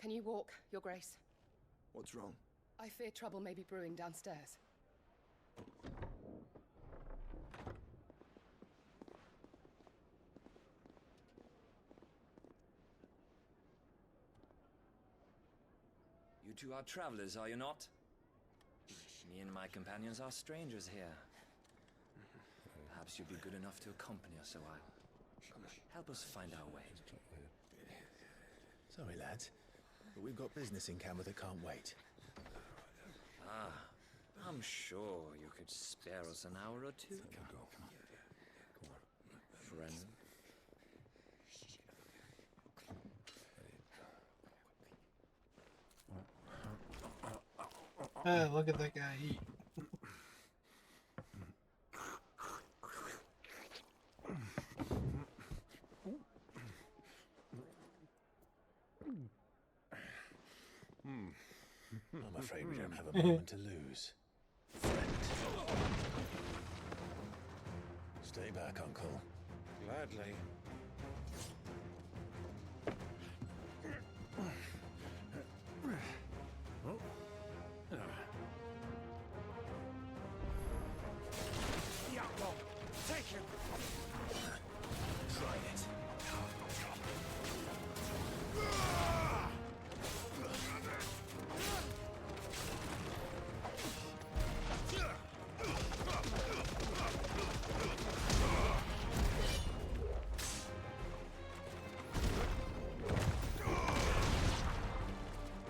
P: Can you walk, Your Grace?
X: What's wrong?
P: I fear trouble may be brewing downstairs.
H: You two are travelers, are you not? Me and my companions are strangers here. Perhaps you'd be good enough to accompany us a while. Help us find our way.
C: Sorry, lads, but we've got business in Camber that can't wait.
H: Ah, I'm sure you could spare us an hour or two. Friend.
D: Look at that guy eat.
C: I'm afraid we don't have a moment to lose. Friend. Stay back, Uncle.
M: Gladly.
U: Take him!
C: Try it.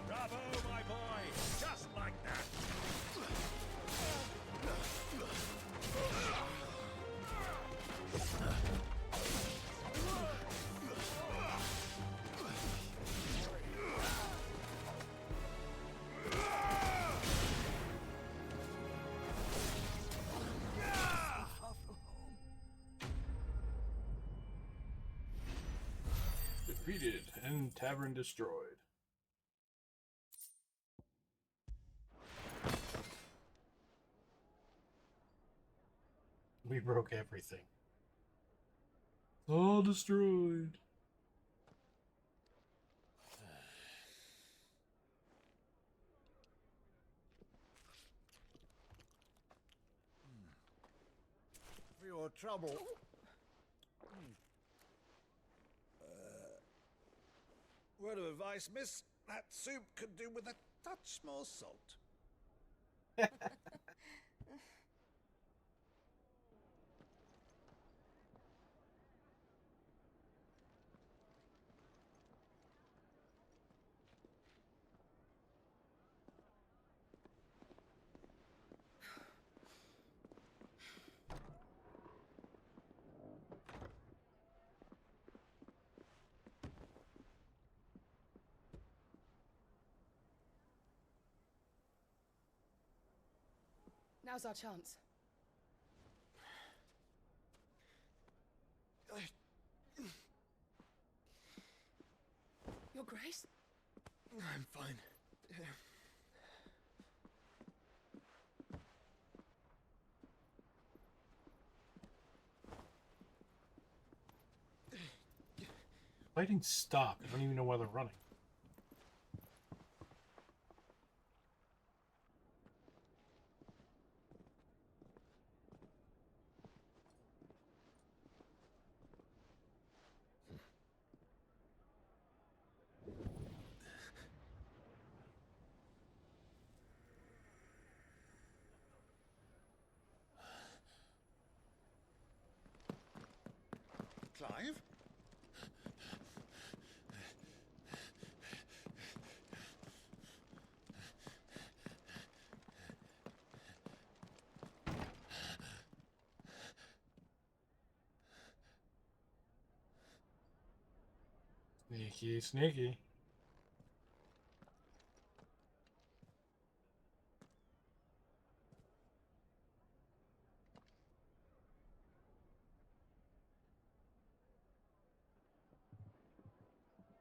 W: Bravo, my boy! Just like that!
D: Defeated and tavern destroyed. We broke everything. All destroyed.
M: For your trouble. Word of advice, miss. That soup could do with a touch more salt.
P: Now's our chance. Your Grace?
X: I'm fine.
D: Fighting stopped. I don't even know why they're running.
M: Clive?
D: Sneaky, sneaky.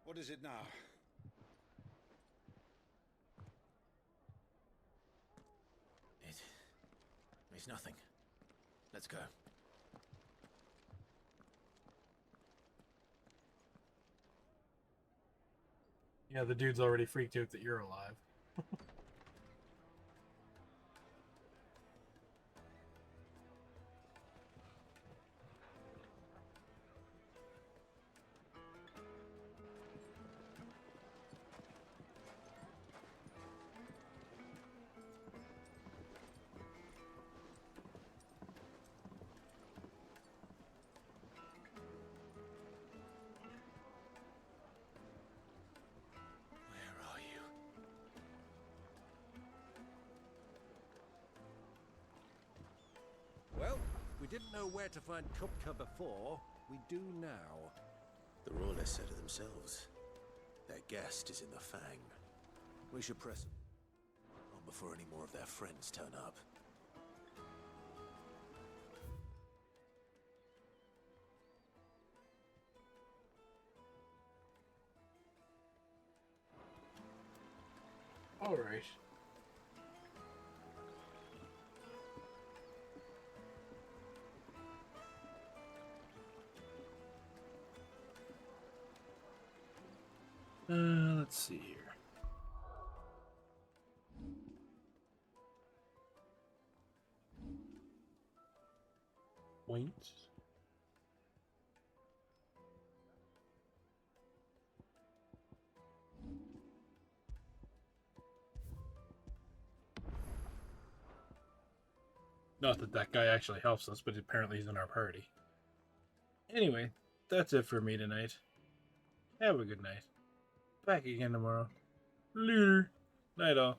W: What is it now?
C: It's nothing. Let's go.
D: Yeah, the dude's already freaked out that you're alive.
M: Well, we didn't know where to find Kupka before. We do now.
K: The Rawlers said it themselves. Their guest is in the Fang. We should press on before any more of their friends turn up.
D: All right. Let's see here. Points. Not that that guy actually helps us, but apparently he's in our party. Anyway, that's it for me tonight. Have a good night. Back again tomorrow. Later. Night all.